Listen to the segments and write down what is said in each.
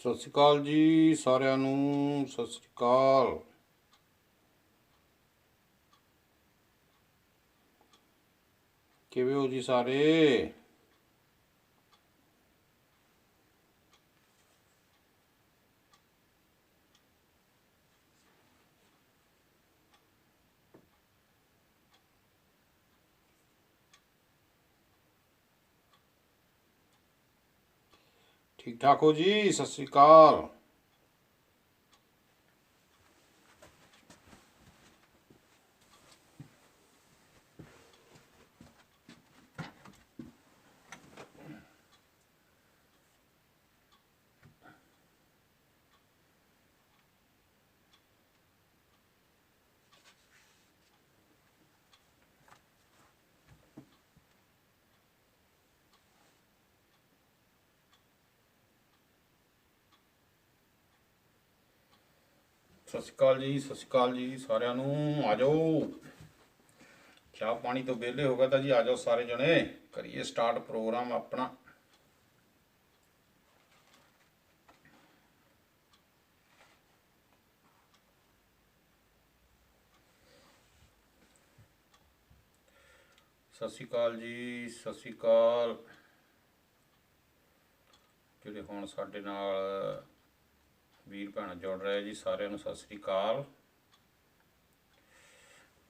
ਸਤਿ ਸ਼੍ਰੀ ਅਕਾਲ ਜੀ ਸਾਰਿਆਂ ਨੂੰ। ਸਤਿ ਸ਼੍ਰੀ ਅਕਾਲ। ਕਿਵੇਂ ਹੋ ਜੀ ਸਾਰੇ? ਠੀਕ ਠਾਕ ਹੋ ਜੀ? ਸਤਿ ਸ਼੍ਰੀ ਅਕਾਲ। ਸਤਿ ਸ਼੍ਰੀ ਅਕਾਲ ਜੀ, ਸਤਿ ਸ਼੍ਰੀ ਅਕਾਲ ਜੀ ਸਾਰਿਆਂ ਨੂੰ। ਆ ਜਾਓ, ਚਾਹ ਪਾਣੀ ਤੋਂ ਵਿਹਲੇ ਹੋ ਗਏ ਤਾਂ ਜੀ ਆ ਜਾਓ ਸਾਰੇ ਜਣੇ, ਕਰੀਏ ਸਟਾਰਟ ਪ੍ਰੋਗਰਾਮ ਆਪਣਾ। ਸਤਿ ਸ਼੍ਰੀ ਅਕਾਲ ਜੀ, ਸਤਿ ਸ਼੍ਰੀ ਅਕਾਲ। ਜਿਹੜੇ ਹੁਣ ਸਾਡੇ ਨਾਲ ਵੀਰ ਭੈਣ ਜੁੜ ਰਹੇ ਜੀ, ਸਾਰਿਆਂ ਨੂੰ ਸਤਿ ਸ਼੍ਰੀ ਅਕਾਲ।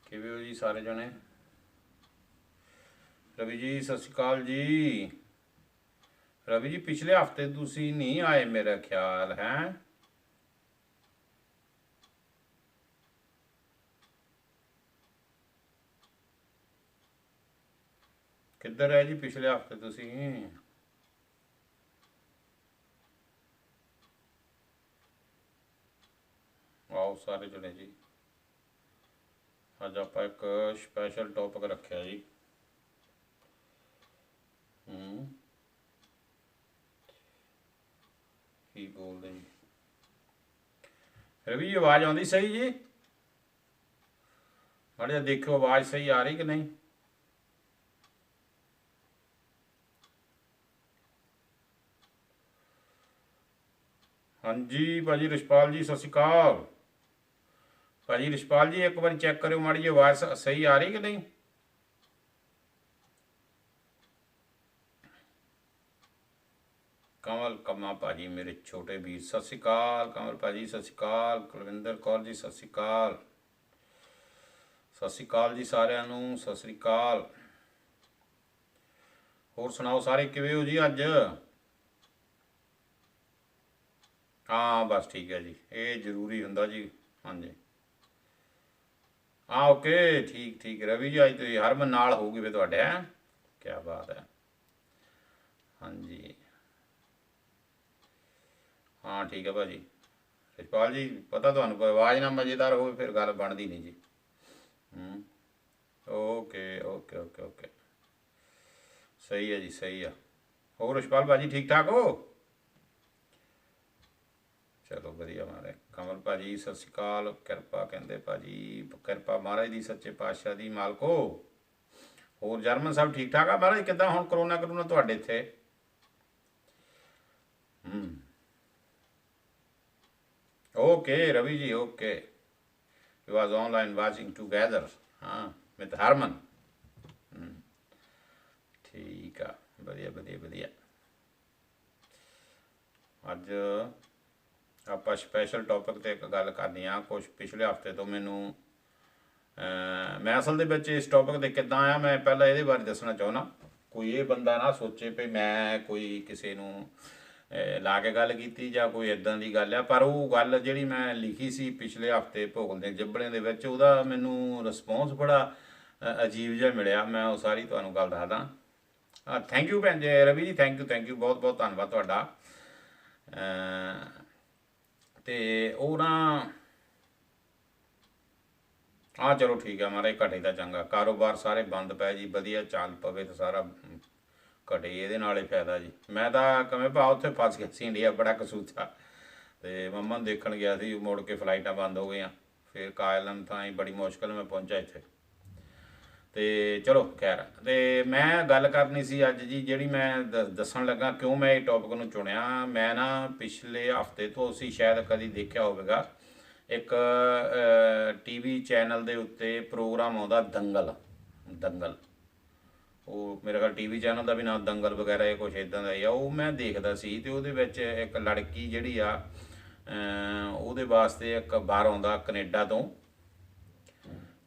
ਕਿਵੇਂ ਹੋ ਜੀ ਸਾਰੇ ਜਣੇ? ਰਵੀ ਜੀ ਸਤਿ ਸ਼੍ਰੀ ਅਕਾਲ ਜੀ। ਰਵੀ ਜੀ ਪਿਛਲੇ ਹਫਤੇ ਤੁਸੀਂ ਨਹੀਂ ਆਏ ਮੇਰਾ ਖਿਆਲ ਹੈ। ਕਿੱਧਰ ਹੈ ਜੀ ਪਿਛਲੇ ਹਫਤੇ ਤੁਸੀਂ? ਆਓ ਸਾਰੇ ਜਣੇ ਜੀ, ਅੱਜ ਆਪਾਂ ਇੱਕ ਸਪੈਸ਼ਲ ਟੌਪਿਕ ਰੱਖਿਆ ਜੀ। ਕੀ ਬੋਲਦੇ ਜੀ? ਰਵੀ ਜੀ ਆਵਾਜ਼ ਆਉਂਦੀ ਸਹੀ ਜੀ? ਮਾੜਾ ਜਿਹਾ ਦੇਖੋ ਆਵਾਜ਼ ਸਹੀ ਆ ਰਹੀ ਕਿ ਨਹੀਂ। ਹਾਂਜੀ ਭਾਜੀ ਰਿਸ਼ਪਾਲ ਜੀ ਸਤਿ ਸ਼੍ਰੀ ਅਕਾਲ। ਭਾਜੀ ਰਿਸ਼ਪਾਲ ਜੀ ਇੱਕ ਵਾਰੀ ਚੈੱਕ ਕਰਿਓ ਮਾੜੀ ਜਿਹੀ ਆਵਾਜ਼ ਸਹੀ ਆ ਰਹੀ ਕਿ ਨਹੀਂ। ਕਮਲ ਕਮਾ ਭਾਜੀ ਮੇਰੇ ਛੋਟੇ ਵੀਰ ਸਤਿ ਸ਼੍ਰੀ ਅਕਾਲ। ਕਮਲ ਭਾਜੀ ਸਤਿ ਸ਼੍ਰੀ ਅਕਾਲ। ਕੁਲਵਿੰਦਰ ਕੌਰ ਜੀ ਸਤਿ ਸ਼੍ਰੀ ਅਕਾਲ। ਸਤਿ ਸ਼੍ਰੀ ਅਕਾਲ ਜੀ ਸਾਰਿਆਂ ਨੂੰ, ਸਤਿ ਸ਼੍ਰੀ ਅਕਾਲ। ਹੋਰ ਸੁਣਾਓ ਸਾਰੇ ਕਿਵੇਂ ਹੋ ਜੀ ਅੱਜ? ਹਾਂ ਬਸ ਠੀਕ ਹੈ ਜੀ, ਇਹ ਜ਼ਰੂਰੀ ਹੁੰਦਾ ਜੀ। ਹਾਂਜੀ ਹਾਂ ਓਕੇ ਠੀਕ ਠੀਕ। ਰਵੀ ਜੀ ਅੱਜ ਤੁਸੀਂ ਹਰਮਨ ਨਾਲ ਹੋਊਗੀ ਫਿਰ ਤੁਹਾਡੇ, ਹੈ ਕਿਆ ਬਾਤ ਹੈ। ਹਾਂਜੀ ਹਾਂ ਠੀਕ ਹੈ ਭਾਜੀ। ਰਿਸ਼ਪਾਲ ਜੀ ਪਤਾ ਤੁਹਾਨੂੰ ਆਵਾਜ਼ ਨਾ ਮਜ਼ੇਦਾਰ ਹੋਵੇ ਫਿਰ ਗੱਲ ਬਣਦੀ ਨਹੀਂ ਜੀ। ਓਕੇ ਓਕੇ ਓਕੇ ਓਕੇ ਸਹੀ ਹੈ ਜੀ, ਸਹੀ ਆ। ਹੋਰ ਰਿਸ਼ਪਾਲ ਭਾਜੀ ਠੀਕ ਠਾਕ ਹੋ? ਚਲੋ ਵਧੀਆ ਮਹਾਰਾਜ। ਕਮਲ ਭਾਜੀ ਸਤਿ ਸ਼੍ਰੀ ਅਕਾਲ। ਕਿਰਪਾ ਕਹਿੰਦੇ ਭਾਜੀ, ਕਿਰਪਾ ਮਹਾਰਾਜ ਦੀ ਸੱਚੇ ਪਾਤਸ਼ਾਹ ਦੀ ਮਾਲਕੋ। ਹੋਰ ਜਰਮਨ ਸਾਹਿਬ ਠੀਕ ਠਾਕ ਆ ਮਹਾਰਾਜ? ਕਿੱਦਾਂ ਹੁਣ ਕਰੋਨਾ ਕਰੋਨਾ ਤੁਹਾਡੇ ਇੱਥੇ? ਓਕੇ ਰਵੀ ਜੀ okay. You was online watching together ਹਾਂ ਵਿਦ ਹਰਮਨ। ਠੀਕ ਆ, ਵਧੀਆ ਵਧੀਆ ਵਧੀਆ। ਅੱਜ ਆਪਾਂ ਸਪੈਸ਼ਲ ਟੌਪਿਕ 'ਤੇ ਇੱਕ ਗੱਲ ਕਰਨੀ ਆ। ਕੁਛ ਪਿਛਲੇ ਹਫਤੇ ਤੋਂ ਮੈਨੂੰ ਮੈਂ ਅਸਲ ਦੇ ਵਿੱਚ ਇਸ ਟੌਪਿਕ 'ਤੇ ਕਿੱਦਾਂ ਆਇਆ, ਮੈਂ ਪਹਿਲਾਂ ਇਹਦੇ ਬਾਰੇ ਦੱਸਣਾ ਚਾਹੁੰਦਾ। ਕੋਈ ਇਹ ਬੰਦਾ ਨਾ ਸੋਚੇ ਵੀ ਮੈਂ ਕੋਈ ਕਿਸੇ ਨੂੰ ਲਾ ਕੇ ਗੱਲ ਕੀਤੀ ਜਾਂ ਕੋਈ ਇੱਦਾਂ ਦੀ ਗੱਲ ਆ। ਪਰ ਉਹ ਗੱਲ ਜਿਹੜੀ ਮੈਂ ਲਿਖੀ ਸੀ ਪਿਛਲੇ ਹਫਤੇ ਭੁਗਲ ਦੇ ਜਿਬੜਿਆਂ ਦੇ ਵਿੱਚ, ਉਹਦਾ ਮੈਨੂੰ ਰਿਸਪੌਂਸ ਬੜਾ ਅਜੀਬ ਜਿਹਾ ਮਿਲਿਆ। ਮੈਂ ਉਹ ਸਾਰੀ ਤੁਹਾਨੂੰ ਗੱਲ ਦੱਸਦਾ। ਥੈਂਕ ਯੂ ਭੈਣ ਜੀ ਰਵੀ ਜੀ, ਥੈਂਕ ਯੂ ਬਹੁਤ ਬਹੁਤ ਧੰਨਵਾਦ ਤੁਹਾਡਾ। ਅਤੇ ਉਹ ਨਾ ਹਾਂ ਚਲੋ ਠੀਕ ਹੈ ਮਹਾਰਾਜ, ਘਟੇ ਤਾਂ ਚੰਗਾ। ਕਾਰੋਬਾਰ ਸਾਰੇ ਬੰਦ ਪਏ ਜੀ, ਵਧੀਆ ਚੱਲ ਪਵੇ ਤਾਂ ਸਾਰਾ ਘਟੇ, ਇਹਦੇ ਨਾਲ ਹੀ ਫਾਇਦਾ ਜੀ। ਮੈਂ ਤਾਂ ਕਿਵੇਂ ਭਾ ਉੱਥੇ ਫਸ ਗਿਆ ਸੀ ਇੰਡੀਆ, ਬੜਾ ਕਸੂਤਾ। ਅਤੇ ਮੰਮਾ ਨੂੰ ਦੇਖਣ ਗਿਆ ਸੀ, ਮੁੜ ਕੇ ਫਲਾਈਟਾਂ ਬੰਦ ਹੋ ਗਈਆਂ। ਫਿਰ ਕਾਇਲਨ ਤਾਂ ਹੀ ਬੜੀ ਮੁਸ਼ਕਿਲ ਮੈਂ ਪਹੁੰਚਾ ਇੱਥੇ। ਤੇ ਚਲੋ ਖੈਰ, ਤੇ ਮੈਂ ਗੱਲ ਕਰਨੀ ਸੀ ਅੱਜ ਜੀ, ਜਿਹੜੀ ਮੈਂ ਦੱਸਣ ਲੱਗਾ ਕਿਉਂ ਮੈਂ ਇਹ ਟੌਪਿਕ ਨੂੰ ਚੁਣਿਆ। ਮੈਂ ਨਾ ਪਿਛਲੇ ਹਫਤੇ ਤੋਂ, ਤੁਸੀਂ ਸ਼ਾਇਦ ਕਦੀ ਦੇਖਿਆ ਹੋਵੇਗਾ, ਇੱਕ ਟੀਵੀ ਚੈਨਲ ਦੇ ਉੱਤੇ ਪ੍ਰੋਗਰਾਮ ਆਉਂਦਾ ਦੰਗਲ। ਦੰਗਲ, ਉਹ ਮੇਰੇ ਖਿਆਲ ਟੀਵੀ ਚੈਨਲ ਦਾ ਵੀ ਨਾਮ ਦੰਗਲ ਵਗੈਰਾ ਇਹ ਕੁਛ ਇਦਾਂ ਦਾ ਹੀ ਆ। ਉਹ ਮੈਂ ਦੇਖਦਾ ਸੀ, ਤੇ ਉਹਦੇ ਵਿੱਚ ਇੱਕ ਲੜਕੀ ਜਿਹੜੀ ਆ, ਉਹਦੇ ਵਾਸਤੇ ਇੱਕ ਬਾਹਰ ਆਉਂਦਾ ਕੈਨੇਡਾ ਤੋਂ,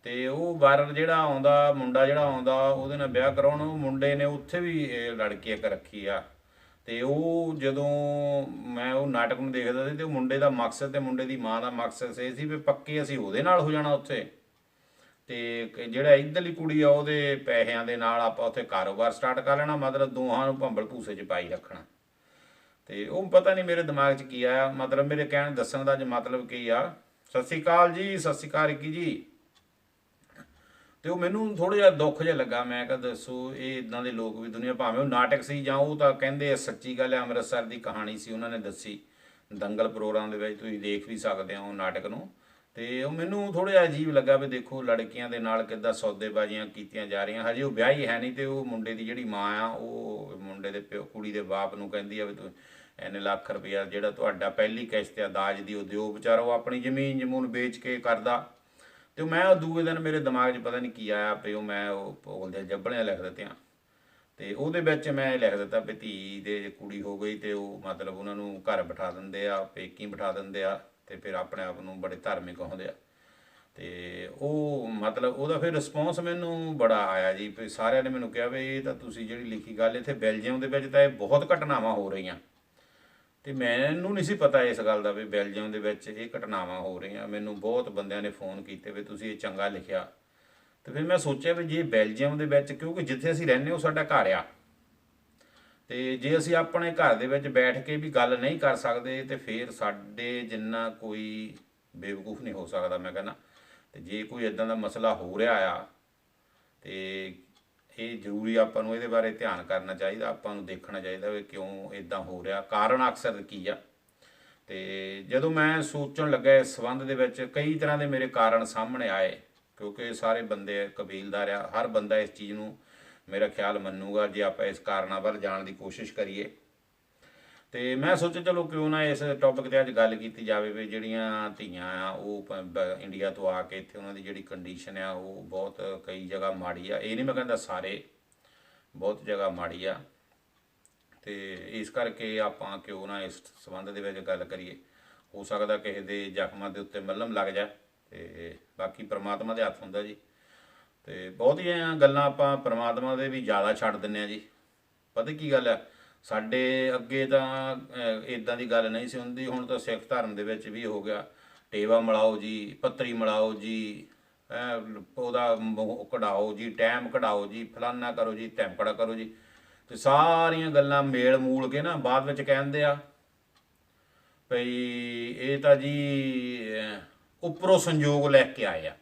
ਤੇ ਉਹ ਬਾਹਰ ਜਿਹੜਾ ਆਉਂਦਾ ਮੁੰਡਾ, ਜਿਹੜਾ ਆਉਂਦਾ ਉਹਦੇ ਨਾਲ ਵਿਆਹ ਕਰਾਉਣ, ਉਹ ਮੁੰਡੇ ਨੇ ਉੱਥੇ ਵੀ ਲੜਕੀ ਇੱਕ ਰੱਖੀ ਆ। ਤੇ ਉਹ ਜਦੋਂ ਮੈਂ ਉਹ ਨਾਟਕ ਨੂੰ ਦੇਖਦਾ ਸੀ, ਤੇ ਉਹ ਮੁੰਡੇ ਦਾ ਮਕਸਦ ਤੇ ਮੁੰਡੇ ਦੀ ਮਾਂ ਦਾ ਮਕਸਦ ਇਹ ਸੀ ਵੀ ਪੱਕੇ ਅਸੀਂ ਉਹਦੇ ਨਾਲ ਹੋ ਜਾਣਾ ਉੱਥੇ, ਤੇ ਜਿਹੜਾ ਇੱਧਰਲੀ ਕੁੜੀ ਆ ਉਹਦੇ ਪੈਸਿਆਂ ਦੇ ਨਾਲ ਆਪਾਂ ਉੱਥੇ ਕਾਰੋਬਾਰ ਸਟਾਰਟ ਕਰ ਲੈਣਾ, ਮਤਲਬ ਦੋਹਾਂ ਨੂੰ ਭੰਬਲ ਭੂਸੇ 'ਚ ਪਾਈ ਰੱਖਣਾ। ਤੇ ਉਹ ਪਤਾ ਨਹੀਂ ਮੇਰੇ ਦਿਮਾਗ 'ਚ ਕੀ ਆਇਆ, ਮਤਲਬ ਮੇਰੇ ਕਹਿਣ ਦੱਸਣ ਦਾ ਮਤਲਬ ਕੀ ਆ। ਸਤਿ ਸ਼੍ਰੀ ਅਕਾਲ ਜੀ, ਸਤਿ ਸ਼੍ਰੀ ਅਕਾਲ ਰਿੱਕੀ ਜੀ। ਤੇ ਉਹ ਮੈਨੂੰ ਥੋੜ੍ਹਾ ਜਿਹਾ ਦੁੱਖ ਜਿਹਾ ਲੱਗਾ। ਮੈਂ ਕਿਹਾ ਦੱਸੋ, ਇਹ ਇਦਾਂ ਦੇ ਲੋਕ ਵੀ ਦੁਨੀਆ, ਭਾਵੇਂ ਉਹ ਨਾਟਕ ਸੀ ਜਾਂ ਉਹ ਤਾਂ ਕਹਿੰਦੇ ਸੱਚੀ ਗੱਲ ਹੈ, ਅੰਮ੍ਰਿਤਸਰ ਦੀ ਕਹਾਣੀ ਸੀ ਉਹਨਾਂ ਨੇ ਦੱਸੀ ਦੰਗਲ ਪ੍ਰੋਗਰਾਮ ਦੇ ਵਿੱਚ, ਤੁਸੀਂ ਦੇਖ ਵੀ ਸਕਦੇ ਹੋ ਉਹ ਨਾਟਕ ਨੂੰ। ਤੇ ਉਹ ਮੈਨੂੰ ਥੋੜ੍ਹਾ ਜਿਹਾ ਅਜੀਬ ਲੱਗਾ ਵੀ ਦੇਖੋ ਲੜਕੀਆਂ ਦੇ ਨਾਲ ਕਿੱਦਾਂ ਸੌਦੇਬਾਜ਼ੀਆਂ ਕੀਤੀਆਂ ਜਾ ਰਹੀਆਂ। ਹਜੇ ਉਹ ਵਿਆਹੀ ਹੈ ਨਹੀਂ, ਤੇ ਉਹ ਮੁੰਡੇ ਦੀ ਜਿਹੜੀ ਮਾਂ ਆ, ਉਹ ਮੁੰਡੇ ਦੇ ਪਿਓ, ਕੁੜੀ ਦੇ ਬਾਪ ਨੂੰ ਕਹਿੰਦੀ ਆ ਵੀ ਤੂੰ ਇੰਨੇ ਲੱਖ ਰੁਪਇਆ ਜਿਹੜਾ ਤੁਹਾਡਾ ਪਹਿਲੀ ਕਿਸ਼ਤ ਆ ਦਾਜ ਦੀ, ਉਹ ਦਿਓ। ਵਿਚਾਰਾ ਉਹ ਆਪਣੀ ਜ਼ਮੀਨ ਜਮੂਨ ਵੇਚ ਕੇ ਕਰਦਾ। ਤੇ ਮੈਂ ਉਹ ਦੂਏ ਦਿਨ ਮੇਰੇ ਦਿਮਾਗ 'ਚ ਪਤਾ ਨਹੀਂ ਕੀ ਆਇਆ, ਵੀ ਉਹ ਮੈਂ ਉਹ ਬੋਲਦੇ ਜੱਬਲਿਆਂ ਲਿਖ ਦਿੱਤੀਆਂ। ਤੇ ਉਹਦੇ ਵਿੱਚ ਮੈਂ ਲਿਖ ਦਿੱਤਾ ਵੀ ਧੀ ਦੇ ਕੁੜੀ ਹੋ ਗਈ, ਤੇ ਉਹ ਮਤਲਬ ਉਹਨਾਂ ਨੂੰ ਘਰ ਬਿਠਾ ਦਿੰਦੇ ਆ, ਪੇਕੀ ਬਿਠਾ ਦਿੰਦੇ ਆ, ਤੇ ਫਿਰ ਆਪਣੇ ਆਪ ਨੂੰ ਬੜੇ ਧਾਰਮਿਕ ਹੁੰਦੇ ਆ। ਤੇ ਉਹ ਮਤਲਬ ਉਹਦਾ ਫਿਰ ਰਿਸਪੌਂਸ ਮੈਨੂੰ ਬੜਾ ਆਇਆ ਜੀ, ਵੀ ਸਾਰਿਆਂ ਨੇ ਮੈਨੂੰ ਕਿਹਾ ਵੀ ਇਹ ਤਾਂ ਤੁਸੀਂ ਜਿਹੜੀ ਲਿਖੀ ਗੱਲ, ਇੱਥੇ ਬੈਲਜੀਅਮ ਦੇ ਵਿੱਚ ਤਾਂ ਇਹ ਬਹੁਤ ਘਟਨਾਵਾਂ ਹੋ ਰਹੀਆਂ। ਤੇ ਮੈਨੂੰ ਨਹੀਂ ਸੀ ਪਤਾ ਇਸ ਗੱਲ ਦਾ ਵੀ ਬੈਲਜੀਅਮ ਦੇ ਵਿੱਚ ਇਹ ਘਟਨਾਵਾਂ ਹੋ ਰਹੀਆਂ। ਮੈਨੂੰ ਬਹੁਤ ਬੰਦਿਆਂ ਨੇ ਫੋਨ ਕੀਤੇ ਵੀ ਤੁਸੀਂ ਇਹ ਚੰਗਾ ਲਿਖਿਆ। ਤੇ ਫਿਰ ਮੈਂ ਸੋਚਿਆ ਵੀ ਜੇ ਬੈਲਜੀਅਮ ਦੇ ਵਿੱਚ, ਕਿਉਂਕਿ ਜਿੱਥੇ ਅਸੀਂ ਰਹਿੰਦੇ ਉਹ ਸਾਡਾ ਘਰ ਆ, ਤੇ ਜੇ ਅਸੀਂ ਆਪਣੇ ਘਰ ਦੇ ਵਿੱਚ ਬੈਠ ਕੇ ਵੀ ਗੱਲ ਨਹੀਂ ਕਰ ਸਕਦੇ, ਤੇ ਫਿਰ ਸਾਡੇ ਜਿੰਨਾ ਕੋਈ ਬੇਵਕੂਫ ਨਹੀਂ ਹੋ ਸਕਦਾ ਮੈਂ ਕਹਿੰਦਾ। ਤੇ ਜੇ ਕੋਈ ਇਦਾਂ ਦਾ ਮਸਲਾ ਹੋ ਰਿਹਾ ਆ, ਤੇ ਇਹ ਜ਼ਰੂਰੀ ਆਪਾਂ ਨੂੰ ਇਹਦੇ ਬਾਰੇ ਧਿਆਨ ਕਰਨਾ ਚਾਹੀਦਾ, ਆਪਾਂ ਨੂੰ ਦੇਖਣਾ ਚਾਹੀਦਾ ਵੀ ਕਿਉਂ ਇਦਾਂ ਹੋ ਰਿਹਾ, ਕਾਰਨ ਅਕਸਰ ਕੀ ਆ। ਤੇ ਜਦੋਂ ਮੈਂ ਸੋਚਣ ਲੱਗਾ ਇਸ ਸੰਬੰਧ ਦੇ ਵਿੱਚ, ਕਈ ਤਰ੍ਹਾਂ ਦੇ ਮੇਰੇ ਕਾਰਨ ਸਾਹਮਣੇ ਆਏ, ਕਿਉਂਕਿ ਸਾਰੇ ਬੰਦੇ ਕਬੀਲਦਾਰ ਆ, ਹਰ ਬੰਦਾ ਇਸ ਚੀਜ਼ ਨੂੰ ਮੇਰਾ ਖਿਆਲ ਮੰਨੂਗਾ ਜੇ ਆਪਾਂ ਇਸ ਕਾਰਨਾਂ ਵੱਲ ਜਾਣ ਦੀ ਕੋਸ਼ਿਸ਼ ਕਰੀਏ। ਤੇ ਮੈਂ ਸੋਚਿਆ ਚਲੋ ਕਿਉਂ ਨਾ ਇਸ ਟੌਪਿਕ 'ਤੇ ਅੱਜ ਗੱਲ ਕੀਤੀ ਜਾਵੇ ਵੀ ਜਿਹੜੀਆਂ ਧੀਆਂ ਆ ਉਹ ਇੰਡੀਆ ਤੋਂ ਆ ਕੇ ਇੱਥੇ ਉਹਨਾਂ ਦੀ ਜਿਹੜੀ ਕੰਡੀਸ਼ਨ ਆ ਉਹ ਬਹੁਤ ਕਈ ਜਗ੍ਹਾ ਮਾੜੀ ਆ। ਇਹ ਨਹੀਂ ਮੈਂ ਕਹਿੰਦਾ ਸਾਰੇ, ਬਹੁਤ ਜਗ੍ਹਾ ਮਾੜੀ ਆ। ਤੇ ਇਸ ਕਰਕੇ ਆਪਾਂ ਕਿਉਂ ਨਾ ਇਸ ਸੰਬੰਧ ਦੇ ਵਿੱਚ ਗੱਲ ਕਰੀਏ। ਹੋ ਸਕਦਾ ਕਿਸੇ ਦੇ ਜ਼ਖਮਾਂ ਦੇ ਉੱਤੇ ਮੱਲਮ ਲੱਗ ਜਾ, ਤੇ ਬਾਕੀ ਪ੍ਰਮਾਤਮਾ ਦੇ ਹੱਥ ਹੁੰਦਾ ਜੀ। ਤੇ ਬਹੁਤੀਆਂ ਗੱਲਾਂ ਆਪਾਂ ਪ੍ਰਮਾਤਮਾ ਦੇ ਵੀ ਜ਼ਿਆਦਾ ਛੱਡ ਦਿੰਦੇ ਹਾਂ ਜੀ। ਪਤਾ ਕੀ ਗੱਲ ਆ, ਸਾਡੇ ਅੱਗੇ ਤਾਂ ਇਦਾਂ ਦੀ ਗੱਲ ਨਹੀਂ ਸੀ ਹੁੰਦੀ, ਹੁਣ ਤਾਂ ਸਿੱਖ ਧਰਮ ਦੇ ਵਿੱਚ ਵੀ ਹੋ ਗਿਆ। ਟੇਵਾ ਮਿਲਾਓ ਜੀ, ਪੱਤਰੀ ਮਿਲਾਓ ਜੀ, ਉਹਦਾ ਕਢਾਓ ਜੀ, ਟਾਈਮ ਕਢਾਓ ਜੀ, ਫਲਾਨਾ ਕਰੋ ਜੀ, ਧੈਂਪੜਾ ਕਰੋ ਜੀ। ਤੇ ਸਾਰੀਆਂ ਗੱਲਾਂ ਮੇਲ ਮੂਲ ਕੇ ਨਾ ਬਾਅਦ ਵਿੱਚ ਕਹਿੰਦੇ ਆ ਭਈ ਇਹ ਤਾਂ ਜੀ ਉੱਪਰੋਂ ਸੰਯੋਗ ਲੈ ਕੇ ਆਏ ਆ।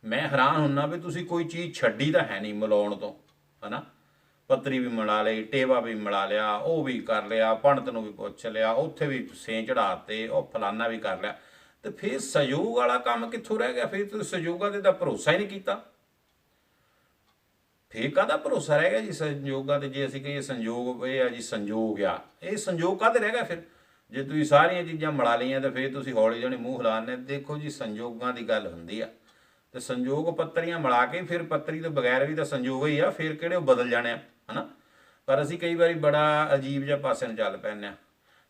ਮੈਂ ਹੈਰਾਨ ਹੁੰਨਾ ਵੀ ਤੁਸੀਂ ਕੋਈ ਚੀਜ਼ ਛੱਡੀ ਤਾਂ ਹੈ ਨਹੀਂ ਮਿਲਾਉਣ ਤੋਂ, ਹੈ ਨਾ। ਪੱਤਰੀ ਵੀ ਮਿਲਾ ਲਈ, ਟੇਵਾ ਵੀ ਮਿਲਾ ਲਿਆ, ਉਹ ਵੀ ਕਰ ਲਿਆ, ਪੰਡਤ ਨੂੰ ਵੀ ਪੁੱਛ ਲਿਆ, ਉੱਥੇ ਵੀ ਸੇ ਚੜਾਤੇ, ਉਹ ਫਲਾਨਾ ਵੀ ਕਰ ਲਿਆ। ਤੇ ਫਿਰ ਸਹਿਯੋਗ ਵਾਲਾ ਕੰਮ ਕਿੱਥੋਂ ਰਹਿ ਗਿਆ? ਫਿਰ ਤੁਸੀਂ ਸਹਿਯੋਗਾਂ 'ਤੇ ਤਾਂ ਭਰੋਸਾ ਹੀ ਨਹੀਂ ਕੀਤਾ। ਫਿਰ ਕਾਹਦਾ ਭਰੋਸਾ ਰਹਿ ਗਿਆ ਜੀ ਸੰਯੋਗਾਂ 'ਤੇ? ਜੇ ਅਸੀਂ ਕਹੀਏ ਸੰਯੋਗ ਇਹ ਆ ਜੀ, ਸੰਯੋਗ ਆ, ਇਹ ਸੰਯੋਗ ਕਾਹਦੇ ਰਹਿ ਗਿਆ ਫਿਰ? ਜੇ ਤੁਸੀਂ ਸਾਰੀਆਂ ਚੀਜ਼ਾਂ ਮਿਲਾ ਲਈਆਂ ਤਾਂ ਫਿਰ ਤੁਸੀਂ ਹੌਲੀ ਹੌਲੀ ਮੂੰਹ ਹਿਲਾਉਂਦੇ। ਦੇਖੋ ਜੀ, ਸੰਯੋਗਾਂ ਦੀ ਗੱਲ ਹੁੰਦੀ ਆ, ਤੇ ਸੰਯੋਗ ਪੱਤਰੀਆਂ ਮਿਲਾ ਕੇ, ਫਿਰ ਪੱਤਰੀ ਤੋਂ ਬਗੈਰ ਵੀ ਤਾਂ ਸੰਯੋਗ ਹੀ ਆ, ਫਿਰ ਕਿਹੜੇ ਉਹ ਬਦਲ ਜਾਣੇ ਆ, ਹੈ ਨਾ। ਪਰ ਅਸੀਂ ਕਈ ਵਾਰੀ ਬੜਾ ਅਜੀਬ ਜਿਹਾ ਪਾਸੇ ਨੂੰ ਚੱਲ ਪੈਂਦੇ ਹਾਂ।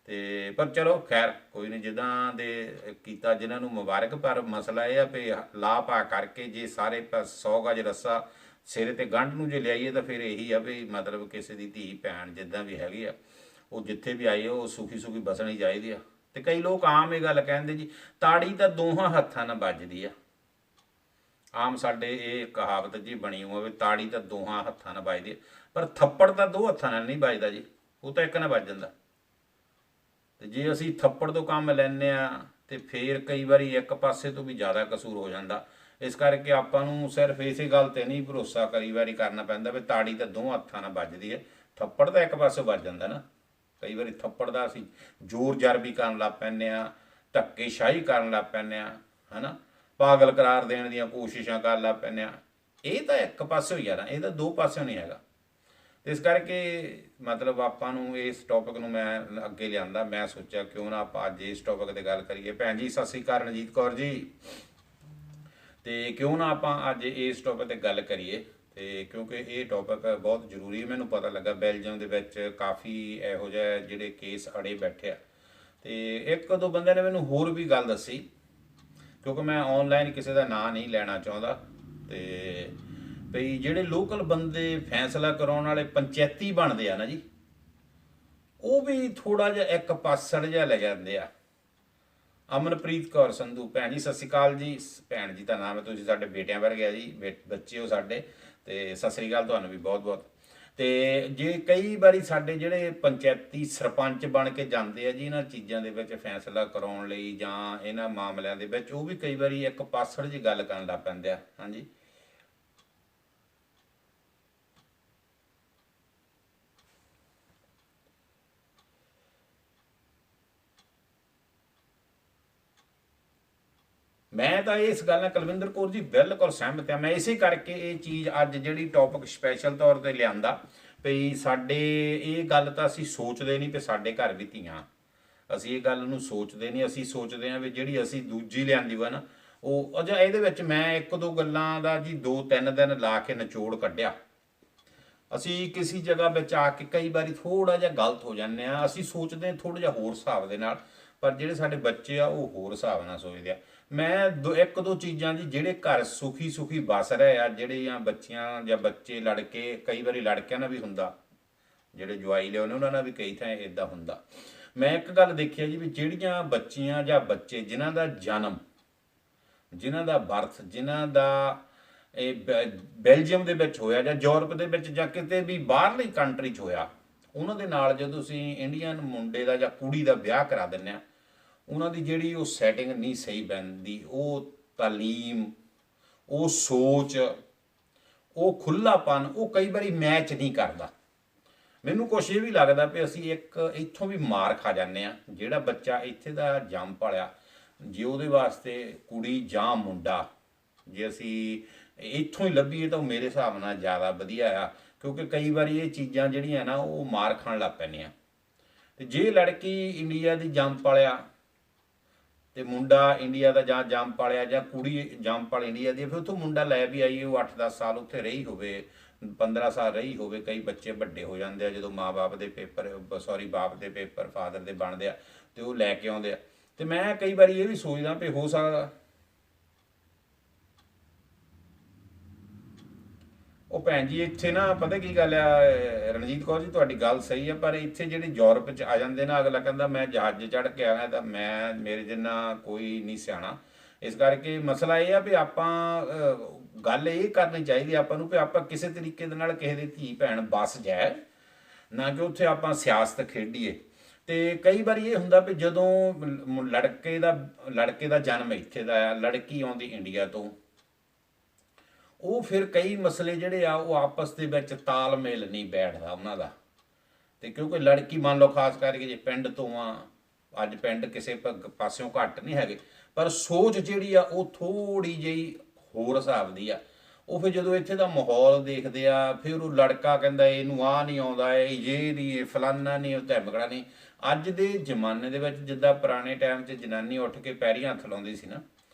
ਤੇ ਪਰ ਚਲੋ ਖੈਰ ਕੋਈ ਨਹੀਂ, ਜਿੱਦਾਂ ਦੇ ਕੀਤਾ ਜਿਨ੍ਹਾਂ ਨੂੰ ਮੁਬਾਰਕ। ਪਰ ਮਸਲਾ ਇਹ ਆ ਵੀ ਲਾ ਪਾ ਕਰਕੇ ਜੇ ਸਾਰੇ 100 ਗਜ ਰੱਸਾ ਸਿਰੇ 'ਤੇ ਗੰਢ ਨੂੰ ਜੇ ਲਿਆਈਏ, ਤਾਂ ਫਿਰ ਇਹੀ ਆ ਵੀ ਮਤਲਬ ਕਿਸੇ ਦੀ ਧੀ ਭੈਣ ਜਿੱਦਾਂ ਵੀ ਹੈਗੀ ਆ, ਉਹ ਜਿੱਥੇ ਵੀ ਆਈ ਉਹ ਸੁਖੀ ਸੁਖੀ ਬਸਣੀ ਚਾਹੀਦੀ ਆ। ਤੇ ਕਈ ਲੋਕ ਆਮ ਇਹ ਗੱਲ ਕਹਿੰਦੇ ਜੀ, ਤਾੜੀ ਤਾਂ ਦੋਹਾਂ ਹੱਥਾਂ ਨਾਲ ਵੱਜਦੀ ਆ। ਆਮ ਸਾਡੇ ਇਹ ਕਹਾਵਤ ਜੀ ਬਣੀ ਹੋਈ ਵੀ ਤਾੜੀ ਤਾਂ ਦੋਹਾਂ ਹੱਥਾਂ ਨਾਲ ਵੱਜਦੀ ਆ, ਪਰ ਥੱਪੜ ਤਾਂ ਦੋ ਹੱਥਾਂ ਨਾਲ ਨਹੀਂ ਵੱਜਦਾ ਜੀ, ਉਹ ਤਾਂ ਇੱਕ ਨਾਲ ਵੱਜ ਜਾਂਦਾ। ਤੇ ਜੇ ਅਸੀਂ ਥੱਪੜ ਤੋਂ ਕੰਮ ਲੈਂਦੇ ਆ, ਤੇ ਫਿਰ ਕਈ ਵਾਰੀ ਇੱਕ ਪਾਸੇ ਤੋਂ ਵੀ ਜ਼ਿਆਦਾ ਕਸੂਰ ਹੋ ਜਾਂਦਾ। ਇਸ ਕਰਕੇ ਆਪਾਂ ਨੂੰ ਸਿਰਫ ਇਸੇ ਗੱਲ 'ਤੇ ਨਹੀਂ ਭਰੋਸਾ ਕਈ ਵਾਰੀ ਕਰਨਾ ਪੈਂਦਾ ਵੀ ਤਾੜੀ ਤਾਂ ਦੋ ਹੱਥਾਂ ਨਾਲ ਵੱਜਦੀ ਹੈ, ਥੱਪੜ ਤਾਂ ਇੱਕ ਪਾਸੇ ਵੱਜ ਜਾਂਦਾ ਨਾ। ਕਈ ਵਾਰੀ ਥੱਪੜ ਦਾ ਅਸੀਂ ਜ਼ੋਰ ਜ਼ਰਬੀ ਕਰਨ ਲੱਗ ਪੈਂਦੇ ਹਾਂ, ਧੱਕੇਸ਼ਾਹੀ ਕਰਨ ਲੱਗ ਪੈਂਦੇ ਹਾਂ, ਹੈ ਨਾ, ਪਾਗਲ ਕਰਾਰ ਦੇਣ ਦੀਆਂ ਕੋਸ਼ਿਸ਼ਾਂ ਕਰਨ ਲੱਗ ਪੈਂਦੇ ਹਾਂ। ਇਹ ਤਾਂ ਇੱਕ ਪਾਸੇ ਹੀ ਆ ਨਾ, ਇਹ ਤਾਂ ਦੋ ਪਾਸਿਓਂ ਨਹੀਂ ਹੈਗਾ। ਇਸ ਕਰਕੇ ਮਤਲਬ ਆਪਾਂ ਨੂੰ ਇਸ ਟੌਪਿਕ ਨੂੰ ਮੈਂ ਅੱਗੇ ਲਿਆਂਦਾ। ਮੈਂ ਸੋਚਿਆ ਕਿਉਂ ਨਾ ਆਪਾਂ ਅੱਜ ਇਸ ਟੌਪਿਕ 'ਤੇ ਗੱਲ ਕਰੀਏ। ਭੈਣ ਜੀ ਸਤਿ ਸ਼੍ਰੀ ਅਕਾਲ, ਰਣਜੀਤ ਕੌਰ ਜੀ। ਤੇ ਕਿਉਂ ਨਾ ਆਪਾਂ ਅੱਜ ਇਸ ਟੌਪਿਕ 'ਤੇ ਗੱਲ ਕਰੀਏ, ਤੇ ਕਿਉਂਕਿ ਇਹ ਟੌਪਿਕ ਬਹੁਤ ਜ਼ਰੂਰੀ ਹੈ। ਮੈਨੂੰ ਪਤਾ ਲੱਗਾ ਬੈਲਜੀਅਮ ਦੇ ਵਿੱਚ ਕਾਫੀ ਇਹੋ ਜਿਹੇ ਜਿਹੜੇ ਕੇਸ ਅੜੇ ਬੈਠੇ ਆ। ਤੇ ਇੱਕ ਦੋ ਬੰਦਿਆਂ ਨੇ ਮੈਨੂੰ ਹੋਰ ਵੀ ਗੱਲ ਦੱਸੀ, ਕਿਉਂਕਿ ਮੈਂ ਆਨਲਾਈਨ ਕਿਸੇ ਦਾ ਨਾਂ ਨਹੀਂ ਲੈਣਾ ਚਾਹੁੰਦਾ। ਤੇ ਭਈ ਜਿਹੜੇ ਲੋਕਲ ਬੰਦੇ ਫੈਸਲਾ ਕਰਾਉਣ ਵਾਲੇ ਪੰਚਾਇਤੀ ਬਣਦੇ ਆ ਨਾ ਜੀ, ਉਹ ਵੀ ਥੋੜਾ ਜਿਹਾ ਇੱਕ ਪਾਸੜ ਜਿਹਾ ਲੈ ਜਾਂਦੇ ਆ। ਅਮਨਪ੍ਰੀਤ ਕੌਰ ਸੰਧੂ ਭੈਣ ਜੀ ਸਤਿ ਸ਼੍ਰੀ ਅਕਾਲ ਜੀ। ਭੈਣ ਜੀ ਦਾ ਨਾਮ ਹੈ, ਤੁਸੀਂ ਸਾਡੇ ਬੇਟਿਆਂ ਵਰਗੇ ਆ ਜੀ, ਬੱਚੇ ਹੋ ਸਾਡੇ। ਤੇ ਸਤਿ ਸ਼੍ਰੀ ਅਕਾਲ ਤੁਹਾਨੂੰ ਵੀ ਬਹੁਤ ਬਹੁਤ। ਤੇ ਜੇ ਕਈ ਵਾਰੀ ਸਾਡੇ ਜਿਹੜੇ ਪੰਚਾਇਤੀ ਸਰਪੰਚ ਬਣ ਕੇ ਜਾਂਦੇ ਆ ਜੀ ਇਹਨਾਂ ਚੀਜ਼ਾਂ ਦੇ ਵਿੱਚ ਫੈਸਲਾ ਕਰਾਉਣ ਲਈ ਜਾਂ ਇਹਨਾਂ ਮਾਮਲਿਆਂ ਦੇ ਵਿੱਚ, ਉਹ ਵੀ ਕਈ ਵਾਰੀ ਇੱਕ ਪਾਸੜ ਜਿਹੀ ਗੱਲ ਕਰਨ ਲੱਗ ਪੈਂਦੇ ਆ। ਹਾਂਜੀ ਮੈਂ ਤਾਂ ਇਸ ਗੱਲ ਨਾਲ ਕੁਲਵਿੰਦਰ ਕੌਰ ਜੀ ਬਿਲਕੁਲ ਸਹਿਮਤ ਹਾਂ। ਮੈਂ ਇਸੇ ਕਰਕੇ ਇਹ ਚੀਜ਼ ਅੱਜ ਜਿਹੜੀ ਟੌਪਿਕ ਸਪੈਸ਼ਲ ਤੌਰ 'ਤੇ ਲਿਆਂਦਾ ਵੀ ਸਾਡੇ ਇਹ ਗੱਲ ਤਾਂ ਅਸੀਂ ਸੋਚਦੇ ਨਹੀਂ ਵੀ ਸਾਡੇ ਘਰ ਵੀ ਧੀਆਂ, ਅਸੀਂ ਇਹ ਗੱਲ ਨੂੰ ਸੋਚਦੇ ਨਹੀਂ। ਅਸੀਂ ਸੋਚਦੇ ਹਾਂ ਵੀ ਜਿਹੜੀ ਅਸੀਂ ਦੂਜੀ ਲਿਆਂਦੀ ਵਾ ਨਾ ਉਹ ਅਜਾ। ਇਹਦੇ ਵਿੱਚ ਮੈਂ ਇੱਕ ਦੋ ਗੱਲਾਂ ਦਾ ਜੀ 2-3 ਦਿਨ ਲਾ ਕੇ ਨਿਚੋੜ ਕੱਢਿਆ। ਅਸੀਂ ਕਿਸੇ ਜਗ੍ਹਾ ਵਿੱਚ ਆ ਕੇ ਕਈ ਵਾਰੀ ਥੋੜ੍ਹਾ ਜਿਹਾ ਗਲਤ ਹੋ ਜਾਂਦੇ ਹਾਂ। ਅਸੀਂ ਸੋਚਦੇ ਹਾਂ ਥੋੜ੍ਹਾ ਜਿਹਾ ਹੋਰ ਹਿਸਾਬ ਦੇ ਨਾਲ, ਪਰ ਜਿਹੜੇ ਸਾਡੇ ਬੱਚੇ ਆ ਉਹ ਹੋਰ ਹਿਸਾਬ ਨਾਲ ਸੋਚਦੇ ਆ। ਮੈਂ ਇੱਕ ਦੋ ਚੀਜ਼ਾਂ ਜੀ, ਜਿਹੜੇ ਘਰ ਸੁਖੀ ਸੁਖੀ ਵਸ ਰਹੇ ਆ, ਜਿਹੜੀਆਂ ਬੱਚੀਆਂ ਜਾਂ ਬੱਚੇ ਲੜਕੇ, ਕਈ ਵਾਰੀ ਲੜਕਿਆਂ ਨਾਲ ਵੀ ਹੁੰਦਾ, ਜਿਹੜੇ ਜਵਾਈ ਲਿਆਉਂਦੇ ਉਹਨਾਂ ਨਾਲ ਵੀ ਕਈ ਥਾਂ ਇੱਦਾਂ ਹੁੰਦਾ। ਮੈਂ ਇੱਕ ਗੱਲ ਦੇਖੀ ਜੀ ਵੀ ਜਿਹੜੀਆਂ ਬੱਚੀਆਂ ਜਾਂ ਬੱਚੇ ਜਿਨ੍ਹਾਂ ਦਾ ਜਨਮ, ਜਿਨ੍ਹਾਂ ਦਾ ਬਰਥ, ਜਿਨ੍ਹਾਂ ਦਾ ਇਹ ਬੈਲਜੀਅਮ ਦੇ ਵਿੱਚ ਹੋਇਆ ਜਾਂ ਯੂਰਪ ਦੇ ਵਿੱਚ ਜਾਂ ਕਿਤੇ ਵੀ ਬਾਹਰਲੀ ਕੰਟਰੀ 'ਚ ਹੋਇਆ, ਉਹਨਾਂ ਦੇ ਨਾਲ ਜਦੋਂ ਤੁਸੀਂ ਇੰਡੀਅਨ ਮੁੰਡੇ ਦਾ ਜਾਂ ਕੁੜੀ ਦਾ ਵਿਆਹ ਕਰਾ ਦਿੰਦੇ ਆ, ਉਹਨਾਂ ਦੀ ਜਿਹੜੀ ਉਹ ਸੈਟਿੰਗ ਨਹੀਂ ਸਹੀ ਬਣਦੀ। ਉਹ ਤਾਲੀਮ, ਉਹ ਸੋਚ, ਉਹ ਖੁੱਲ੍ਹਾਪਨ, ਉਹ ਕਈ ਵਾਰੀ ਮੈਚ ਨਹੀਂ ਕਰਦਾ। ਮੈਨੂੰ ਕੁਛ ਇਹ ਵੀ ਲੱਗਦਾ ਵੀ ਅਸੀਂ ਇੱਕ ਇੱਥੋਂ ਵੀ ਮਾਰ ਖਾ ਜਾਂਦੇ ਆ। ਜਿਹੜਾ ਬੱਚਾ ਇੱਥੇ ਦਾ ਜੰਮ ਪਲਿਆ, ਜੇ ਉਹਦੇ ਵਾਸਤੇ ਕੁੜੀ ਜਾਂ ਮੁੰਡਾ ਜੇ ਅਸੀਂ ਇੱਥੋਂ ਹੀ ਲੱਭੀਏ ਤਾਂ ਉਹ ਮੇਰੇ ਹਿਸਾਬ ਨਾਲ ਜ਼ਿਆਦਾ ਵਧੀਆ ਆ। ਕਿਉਂਕਿ ਕਈ ਵਾਰੀ ਇਹ ਚੀਜ਼ਾਂ ਜਿਹੜੀਆਂ ਨਾ ਉਹ ਮਾਰ ਖਾਣ ਲੱਗ ਪੈਂਦੀਆਂ। ਤੇ ਜੇ ਲੜਕੀ ਇੰਡੀਆ ਦੀ ਜੰਮ ਪਲਿਆ ਤੇ ਮੁੰਡਾ ਇੰਡੀਆ ਦਾ ਜਾਂ ਜੰਮ ਪਾਲਿਆ ਜਾਂ ਕੁੜੀ ਜੰਮ ਪਾਲ ਇੰਡੀਆ ਦੀ, ਫਿਰ ਉੱਥੋਂ ਮੁੰਡਾ ਲੈ ਵੀ ਆਈਏ, ਉਹ 8-10 ਸਾਲ ਉੱਥੇ ਰਹੀ ਹੋਵੇ, 15 ਸਾਲ ਰਹੀ ਹੋਵੇ। ਕਈ ਬੱਚੇ ਵੱਡੇ ਹੋ ਜਾਂਦੇ ਆ ਜਦੋਂ ਮਾਂ-ਬਾਪ ਦੇ ਪੇਪਰ, ਬਾਪ ਦੇ ਪੇਪਰ ਫਾਦਰ ਦੇ ਬਣਦੇ ਆ, ਤੇ ਉਹ ਲੈ ਕੇ ਆਉਂਦੇ ਆ। ਤੇ ਮੈਂ ਕਈ ਵਾਰੀ ਇਹ ਵੀ ਸੋਚਦਾ ਵੀ ਹੋ ਸਕਦਾ ਉਹ ਭੈਣ ਜੀ ਇੱਥੇ ਨਾ ਪਤਾ ਕੀ ਗੱਲ ਆ ਰਣਜੀਤ ਕੌਰ ਜੀ, ਤੁਹਾਡੀ ਗੱਲ ਸਹੀ ਆ, ਪਰ ਇੱਥੇ ਜਿਹੜੇ ਯੂਰਪ 'ਚ ਆ ਜਾਂਦੇ ਨਾ, ਅਗਲਾ ਕਹਿੰਦਾ ਮੈਂ ਜਹਾਜ਼ ਚੜ੍ਹ ਕੇ ਆਇਆ ਤਾਂ ਮੈਂ ਮੇਰੇ ਜਿੰਨਾ ਕੋਈ ਨਹੀਂ ਸਿਆਣਾ। ਇਸ ਕਰਕੇ ਮਸਲਾ ਇਹ ਆ ਵੀ ਆਪਾਂ ਗੱਲ ਇਹ ਕਰਨੀ ਚਾਹੀਦੀ ਆਪਾਂ ਨੂੰ ਵੀ ਆਪਾਂ ਕਿਸੇ ਤਰੀਕੇ ਦੇ ਨਾਲ ਕਿਸੇ ਦੀ ਧੀ ਭੈਣ ਬਸ ਜਾਏ, ਨਾ ਕਿ ਉੱਥੇ ਆਪਾਂ ਸਿਆਸਤ ਖੇਡੀਏ। ਤੇ ਕਈ ਵਾਰੀ ਇਹ ਹੁੰਦਾ ਵੀ ਜਦੋਂ ਲੜਕੇ ਦਾ ਜਨਮ ਇੱਥੇ ਦਾ ਆ, ਲੜਕੀ ਆਉਂਦੀ ਇੰਡੀਆ ਤੋਂ, ਉਹ ਫਿਰ ਕਈ ਮਸਲੇ ਜਿਹੜੇ ਆ ਉਹ ਆਪਸ ਦੇ ਵਿੱਚ ਤਾਲਮੇਲ ਨਹੀਂ ਬੈਠਦਾ ਉਹਨਾਂ ਦਾ। ਤੇ ਕਿਉਂਕਿ ਲੜਕੀ ਮੰਨ ਲਓ ਖਾਸ ਕਰਕੇ ਜੇ ਪਿੰਡ ਤੋਂ ਆ, ਅੱਜ ਪਿੰਡ ਕਿਸੇ ਪਾਸਿਓਂ ਘੱਟ ਨਹੀਂ ਹੈਗੇ, ਪਰ ਸੋਚ ਜਿਹੜੀ ਆ ਉਹ ਥੋੜ੍ਹੀ ਜਿਹੀ ਹੋਰ ਹਿਸਾਬ ਦੀ ਆ। ਉਹ ਫਿਰ ਜਦੋਂ ਇੱਥੇ ਦਾ ਮਾਹੌਲ ਦੇਖਦੇ ਆ, ਫਿਰ ਉਹ ਲੜਕਾ ਕਹਿੰਦਾ ਇਹਨੂੰ ਆਹ ਨਹੀਂ ਆਉਂਦਾ, ਇਹ ਨਹੀਂ, ਇਹ ਫਲਾਨਾ ਨਹੀਂ, ਉਹ ਧਮਕੜਾ ਨਹੀਂ। ਅੱਜ ਦੇ ਜ਼ਮਾਨੇ ਦੇ ਵਿੱਚ ਜਿੱਦਾਂ ਪੁਰਾਣੇ ਟਾਈਮ 'ਚ ਜਨਾਨੀ ਉੱਠ ਕੇ ਪੈਰੀਂ ਹੱਥ ਲਾਉਂਦੀ ਸੀ ਨਾ,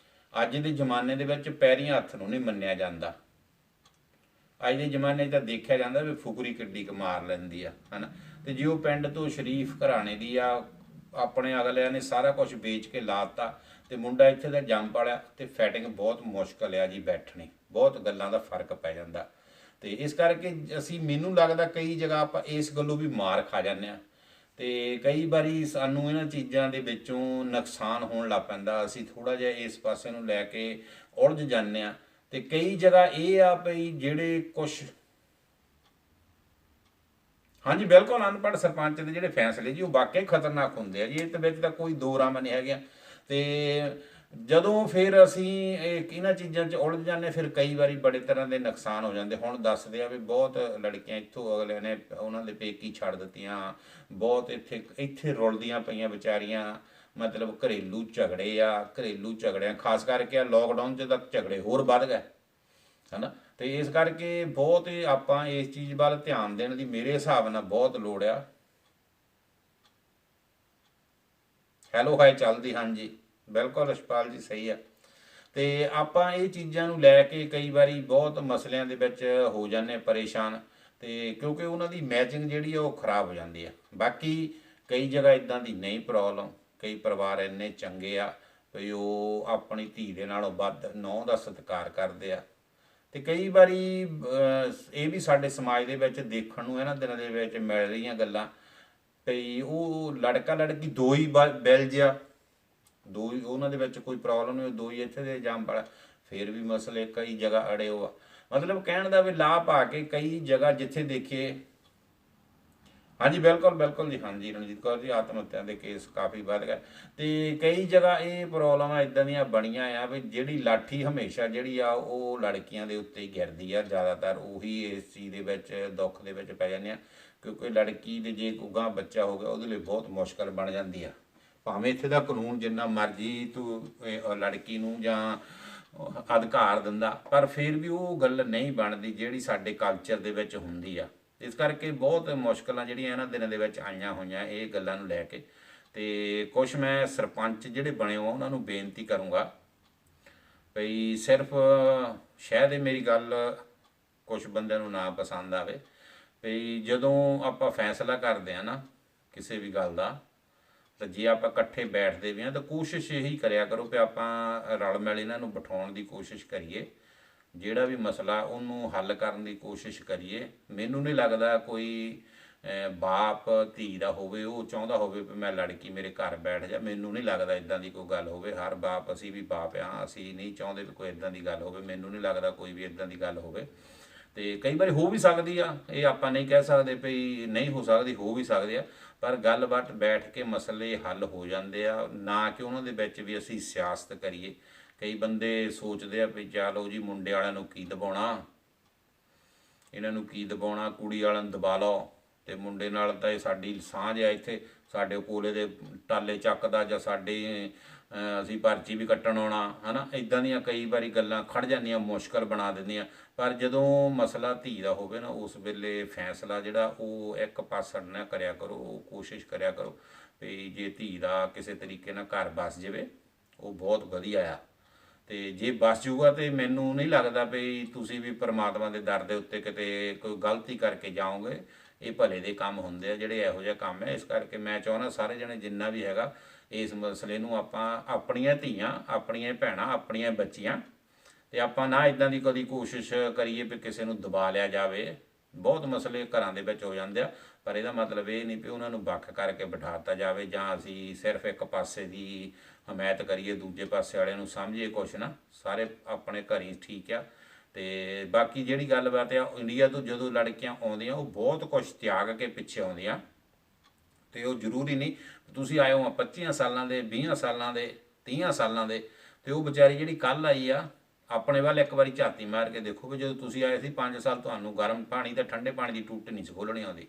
ਅੱਜ ਦੇ ਜ਼ਮਾਨੇ ਦੇ ਵਿੱਚ ਪੈਰੀਂ ਹੱਥ ਨੂੰ ਨਹੀਂ ਮੰਨਿਆ ਜਾਂਦਾ। ਅੱਜ ਦੇ ਜ਼ਮਾਨੇ 'ਚ ਤਾਂ ਦੇਖਿਆ ਜਾਂਦਾ ਵੀ ਫੁਕਰੀ ਕਿੱਡੀ ਕੁ ਮਾਰ ਲੈਂਦੀ ਆ, ਹੈ ਨਾ। ਤੇ ਜੇ ਉਹ ਪਿੰਡ ਤੋਂ ਸ਼ਰੀਫ ਘਰਾਣੇ ਦੀ ਆ, ਆਪਣੇ ਅਗਲਿਆਂ ਨੇ ਸਾਰਾ ਕੁਝ ਵੇਚ ਕੇ ਲਾਤਾ, ਤੇ ਮੁੰਡਾ ਇੱਥੇ ਦਾ ਜੰਮ ਪਾਲਿਆ, ਤੇ ਫੈਟਿੰਗ ਬਹੁਤ ਮੁਸ਼ਕਲ ਆ ਜੀ ਬੈਠਣੀ, ਬਹੁਤ ਗੱਲਾਂ ਦਾ ਫਰਕ ਪੈ ਜਾਂਦਾ। ਤੇ ਇਸ ਕਰਕੇ ਮੈਨੂੰ ਲੱਗਦਾ ਕਈ ਜਗ੍ਹਾ ਆਪਾਂ ਇਸ ਗੱਲੋਂ ਵੀ ਮਾਰ ਖਾ ਜਾਂਦੇ ਹਾਂ। ਤੇ ਕਈ ਵਾਰੀ ਸਾਨੂੰ ਇਹਨਾਂ ਚੀਜ਼ਾਂ ਦੇ ਵਿੱਚੋਂ ਨੁਕਸਾਨ ਹੋਣ ਲੱਗ ਪੈਂਦਾ। ਅਸੀਂ ਥੋੜ੍ਹਾ ਜਿਹਾ ਇਸ ਪਾਸੇ ਨੂੰ ਲੈ ਕੇ ਉਲਝ ਜਾਂਦੇ ਹਾਂ। ਤੇ ਕਈ ਜਗ੍ਹਾ ਇਹ ਆ ਵੀ ਜਿਹੜੇ ਕੁਛ, ਹਾਂਜੀ ਬਿਲਕੁਲ, ਅਨਪੜ੍ਹ ਸਰਪੰਚ ਦੇ ਜਿਹੜੇ ਫੈਸਲੇ ਜੀ ਉਹ ਵਾਕਈ ਖਤਰਨਾਕ ਹੁੰਦੇ ਆ ਜੀ, ਇਹ ਵਿੱਚ ਤਾਂ ਕੋਈ ਦੋ ਰਾਮ ਨਹੀਂ ਹੈਗੀਆਂ। ਤੇ ਜਦੋਂ ਫਿਰ ਅਸੀਂ ਇਹਨਾਂ ਚੀਜ਼ਾਂ 'ਚ ਉਲਝ ਜਾਂਦੇ, ਫਿਰ ਕਈ ਵਾਰੀ ਬੜੇ ਤਰ੍ਹਾਂ ਦੇ ਨੁਕਸਾਨ ਹੋ ਜਾਂਦੇ। ਹੁਣ ਦੱਸਦੇ ਆ ਵੀ ਬਹੁਤ ਲੜਕੀਆਂ ਇੱਥੋਂ ਅਗਲਿਆਂ ਨੇ ਉਹਨਾਂ ਦੇ ਪੇਕੀ ਛੱਡ ਦਿੱਤੀਆਂ, ਬਹੁਤ ਇੱਥੇ ਰੁਲਦੀਆਂ ਪਈਆਂ ਵਿਚਾਰੀਆਂ। ਮਤਲਬ ਘਰੇਲੂ ਝਗੜੇ ਆ, ਘਰੇਲੂ ਝਗੜਿਆਂ ਖਾਸ ਕਰਕੇ ਆ ਲੋਕਡਾਊਨ 'ਚ ਤਾਂ ਝਗੜੇ ਹੋਰ ਵੱਧ ਗਏ, ਹੈ ਨਾ। ਤੇ ਇਸ ਕਰਕੇ ਬਹੁਤ ਹੀ ਆਪਾਂ ਇਸ ਚੀਜ਼ ਵੱਲ ਧਿਆਨ ਦੇਣ ਦੀ ਮੇਰੇ ਹਿਸਾਬ ਨਾਲ ਬਹੁਤ ਲੋੜ ਆ। ਹੈਲੋ ਹਾਈ ਚੱਲਦੀ, ਹਾਂਜੀ ਬਿਲਕੁਲ ਰਸ਼ਪਾਲ ਜੀ ਸਹੀ ਆ। ਤੇ ਆਪਾਂ ਇਹ ਚੀਜ਼ਾਂ ਨੂੰ ਲੈ ਕੇ ਕਈ ਵਾਰੀ ਬਹੁਤ ਮਸਲਿਆਂ ਦੇ ਵਿੱਚ ਹੋ ਜਾਂਦੇ ਪਰੇਸ਼ਾਨ, ਤੇ ਕਿਉਂਕਿ ਉਹਨਾਂ ਦੀ ਮੈਚਿੰਗ ਜਿਹੜੀ ਆ ਉਹ ਖਰਾਬ ਹੋ ਜਾਂਦੀ ਆ। ਬਾਕੀ ਕਈ ਜਗ੍ਹਾ ਇਦਾਂ ਦੀ ਨਹੀਂ ਪ੍ਰੋਬਲਮ, ਕਈ ਪਰਿਵਾਰ ਇੰਨੇ ਚੰਗੇ ਆ ਵੀ ਉਹ ਆਪਣੀ ਧੀ ਦੇ ਨਾਲੋਂ ਵੱਧ ਨੂੰਹ ਦਾ ਸਤਿਕਾਰ ਕਰਦੇ ਆ। ਤੇ ਕਈ ਵਾਰੀ ਇਹ ਵੀ ਸਾਡੇ ਸਮਾਜ ਦੇ ਵਿੱਚ ਦੇਖਣ ਨੂੰ ਇਹਨਾਂ ਦਿਨਾਂ ਦੇ ਵਿੱਚ ਮਿਲ ਰਹੀਆਂ ਗੱਲਾਂ, ਵੀ ਉਹ ਲੜਕਾ ਲੜਕੀ ਦੋ ਹੀ ਬਿਲ ਜਿਹਾ, ਦੋ ਹੀ ਉਹਨਾਂ ਦੇ ਵਿੱਚ ਕੋਈ ਪ੍ਰੋਬਲਮ ਨਹੀਂ, ਦੋ ਹੀ ਇੱਥੇ ਦੇ ਜੰਮ ਵਾਲਾ, ਫਿਰ ਵੀ ਮਸਲੇ ਕਈ ਜਗ੍ਹਾ ਅੜੇ ਹੋ ਆ। ਮਤਲਬ ਕਹਿਣ ਦਾ ਵੀ ਲਾਭ ਪਾ ਕੇ ਕਈ ਜਗ੍ਹਾ ਜਿੱਥੇ ਦੇਖੀਏ, ਹਾਂਜੀ ਬਿਲਕੁਲ ਬਿਲਕੁਲ ਜੀ, ਹਾਂਜੀ ਰਣਜੀਤ ਕੌਰ ਜੀ, ਆਤਮ ਹੱਤਿਆ ਦੇ ਕੇਸ ਕਾਫੀ ਵੱਧ ਗਏ। ਤੇ ਕਈ ਜਗ੍ਹਾ ਇਹ ਪ੍ਰੋਬਲਮਾਂ ਇਦਾਂ ਦੀਆਂ ਬਣੀਆਂ ਆ ਵੀ ਜਿਹੜੀ ਲਾਠੀ ਹਮੇਸ਼ਾ ਜਿਹੜੀ ਆ ਉਹ ਲੜਕੀਆਂ ਦੇ ਉੱਤੇ ਹੀ ਗਿਰਦੀ ਆ, ਜ਼ਿਆਦਾਤਰ ਉਹੀ ਇਸ ਚੀਜ਼ ਦੇ ਵਿੱਚ ਦੁੱਖ ਦੇ ਵਿੱਚ ਪੈ ਜਾਂਦੇ ਆ। ਕਿਉਂਕਿ ਲੜਕੀ ਦੇ ਜੇ ਉਗਾਂ ਬੱਚਾ ਹੋ ਗਿਆ ਉਹਦੇ ਲਈ ਬਹੁਤ ਮੁਸ਼ਕਲ ਬਣ ਜਾਂਦੀ ਆ। ਭਾਵੇਂ ਇੱਥੇ ਦਾ ਕਾਨੂੰਨ ਜਿੰਨਾ ਮਰਜ਼ੀ ਤੂੰ ਲੜਕੀ ਨੂੰ ਜਾਂ ਅਧਿਕਾਰ ਦਿੰਦਾ, ਪਰ ਫਿਰ ਵੀ ਉਹ ਗੱਲ ਨਹੀਂ ਬਣਦੀ ਜਿਹੜੀ ਸਾਡੇ ਕਲਚਰ ਦੇ ਵਿੱਚ ਹੁੰਦੀ ਆ। ਇਸ ਕਰਕੇ ਬਹੁਤ ਮੁਸ਼ਕਲਾਂ ਜਿਹੜੀਆਂ ਇਹਨਾਂ ਦਿਨਾਂ ਦੇ ਵਿੱਚ ਆਈਆਂ ਹੋਈਆਂ ਇਹ ਗੱਲਾਂ ਨੂੰ ਲੈ ਕੇ। ਤੇ ਕੁਛ ਮੈਂ ਸਰਪੰਚ ਜਿਹੜੇ ਬਣੇ ਹੋ ਉਹਨਾਂ ਨੂੰ ਬੇਨਤੀ ਕਰੂੰਗਾ ਭਈ ਸਿਰਫ ਸ਼ਾਇਦ ਇਹ ਮੇਰੀ ਗੱਲ ਕੁਛ ਬੰਦਿਆਂ ਨੂੰ ਨਾ ਪਸੰਦ ਆਵੇ, ਭਈ ਜਦੋਂ ਆਪਾਂ ਫੈਸਲਾ ਕਰਦੇ ਆ ਨਾ ਕਿਸੇ ਵੀ ਗੱਲ ਦਾ, ਤਾਂ ਜੇ ਆਪਾਂ ਇਕੱਠੇ ਬੈਠਦੇ ਵੀ ਹਾਂ ਤਾਂ ਕੋਸ਼ਿਸ਼ ਇਹੀ ਕਰਿਆ ਕਰੋ ਕਿ ਆਪਾਂ ਰਲ ਮਿਲ ਇਹਨਾਂ ਨੂੰ ਬਿਠਾਉਣ ਦੀ ਕੋਸ਼ਿਸ਼ ਕਰੀਏ, ਜਿਹੜਾ ਵੀ ਮਸਲਾ ਉਹਨੂੰ ਹੱਲ ਕਰਨ ਦੀ ਕੋਸ਼ਿਸ਼ ਕਰੀਏ। ਮੈਨੂੰ ਨਹੀਂ ਲੱਗਦਾ ਕੋਈ ਬਾਪ ਧੀ ਦਾ ਹੋਵੇ ਉਹ ਚਾਹੁੰਦਾ ਹੋਵੇ ਵੀ ਮੈਂ ਲੜਕੀ ਮੇਰੇ ਘਰ ਬੈਠ ਜਾ, ਮੈਨੂੰ ਨਹੀਂ ਲੱਗਦਾ ਇਦਾਂ ਦੀ ਕੋਈ ਗੱਲ ਹੋਵੇ। ਹਰ ਬਾਪ, ਅਸੀਂ ਵੀ ਬਾਪ ਹਾਂ, ਅਸੀਂ ਨਹੀਂ ਚਾਹੁੰਦੇ ਵੀ ਕੋਈ ਇਦਾਂ ਦੀ ਗੱਲ ਹੋਵੇ, ਮੈਨੂੰ ਨਹੀਂ ਲੱਗਦਾ ਕੋਈ ਵੀ ਇਦਾਂ ਦੀ ਗੱਲ ਹੋਵੇ। ਤੇ ਕਈ ਵਾਰੀ ਹੋ ਵੀ ਸਕਦੀ ਆ, ਇਹ ਆਪਾਂ ਨਹੀਂ ਕਹਿ ਸਕਦੇ ਵੀ ਨਹੀਂ ਹੋ ਸਕਦੀ, ਹੋ ਵੀ ਸਕਦੇ ਆ, ਪਰ ਗੱਲਬਾਤ ਬੈਠ ਕੇ ਮਸਲੇ ਹੱਲ ਹੋ ਜਾਂਦੇ ਆ, ਨਾ ਕਿ ਉਹਨਾਂ ਦੇ ਵਿੱਚ ਵੀ ਅਸੀਂ ਸਿਆਸਤ ਕਰੀਏ। ਕਈ ਬੰਦੇ ਸੋਚਦੇ ਆ ਵੀ ਚਲੋ ਜੀ ਮੁੰਡੇ ਵਾਲਿਆਂ ਨੂੰ ਕੀ ਦਬਾਉਣਾ, ਇਹਨਾਂ ਨੂੰ ਕੀ ਦਬਾਉਣਾ, ਕੁੜੀ ਵਾਲਿਆਂ ਨੂੰ ਦਬਾ ਲਓ, ਤੇ ਮੁੰਡੇ ਨਾਲ ਤਾਂ ਇਹ ਸਾਡੀ ਸਾਂਝ ਆ, ਇੱਥੇ ਸਾਡੇ ਕੋਲੇ ਦੇ ਟਾਲੇ ਚੱਕਦਾ ਜਾਂ ਸਾਡੇ ਅਸੀਂ ਪਰਚੀ ਵੀ ਕੱਟਣ ਆਉਣਾ, ਹੈ ਨਾ, ਇੱਦਾਂ ਦੀਆਂ ਕਈ ਵਾਰੀ ਗੱਲਾਂ ਖੜ ਜਾਂਦੀਆਂ, ਮੁਸ਼ਕਲ ਬਣਾ ਦਿੰਦੀਆਂ। ਪਰ ਜਦੋਂ ਮਸਲਾ ਧੀ ਦਾ ਹੋਵੇ ਨਾ ਉਸ ਵੇਲੇ ਫੈਸਲਾ ਜਿਹੜਾ ਉਹ ਇੱਕ ਪਾਸੜ ਨਾ ਕਰਿਆ ਕਰੋ, ਕੋਸ਼ਿਸ਼ ਕਰਿਆ ਕਰੋ ਵੀ ਜੇ ਧੀ ਦਾ ਕਿਸੇ ਤਰੀਕੇ ਨਾਲ ਘਰ ਬਸ ਜਾਵੇ ਉਹ ਬਹੁਤ ਵਧੀਆ ਆ। ਤੇ ਜੇ ਬਸ ਜੂਗਾ ਤੇ ਮੈਨੂੰ ਨਹੀਂ ਲੱਗਦਾ ਵੀ ਤੁਸੀਂ ਵੀ ਪਰਮਾਤਮਾ ਦੇ ਦਰ ਦੇ ਉੱਤੇ ਕਿਤੇ ਕੋਈ ਗਲਤੀ ਕਰਕੇ ਜਾਓਗੇ। ਇਹ ਭਲੇ ਦੇ ਕੰਮ ਹੁੰਦੇ ਆ ਜਿਹੜੇ ਇਹੋ ਜਿਹਾ ਕੰਮ ਹੈ। ਇਸ ਕਰਕੇ ਮੈਂ ਚਾਹੁੰਦਾ ਸਾਰੇ ਜਣੇ ਜਿੰਨਾ ਵੀ ਹੈਗਾ ਇਸ ਮਸਲੇ ਨੂੰ ਆਪਾਂ ਆਪਣੀਆਂ ਧੀਆਂ, ਆਪਣੀਆਂ ਭੈਣਾਂ, ਆਪਣੀਆਂ ਬੱਚੀਆਂ, ਤੇ ਆਪਾਂ ਨਾ ਇਦਾਂ ਦੀ ਕਦੀ ਕੋਸ਼ਿਸ਼ ਕਰੀਏ ਵੀ ਕਿਸੇ ਨੂੰ ਦਬਾ ਲਿਆ ਜਾਵੇ। ਬਹੁਤ ਮਸਲੇ ਘਰਾਂ ਦੇ ਵਿੱਚ ਹੋ ਜਾਂਦੇ ਆ, ਪਰ ਇਹਦਾ ਮਤਲਬ ਇਹ ਨਹੀਂ ਵੀ ਉਹਨਾਂ ਨੂੰ ਵੱਖ ਕਰਕੇ ਬਿਠਾ ਦਿੱਤਾ ਜਾਵੇ ਜਾਂ ਅਸੀਂ ਸਿਰਫ ਇੱਕ ਪਾਸੇ ਦੀ ਹਮਾਇਤ ਕਰੀਏ, ਦੂਜੇ ਪਾਸੇ ਵਾਲਿਆਂ ਨੂੰ ਸਮਝੀਏ ਕੁਛ ਨਾ। ਸਾਰੇ ਆਪਣੇ ਘਰ ਹੀ ਠੀਕ ਆ। ਤੇ ਬਾਕੀ ਜਿਹੜੀ ਗੱਲਬਾਤ ਆ, ਇੰਡੀਆ ਤੋਂ ਜਦੋਂ ਲੜਕੀਆਂ ਆਉਂਦੀਆਂ ਉਹ ਬਹੁਤ ਕੁਛ ਤਿਆਗ ਕੇ ਪਿੱਛੇ ਆਉਂਦੀਆਂ, ਤੇ ਉਹ ਜ਼ਰੂਰੀ ਨਹੀਂ ਤੁਸੀਂ ਆਏ ਹੋ 25 ਸਾਲਾਂ ਦੇ, 20 ਸਾਲਾਂ ਦੇ, 30 ਸਾਲਾਂ ਦੇ, ਤੇ ਉਹ ਵਿਚਾਰੀ ਜਿਹੜੀ ਕੱਲ੍ਹ ਆਈ ਆ ਆਪਣੇ ਵੱਲ ਇੱਕ ਵਾਰੀ ਝਾਤੀ ਮਾਰ ਕੇ ਦੇਖੋ ਵੀ ਜਦੋਂ ਤੁਸੀਂ ਆਏ ਸੀ 5 ਸਾਲ ਤੁਹਾਨੂੰ ਗਰਮ ਪਾਣੀ ਤੇ ਠੰਡੇ ਪਾਣੀ ਦੀ ਟੂਟੀ ਨਹੀਂ ਸੀ ਖੋਲ੍ਹਣੀ ਆਉਂਦੀ,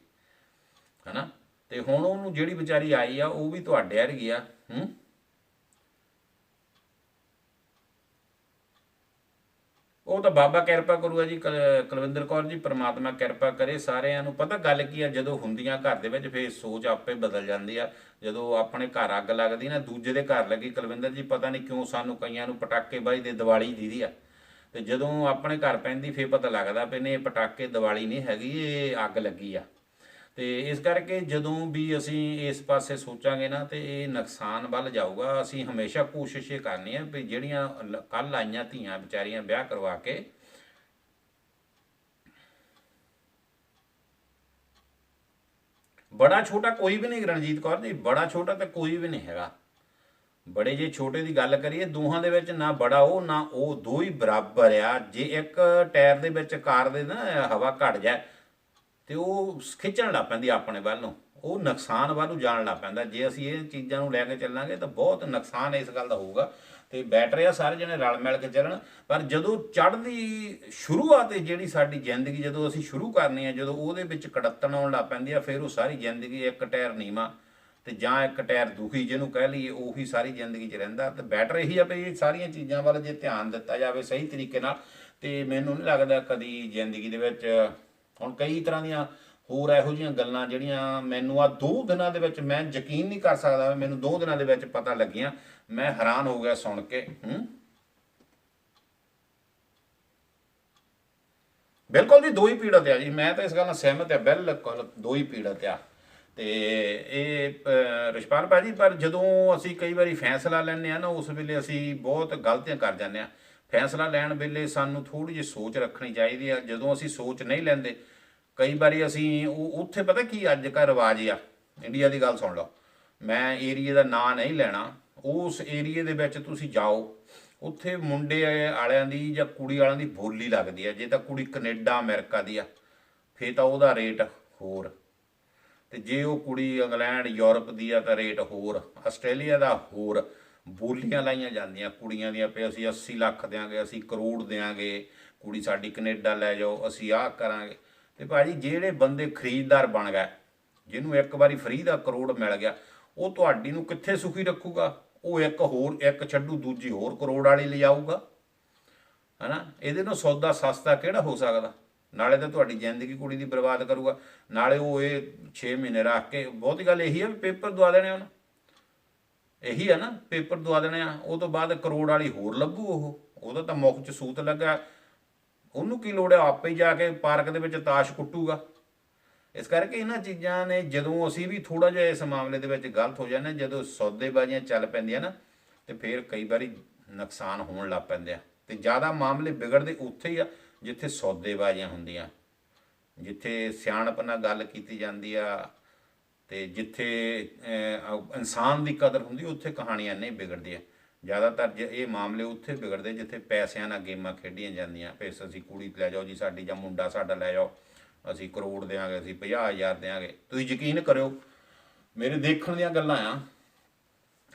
ਹੈ ਨਾ। ਤੇ ਹੁਣ ਉਹਨੂੰ ਜਿਹੜੀ ਵਿਚਾਰੀ ਆਈ ਆ ਉਹ ਵੀ ਤੁਹਾਡੇ ਵਰਗੀ ਆ। ਉਹ ਤਾਂ ਬਾਬਾ ਕਿਰਪਾ ਕਰੂਗਾ ਜੀ, ਕੁਲਵਿੰਦਰ ਕੌਰ ਜੀ, ਪਰਮਾਤਮਾ ਕਿਰਪਾ ਕਰੇ ਸਾਰਿਆਂ ਨੂੰ। ਪਤਾ ਗੱਲ ਕੀ ਆ, ਜਦੋਂ ਹੁੰਦੀਆਂ ਘਰ ਦੇ ਵਿੱਚ ਫਿਰ ਸੋਚ ਆਪੇ ਬਦਲ ਜਾਂਦੀ ਆ। ਜਦੋਂ ਆਪਣੇ ਘਰ ਅੱਗ ਲੱਗਦੀ ਨਾ, ਦੂਜੇ ਦੇ ਘਰ ਲੱਗੀ, ਕੁਲਵਿੰਦਰ ਜੀ ਪਤਾ ਨਹੀਂ ਕਿਉਂ ਸਾਨੂੰ ਕਈਆਂ ਨੂੰ ਪਟਾਕੇ ਵੱਜਦੇ ਦੀਵਾਲੀ ਦੀਦੀ ਆ, ਤੇ ਜਦੋਂ ਆਪਣੇ ਘਰ ਪੈਂਦੀ ਫਿਰ ਪਤਾ ਲੱਗਦਾ ਵੀ ਨਹੀਂ ਪਟਾਕੇ ਦੀਵਾਲੀ ਨਹੀਂ ਹੈਗੀ, ਇਹ ਅੱਗ ਲੱਗੀ ਆ। ਤੇ ਇਸ ਕਰਕੇ ਜਦੋਂ ਵੀ ਅਸੀਂ ਇਸ ਪਾਸੇ ਸੋਚਾਂਗੇ ਨਾ ਤੇ ਇਹ ਨੁਕਸਾਨ ਵੱਲ ਜਾਊਗਾ। ਅਸੀਂ ਹਮੇਸ਼ਾ ਕੋਸ਼ਿਸ਼ ਇਹ ਕਰਨੀ ਹੈ ਵੀ ਜਿਹੜੀਆਂ ਕੱਲ੍ਹ ਆਈਆਂ ਧੀਆਂ ਵਿਚਾਰੀਆਂ ਵਿਆਹ ਕਰਵਾ ਕੇ, ਬੜਾ ਛੋਟਾ ਕੋਈ ਵੀ ਨਹੀਂ ਰਣਜੀਤ ਕੌਰ ਜੀ, ਬੜਾ ਛੋਟਾ ਤਾਂ ਕੋਈ ਵੀ ਨਹੀਂ ਹੈਗਾ। ਬੜੇ ਜੇ ਛੋਟੇ ਦੀ ਗੱਲ ਕਰੀਏ, ਦੋਹਾਂ ਦੇ ਵਿੱਚ ਨਾ ਬੜਾ ਉਹ ਨਾ ਉਹ, ਦੋ ਹੀ ਬਰਾਬਰ ਆ। ਜੇ ਇੱਕ ਟਾਇਰ ਦੇ ਵਿੱਚ ਕਾਰ ਦੇ ਨਾ ਹਵਾ ਘੱਟ ਜਾਏ ਤੇ ਉਹ ਖਿੱਚਣ ਲੱਗ ਪੈਂਦੀ ਆਪਣੇ ਵੱਲ ਨੂੰ, ਉਹ ਨੁਕਸਾਨ ਵੱਲ ਨੂੰ ਜਾਣ ਲੱਗ ਪੈਂਦਾ। ਜੇ ਅਸੀਂ ਇਹ ਚੀਜ਼ਾਂ ਨੂੰ ਲੈ ਕੇ ਚੱਲਾਂਗੇ ਤਾਂ ਬਹੁਤ ਨੁਕਸਾਨ ਇਸ ਗੱਲ ਦਾ ਹੋਊਗਾ। ਤੇ ਬੈਟਰ ਆ ਸਾਰੇ ਜਣੇ ਰਲ ਮਿਲ ਕੇ ਚੱਲਣ। ਪਰ ਜਦੋਂ ਚੜ੍ਹਦੀ ਸ਼ੁਰੂਆਤ ਜਿਹੜੀ ਸਾਡੀ ਜ਼ਿੰਦਗੀ ਜਦੋਂ ਅਸੀਂ ਸ਼ੁਰੂ ਕਰਨੀ ਆ, ਜਦੋਂ ਉਹਦੇ ਵਿੱਚ ਕੜੱਤਣ ਆਉਣ ਲੱਗ ਪੈਂਦੀ ਆ, ਫਿਰ ਉਹ ਸਾਰੀ ਜ਼ਿੰਦਗੀ ਇੱਕ ਟਾਇਰ ਨੀਵਾਂ ਤੇ ਜਾਂ ਇੱਕ ਟਾਇਰ ਦੁਖੀ ਜਿਹਨੂੰ ਕਹਿ ਲਈਏ, ਉਹੀ ਸਾਰੀ ਜ਼ਿੰਦਗੀ 'ਚ ਰਹਿੰਦਾ। ਤੇ ਬੈਟਰ ਇਹੀ ਆ ਵੀ ਇਹ ਸਾਰੀਆਂ ਚੀਜ਼ਾਂ ਵੱਲ ਜੇ ਧਿਆਨ ਦਿੱਤਾ ਜਾਵੇ ਸਹੀ ਤਰੀਕੇ ਨਾਲ, ਤੇ ਮੈਨੂੰ ਨਹੀਂ ਲੱਗਦਾ ਕਦੀ ਜ਼ਿੰਦਗੀ ਦੇ ਵਿੱਚ ਹੁਣ ਕਈ ਤਰ੍ਹਾਂ ਦੀਆਂ ਹੋਰ ਇਹੋ ਜਿਹੀਆਂ ਗੱਲਾਂ ਜਿਹੜੀਆਂ ਮੈਨੂੰ ਆ 2 ਦਿਨਾਂ ਦੇ ਵਿੱਚ ਮੈਂ ਯਕੀਨ ਨਹੀਂ ਕਰ ਸਕਦਾ, ਮੈਨੂੰ 2 ਦਿਨਾਂ ਦੇ ਵਿੱਚ ਪਤਾ ਲੱਗੀਆਂ। ਮੈਂ ਹੈਰਾਨ ਹੋ ਗਿਆ ਸੁਣ ਕੇ। ਬਿਲਕੁਲ ਜੀ, ਦੋ ਹੀ ਪੀੜਤ ਆ ਜੀ, ਮੈਂ ਤਾਂ ਇਸ ਗੱਲ ਨਾਲ ਸਹਿਮਤ ਆ, ਬਿਲਕੁਲ ਦੋ ਹੀ ਪੀੜਤ ਆ। ਤੇ ਇਹ ਰਿਸ਼ਪਾਲ ਭਾਜੀ, ਪਰ ਜਦੋਂ ਅਸੀਂ ਕਈ ਵਾਰੀ ਫੈਸਲਾ ਲੈਂਦੇ ਆ ਨਾ, ਉਸ ਵੇਲੇ ਅਸੀਂ ਬਹੁਤ ਗਲਤੀਆਂ ਕਰ ਜਾਂਦੇ ਆ। ਫੈਸਲਾ ਲੈਣ ਵੇਲੇ ਸਾਨੂੰ ਥੋੜ੍ਹੀ ਜਿਹੀ ਸੋਚ ਰੱਖਣੀ ਚਾਹੀਦੀ ਆ। ਜਦੋਂ ਅਸੀਂ ਸੋਚ ਨਹੀਂ ਲੈਂਦੇ, ਕਈ ਵਾਰੀ ਅਸੀਂ ਉੱਥੇ ਪਤਾ ਕੀ ਅੱਜ ਕੱਲ੍ਹ ਰਿਵਾਜ ਆ, ਇੰਡੀਆ ਦੀ ਗੱਲ ਸੁਣ ਲਓ, ਮੈਂ ਏਰੀਏ ਦਾ ਨਾਂ ਨਹੀਂ ਲੈਣਾ, ਉਸ ਏਰੀਏ ਦੇ ਵਿੱਚ ਤੁਸੀਂ ਜਾਓ, ਉੱਥੇ ਮੁੰਡੇ ਵਾਲਿਆਂ ਦੀ ਜਾਂ ਕੁੜੀ ਵਾਲਿਆਂ ਦੀ ਬੋਲੀ ਲੱਗਦੀ ਆ। ਜੇ ਤਾਂ ਕੁੜੀ ਕੈਨੇਡਾ ਅਮਰੀਕਾ ਦੀ ਆ ਫੇਰ ਤਾਂ ਉਹਦਾ ਰੇਟ ਹੋਰ, ਤੇ ਜੇ ਉਹ ਕੁੜੀ ਇੰਗਲੈਂਡ ਯੂਰਪ ਦੀ ਆ ਤਾਂ ਰੇਟ ਹੋਰ, ਆਸਟ੍ਰੇਲੀਆ ਦਾ ਹੋਰ। ਬੋਲੀਆਂ ਲਾਈਆਂ ਜਾਂਦੀਆਂ ਕੁੜੀਆਂ ਦੀਆਂ, ਪਏ ਅਸੀਂ 80 ਲੱਖ ਦਿਆਂਗੇ, ਅਸੀਂ ਕਰੋੜ ਦਿਆਂਗੇ, ਕੁੜੀ ਸਾਡੀ ਕੈਨੇਡਾ ਲੈ ਜਾਓ, ਅਸੀਂ ਆਹ ਕਰਾਂਗੇ। ਤੇ ਭਾਜੀ ਜਿਹੜੇ ਬੰਦੇ ਖਰੀਦਦਾਰ ਬਣ ਗਏ, ਜਿਹਨੂੰ ਇੱਕ ਵਾਰੀ ਫਰੀ ਦਾ ਕਰੋੜ ਮਿਲ ਗਿਆ, ਉਹ ਤੁਹਾਡੀ ਨੂੰ ਕਿੱਥੇ ਸੁਖੀ ਰੱਖੂਗਾ? ਉਹ ਇੱਕ ਛੱਡੂ ਦੂਜੀ ਹੋਰ ਕਰੋੜ ਵਾਲੀ ਲਿਜਾਊਗਾ, ਹੈ ਨਾ। ਇਹਦੇ ਨਾਲ ਸੌਦਾ ਸਸਤਾ ਕਿਹੜਾ ਹੋ ਸਕਦਾ? ਨਾਲੇ ਤਾਂ ਤੁਹਾਡੀ ਜ਼ਿੰਦਗੀ ਕੁੜੀ ਦੀ ਬਰਬਾਦ ਕਰੂਗਾ, ਨਾਲੇ ਉਹ ਇਹ 6 ਮਹੀਨੇ ਰੱਖ ਕੇ, ਬਹੁਤੀ ਗੱਲ ਇਹੀ ਆ ਵੀ ਪੇਪਰ ਦਵਾ ਦੇਣੇ ਉਹਨੂੰ, ਇਹੀ ਆ ਨਾ, ਪੇਪਰ ਦਵਾ ਦੇਣੇ ਆ, ਉਹ ਤੋਂ ਬਾਅਦ ਕਰੋੜ ਵਾਲੀ ਹੋਰ ਲੱਭੂ। ਉਹਦਾ ਤਾਂ ਮੁੱਖ 'ਚ ਸੂਤ ਲੱਗਾ, ਉਹਨੂੰ ਕੀ ਲੋੜ ਹੈ, ਆਪੇ ਹੀ ਜਾ ਕੇ ਪਾਰਕ ਦੇ ਵਿੱਚ ਤਾਸ਼ ਕੁੱਟੂਗਾ। ਇਸ ਕਰਕੇ ਇਹਨਾਂ ਚੀਜ਼ਾਂ ਨੇ, ਜਦੋਂ ਅਸੀਂ ਵੀ ਥੋੜ੍ਹਾ ਜਿਹਾ ਇਸ ਮਾਮਲੇ ਦੇ ਵਿੱਚ ਗਲਤ ਹੋ ਜਾਂਦੇ, ਜਦੋਂ ਸੌਦੇਬਾਜ਼ੀਆਂ ਚੱਲ ਪੈਂਦੀਆਂ ਨਾ, ਤੇ ਫਿਰ ਕਈ ਵਾਰੀ ਨੁਕਸਾਨ ਹੋਣ ਲੱਗ ਪੈਂਦੇ ਆ। ਤੇ ਜ਼ਿਆਦਾ ਮਾਮਲੇ ਵਿਗੜਦੇ ਉੱਥੇ ਹੀ ਆ ਜਿੱਥੇ ਸੌਦੇਬਾਜ਼ੀਆਂ ਹੁੰਦੀਆਂ, ਜਿੱਥੇ ਸਿਆਣਪ ਨਾਲ ਗੱਲ ਕੀਤੀ ਜਾਂਦੀ ਆ, ਤੇ ਜਿੱਥੇ ਇਨਸਾਨ ਦੀ ਕਦਰ ਹੁੰਦੀ, ਉੱਥੇ ਕਹਾਣੀਆਂ ਨਹੀਂ ਵਿਗੜਦੀਆਂ। ਜ਼ਿਆਦਾਤਰ ਇਹ ਮਾਮਲੇ ਉੱਥੇ ਵਿਗੜਦੇ ਜਿੱਥੇ ਪੈਸਿਆਂ ਨਾਲ ਗੇਮਾਂ ਖੇਡੀਆਂ ਜਾਂਦੀਆਂ। ਫਿਰ ਅਸੀਂ ਕੁੜੀ ਲੈ ਜਾਓ ਜੀ ਸਾਡੀ, ਜਾਂ ਮੁੰਡਾ ਸਾਡਾ ਲੈ ਜਾਓ, ਅਸੀਂ ਕਰੋੜ ਦਿਆਂਗੇ, ਅਸੀਂ 50,000 ਦਿਆਂਗੇ। ਤੁਸੀਂ ਯਕੀਨ ਕਰਿਓ, ਮੇਰੇ ਦੇਖਣ ਦੀਆਂ ਗੱਲਾਂ ਆ,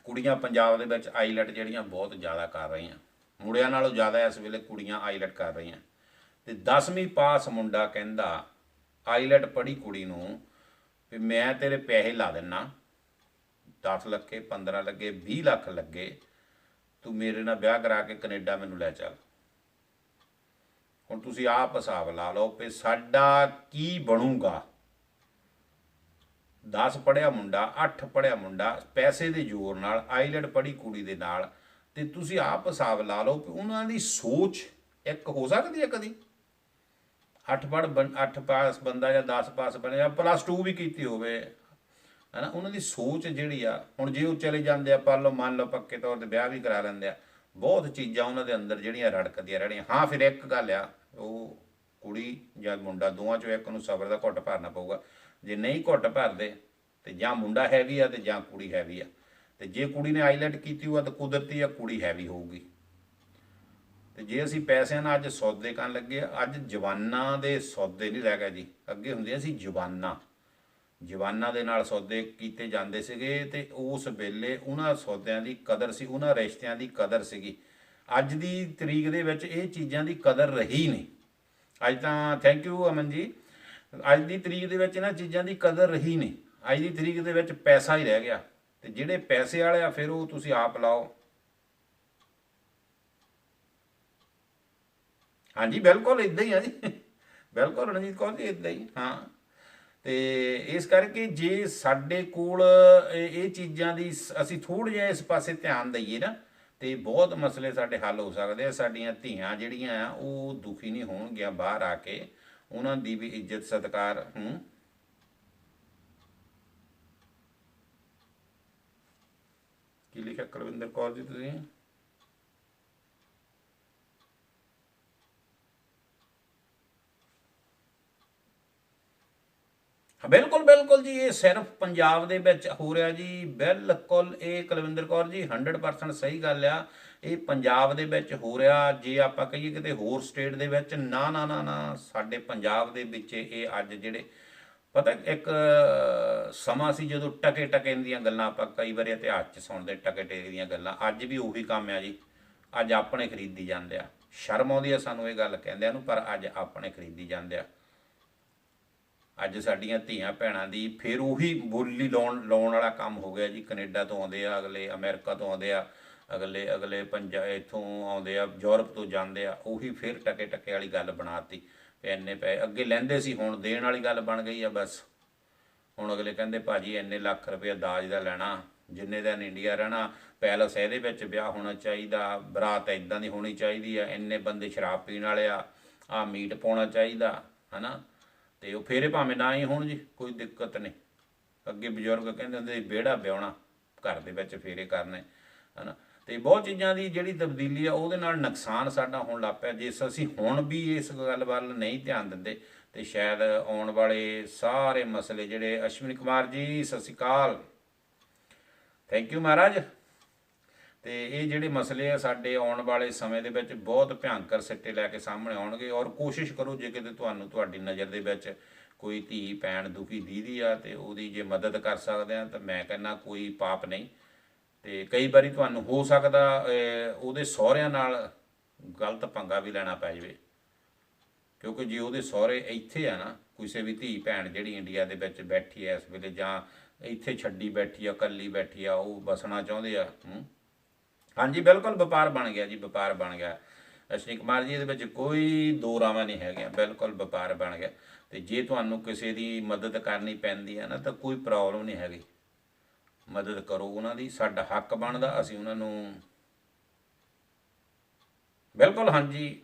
ਕੁੜੀਆਂ ਪੰਜਾਬ ਦੇ ਵਿੱਚ ਆਈਲੈਟ ਜਿਹੜੀਆਂ ਬਹੁਤ ਜ਼ਿਆਦਾ ਕਰ ਰਹੀਆਂ, ਮੁੰਡਿਆਂ ਨਾਲੋਂ ਜ਼ਿਆਦਾ ਇਸ ਵੇਲੇ ਕੁੜੀਆਂ ਆਈਲੈਟ ਕਰ ਰਹੀਆਂ। ਤੇ 10ਵੀਂ ਪਾਸ ਮੁੰਡਾ ਕਹਿੰਦਾ ਆਈਲੈਟ ਪੜ੍ਹੀ ਕੁੜੀ ਨੂੰ ਵੀ ਮੈਂ ਤੇਰੇ ਪੈਸੇ ਲਾ ਦਿੰਦਾ, 10 ਲੱਗੇ, 15 ਲੱਗੇ, 20 ਲੱਖ ਲੱਗੇ, ਤੂੰ ਮੇਰੇ ਨਾਲ ਵਿਆਹ ਕਰਾ ਕੇ ਕੈਨੇਡਾ ਮੈਨੂੰ ਲੈ ਚੱਲ। ਹੁਣ ਤੁਸੀਂ ਆਪ ਹਿਸਾਬ ਲਾ ਲਓ ਵੀ ਸਾਡਾ ਕੀ ਬਣੂਗਾ। 10 ਪੜ੍ਹਿਆ ਮੁੰਡਾ, 8 ਪੜ੍ਹਿਆ ਮੁੰਡਾ, ਪੈਸੇ ਦੇ ਜ਼ੋਰ ਨਾਲ ਆਈਲੈਟ ਪੜ੍ਹੀ ਕੁੜੀ ਦੇ ਨਾਲ, ਤੇ ਤੁਸੀਂ ਆਪ ਹਿਸਾਬ ਲਾ ਲਓ ਕਿ ਉਹਨਾਂ ਦੀ ਸੋਚ ਇੱਕ ਹੋ ਸਕਦੀ ਹੈ ਕਦੀ। 8 ਪਾਸ ਬੰਦਾ ਜਾਂ 10 ਪਾਸ ਬਣਿਆ, +2 ਵੀ ਕੀਤੀ ਹੋਵੇ, ਹੈ ਨਾ, ਉਹਨਾਂ ਦੀ ਸੋਚ ਜਿਹੜੀ ਆ। ਹੁਣ ਜੇ ਉਹ ਚਲੇ ਜਾਂਦੇ ਆ, ਮੰਨ ਲਓ ਪੱਕੇ ਤੌਰ 'ਤੇ ਵਿਆਹ ਵੀ ਕਰਾ ਲੈਂਦੇ ਆ, ਬਹੁਤ ਚੀਜ਼ਾਂ ਉਹਨਾਂ ਦੇ ਅੰਦਰ ਜਿਹੜੀਆਂ ਰੜਕਦੀਆਂ ਰਹਿਣੀਆਂ। ਹਾਂ, ਫਿਰ ਇੱਕ ਗੱਲ ਆ, ਉਹ ਕੁੜੀ ਜਾਂ ਮੁੰਡਾ ਦੋਵਾਂ 'ਚੋਂ ਇੱਕ ਨੂੰ ਸਬਰ ਦਾ ਘੁੱਟ ਭਰਨਾ ਪਊਗਾ। ਜੇ ਨਹੀਂ ਘੁੱਟ ਭਰਦੇ ਤੇ ਜਾਂ ਮੁੰਡਾ ਹੈਵੀ ਆ ਤੇ ਜਾਂ ਕੁੜੀ ਹੈਵੀ ਆ। ਤੇ ਜੇ ਕੁੜੀ ਨੇ ਆਈਲੈਟ ਕੀਤੀ ਹੋਆ ਤਾਂ ਕੁਦਰਤੀ ਆ ਕੁੜੀ ਹੈਵੀ ਹੋਊਗੀ। ਤੇ ਜੇ ਅਸੀਂ ਪੈਸਿਆਂ ਨਾਲ ਅੱਜ ਸੌਦੇ ਕਰਨ ਲੱਗੇ, ਅੱਜ ਜਵਾਨਾਂ ਦੇ ਸੌਦੇ ਨਹੀਂ ਰਹਿ ਗਏ ਜੀ। ਅੱਗੇ ਹੁੰਦੀਆਂ ਸੀ ਜਵਾਨਾਂ ਦੇ ਨਾਲ ਸੌਦੇ ਕੀਤੇ ਜਾਂਦੇ ਸੀਗੇ, ਤੇ ਉਸ ਵੇਲੇ ਉਹਨਾਂ ਸੌਦਿਆਂ ਦੀ ਕਦਰ ਸੀ, ਉਹਨਾਂ ਰਿਸ਼ਤਿਆਂ ਦੀ ਕਦਰ ਸੀਗੀ। ਅੱਜ ਦੀ ਤਰੀਕ ਦੇ ਵਿੱਚ ਇਹ ਚੀਜ਼ਾਂ ਦੀ ਕਦਰ ਰਹੀ ਨਹੀਂ। ਅੱਜ ਤਾਂ ਥੈਂਕ ਯੂ ਅਮਨ ਜੀ, ਅੱਜ ਦੀ ਤਰੀਕ ਦੇ ਵਿੱਚ ਇਹਨਾਂ ਚੀਜ਼ਾਂ ਦੀ ਕਦਰ ਰਹੀ ਨਹੀਂ। ਅੱਜ ਦੀ ਤਰੀਕ ਦੇ ਵਿੱਚ ਪੈਸਾ ਹੀ ਰਹਿ ਗਿਆ, ਤੇ ਜਿਹੜੇ ਪੈਸੇ ਵਾਲੇ ਆ ਫਿਰ ਉਹ ਤੁਸੀਂ ਆਪ ਲਾਓ। ਹਾਂਜੀ ਬਿਲਕੁਲ ਇੱਦਾਂ ਹੀ ਆ ਜੀ, ਬਿਲਕੁਲ ਰਣਜੀਤ ਕੌਰ ਜੀ, ਇੱਦਾਂ ਹੀ। ਹਾਂ, ਤੇ ਇਸ ਕਰਕੇ ਜੇ ਸਾਡੇ ਕੋਲ ਇਹ ਚੀਜ਼ਾਂ ਦੀ ਅਸੀਂ ਥੋੜ੍ਹਾ ਜਿਹਾ ਇਸ ਪਾਸੇ ਧਿਆਨ ਦਈਏ ਨਾ, ਤੇ ਬਹੁਤ ਮਸਲੇ ਸਾਡੇ ਹੱਲ ਹੋ ਸਕਦੇ ਆ। ਸਾਡੀਆਂ ਧੀਆਂ ਜਿਹੜੀਆਂ ਆ ਉਹ ਦੁਖੀ ਨਹੀਂ ਹੋਣਗੀਆਂ ਬਾਹਰ ਆ ਕੇ, ਉਹਨਾਂ ਦੀ ਵੀ ਇੱਜ਼ਤ ਸਤਿਕਾਰ। ਕੀ ਲਿਖਿਆ ਕੁਲਵਿੰਦਰ ਕੌਰ ਜੀ ਤੁਸੀਂ? ਬਿਲਕੁਲ ਬਿਲਕੁਲ ਜੀ, ਇਹ ਸਿਰਫ ਪੰਜਾਬ ਦੇ ਵਿੱਚ ਹੋ ਰਿਹਾ ਜੀ। ਬਿਲਕੁਲ ਇਹ ਕੁਲਵਿੰਦਰ ਕੌਰ ਜੀ 100% ਸਹੀ ਗੱਲ ਆ, ਇਹ ਪੰਜਾਬ ਦੇ ਵਿੱਚ ਹੋ ਰਿਹਾ। ਜੇ ਆਪਾਂ ਕਹੀਏ ਕਿਤੇ ਹੋਰ ਸਟੇਟ ਦੇ ਵਿੱਚ, ਨਾ ਨਾ ਨਾ ਨਾ, ਸਾਡੇ ਪੰਜਾਬ ਦੇ ਵਿੱਚ ਇਹ ਅੱਜ ਜਿਹੜੇ ਪਤਾ, ਇੱਕ ਸਮਾਂ ਸੀ ਜਦੋਂ ਟਕੇ ਦੀਆਂ ਗੱਲਾਂ ਆਪਾਂ ਕਈ ਵਾਰੀ ਇਤਿਹਾਸ 'ਚ ਸੁਣਦੇ, ਟਕੇ ਦੀਆਂ ਗੱਲਾਂ। ਅੱਜ ਵੀ ਉਹੀ ਕੰਮ ਆ ਜੀ, ਅੱਜ ਆਪਣੇ ਖਰੀਦੀ ਜਾਂਦੇ ਆ। ਸ਼ਰਮ ਆਉਂਦੀ ਆ ਸਾਨੂੰ ਇਹ ਗੱਲ ਕਹਿੰਦਿਆਂ ਨੂੰ, ਪਰ ਅੱਜ ਆਪਣੇ ਖਰੀਦੀ ਜਾਂਦੇ ਆ। ਅੱਜ ਸਾਡੀਆਂ ਧੀਆਂ ਭੈਣਾਂ ਦੀ ਫਿਰ ਉਹੀ ਬੋਲੀ ਲਾਉਣ ਵਾਲਾ ਕੰਮ ਹੋ ਗਿਆ ਜੀ। ਕੈਨੇਡਾ ਤੋਂ ਆਉਂਦੇ ਆ ਅਗਲੇ, ਅਮਰੀਕਾ ਤੋਂ ਆਉਂਦੇ ਆ, ਅਗਲੇ ਅਗਲੇ ਇੱਥੋਂ ਆਉਂਦੇ ਆ, ਯੂਰਪ ਤੋਂ ਜਾਂਦੇ ਆ, ਉਹੀ ਫਿਰ ਟਕੇ ਟਕੇ ਵਾਲੀ ਗੱਲ ਬਣਾਤੀ ਵੀ ਇੰਨੇ ਪੈਸੇ ਅੱਗੇ ਲੈਂਦੇ ਸੀ, ਹੁਣ ਦੇਣ ਵਾਲੀ ਗੱਲ ਬਣ ਗਈ ਆ ਬਸ। ਹੁਣ ਅਗਲੇ ਕਹਿੰਦੇ ਭਾਜੀ ਇੰਨੇ ਲੱਖ ਰੁਪਏ ਦਾਜ ਦਾ ਲੈਣਾ, ਜਿੰਨੇ ਦਿਨ ਇੰਡੀਆ ਰਹਿਣਾ, ਪੈਲਸ ਇਹਦੇ ਵਿੱਚ ਵਿਆਹ ਹੋਣਾ ਚਾਹੀਦਾ, ਬਰਾਤ ਇੱਦਾਂ ਦੀ ਹੋਣੀ ਚਾਹੀਦੀ ਆ, ਇੰਨੇ ਬੰਦੇ ਸ਼ਰਾਬ ਪੀਣ ਵਾਲੇ ਆ ਮੀਟ ਪਾਉਣਾ ਚਾਹੀਦਾ ਹੈ ਨਾ। ਅਤੇ ਉਹ ਫੇਰੇ ਭਾਵੇਂ ਨਾ ਹੀ ਹੋਣ ਜੀ, ਕੋਈ ਦਿੱਕਤ ਨਹੀਂ। ਅੱਗੇ ਬਜ਼ੁਰਗ ਕਹਿੰਦੇ ਹੁੰਦੇ ਵਿਹੜਾ ਵਿਆਹੁਣਾ, ਘਰ ਦੇ ਵਿੱਚ ਫੇਰੇ ਕਰਨੇ ਹੈ ਨਾ। ਅਤੇ ਬਹੁਤ ਚੀਜ਼ਾਂ ਦੀ ਜਿਹੜੀ ਤਬਦੀਲੀ ਆ ਉਹਦੇ ਨਾਲ ਨੁਕਸਾਨ ਸਾਡਾ ਹੋਣ ਲੱਗ ਪਿਆ। ਜੇ ਅਸੀਂ ਹੁਣ ਵੀ ਇਸ ਗੱਲ ਵੱਲ ਨਹੀਂ ਧਿਆਨ ਦਿੰਦੇ ਤੇ ਸ਼ਾਇਦ ਆਉਣ ਵਾਲੇ ਸਾਰੇ ਮਸਲੇ ਜਿਹੜੇ, ਅਸ਼ਵਨੀ ਕੁਮਾਰ ਜੀ ਸਤਿ ਸ਼੍ਰੀ ਅਕਾਲ, ਥੈਂਕ ਯੂ ਮਹਾਰਾਜ। ਅਤੇ ਇਹ ਜਿਹੜੇ ਮਸਲੇ ਆ ਸਾਡੇ ਆਉਣ ਵਾਲੇ ਸਮੇਂ ਦੇ ਵਿੱਚ ਬਹੁਤ ਭਿਆਨਕ ਸਿੱਟੇ ਲੈ ਕੇ ਸਾਹਮਣੇ ਆਉਣਗੇ। ਔਰ ਕੋਸ਼ਿਸ਼ ਕਰੋ ਜੇ ਕਿਤੇ ਤੁਹਾਨੂੰ ਤੁਹਾਡੀ ਨਜ਼ਰ ਦੇ ਵਿੱਚ ਕੋਈ ਧੀ ਭੈਣ ਦੁਖੀ ਦੀਦੀ ਆ ਅਤੇ ਉਹਦੀ ਜੇ ਮਦਦ ਕਰ ਸਕਦੇ ਆ ਤਾਂ ਮੈਂ ਕਹਿੰਦਾ ਕੋਈ ਪਾਪ ਨਹੀਂ। ਅਤੇ ਕਈ ਵਾਰੀ ਤੁਹਾਨੂੰ ਹੋ ਸਕਦਾ ਉਹਦੇ ਸਹੁਰਿਆਂ ਨਾਲ ਗਲਤ ਪੰਗਾ ਵੀ ਲੈਣਾ ਪੈ ਜਾਵੇ, ਕਿਉਂਕਿ ਜੇ ਉਹਦੇ ਸਹੁਰੇ ਇੱਥੇ ਆ ਨਾ, ਕਿਸੇ ਵੀ ਧੀ ਭੈਣ ਜਿਹੜੀ ਇੰਡੀਆ ਦੇ ਵਿੱਚ ਬੈਠੀ ਹੈ ਇਸ ਵੇਲੇ, ਜਾਂ ਇੱਥੇ ਛੱਡੀ ਬੈਠੀ ਆ, ਇਕੱਲੀ ਬੈਠੀ ਆ, ਉਹ ਵਸਣਾ ਚਾਹੁੰਦੇ ਆ। ਹਾਂਜੀ ਬਿਲਕੁਲ ਵਪਾਰ ਬਣ ਗਿਆ ਜੀ, ਵਪਾਰ ਬਣ ਗਿਆ ਅਸ਼ਵਨੀ ਕੁਮਾਰ ਜੀ, ਇਹਦੇ ਵਿੱਚ ਕੋਈ ਦੋ ਰਾਵਾਂ ਨਹੀਂ ਹੈਗੀਆਂ, ਬਿਲਕੁਲ ਵਪਾਰ ਬਣ ਗਿਆ। ਅਤੇ ਜੇ ਤੁਹਾਨੂੰ ਕਿਸੇ ਦੀ ਮਦਦ ਕਰਨੀ ਪੈਂਦੀ ਹੈ ਨਾ ਤਾਂ ਕੋਈ ਪ੍ਰੋਬਲਮ ਨਹੀਂ ਹੈਗੀ, ਮਦਦ ਕਰੋ ਉਹਨਾਂ ਦੀ, ਸਾਡਾ ਹੱਕ ਬਣਦਾ, ਅਸੀਂ ਉਹਨਾਂ ਨੂੰ ਬਿਲਕੁਲ। ਹਾਂਜੀ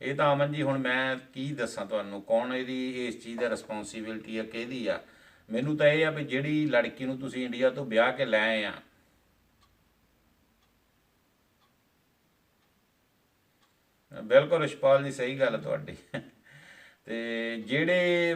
ਇਹ ਤਾਂ ਅਮਨ ਜੀ ਹੁਣ ਮੈਂ ਕੀ ਦੱਸਾਂ ਤੁਹਾਨੂੰ, ਕੌਣ ਇਹਦੀ ਇਸ ਚੀਜ਼ ਦਾ ਰਿਸਪੌਂਸੀਬਿਲਟੀ ਆ, ਕਿਹਦੀ ਆ। ਮੈਨੂੰ ਤਾਂ ਇਹ ਆ ਵੀ ਜਿਹੜੀ ਲੜਕੀ ਨੂੰ ਤੁਸੀਂ ਇੰਡੀਆ ਤੋਂ ਵਿਆਹ ਕੇ ਲੈ ਆਏ ਆ, ਬਿਲਕੁਲ ਰਿਸ਼ਪਾਲ ਜੀ ਸਹੀ ਗੱਲ ਤੁਹਾਡੀ। ਅਤੇ ਜਿਹੜੇ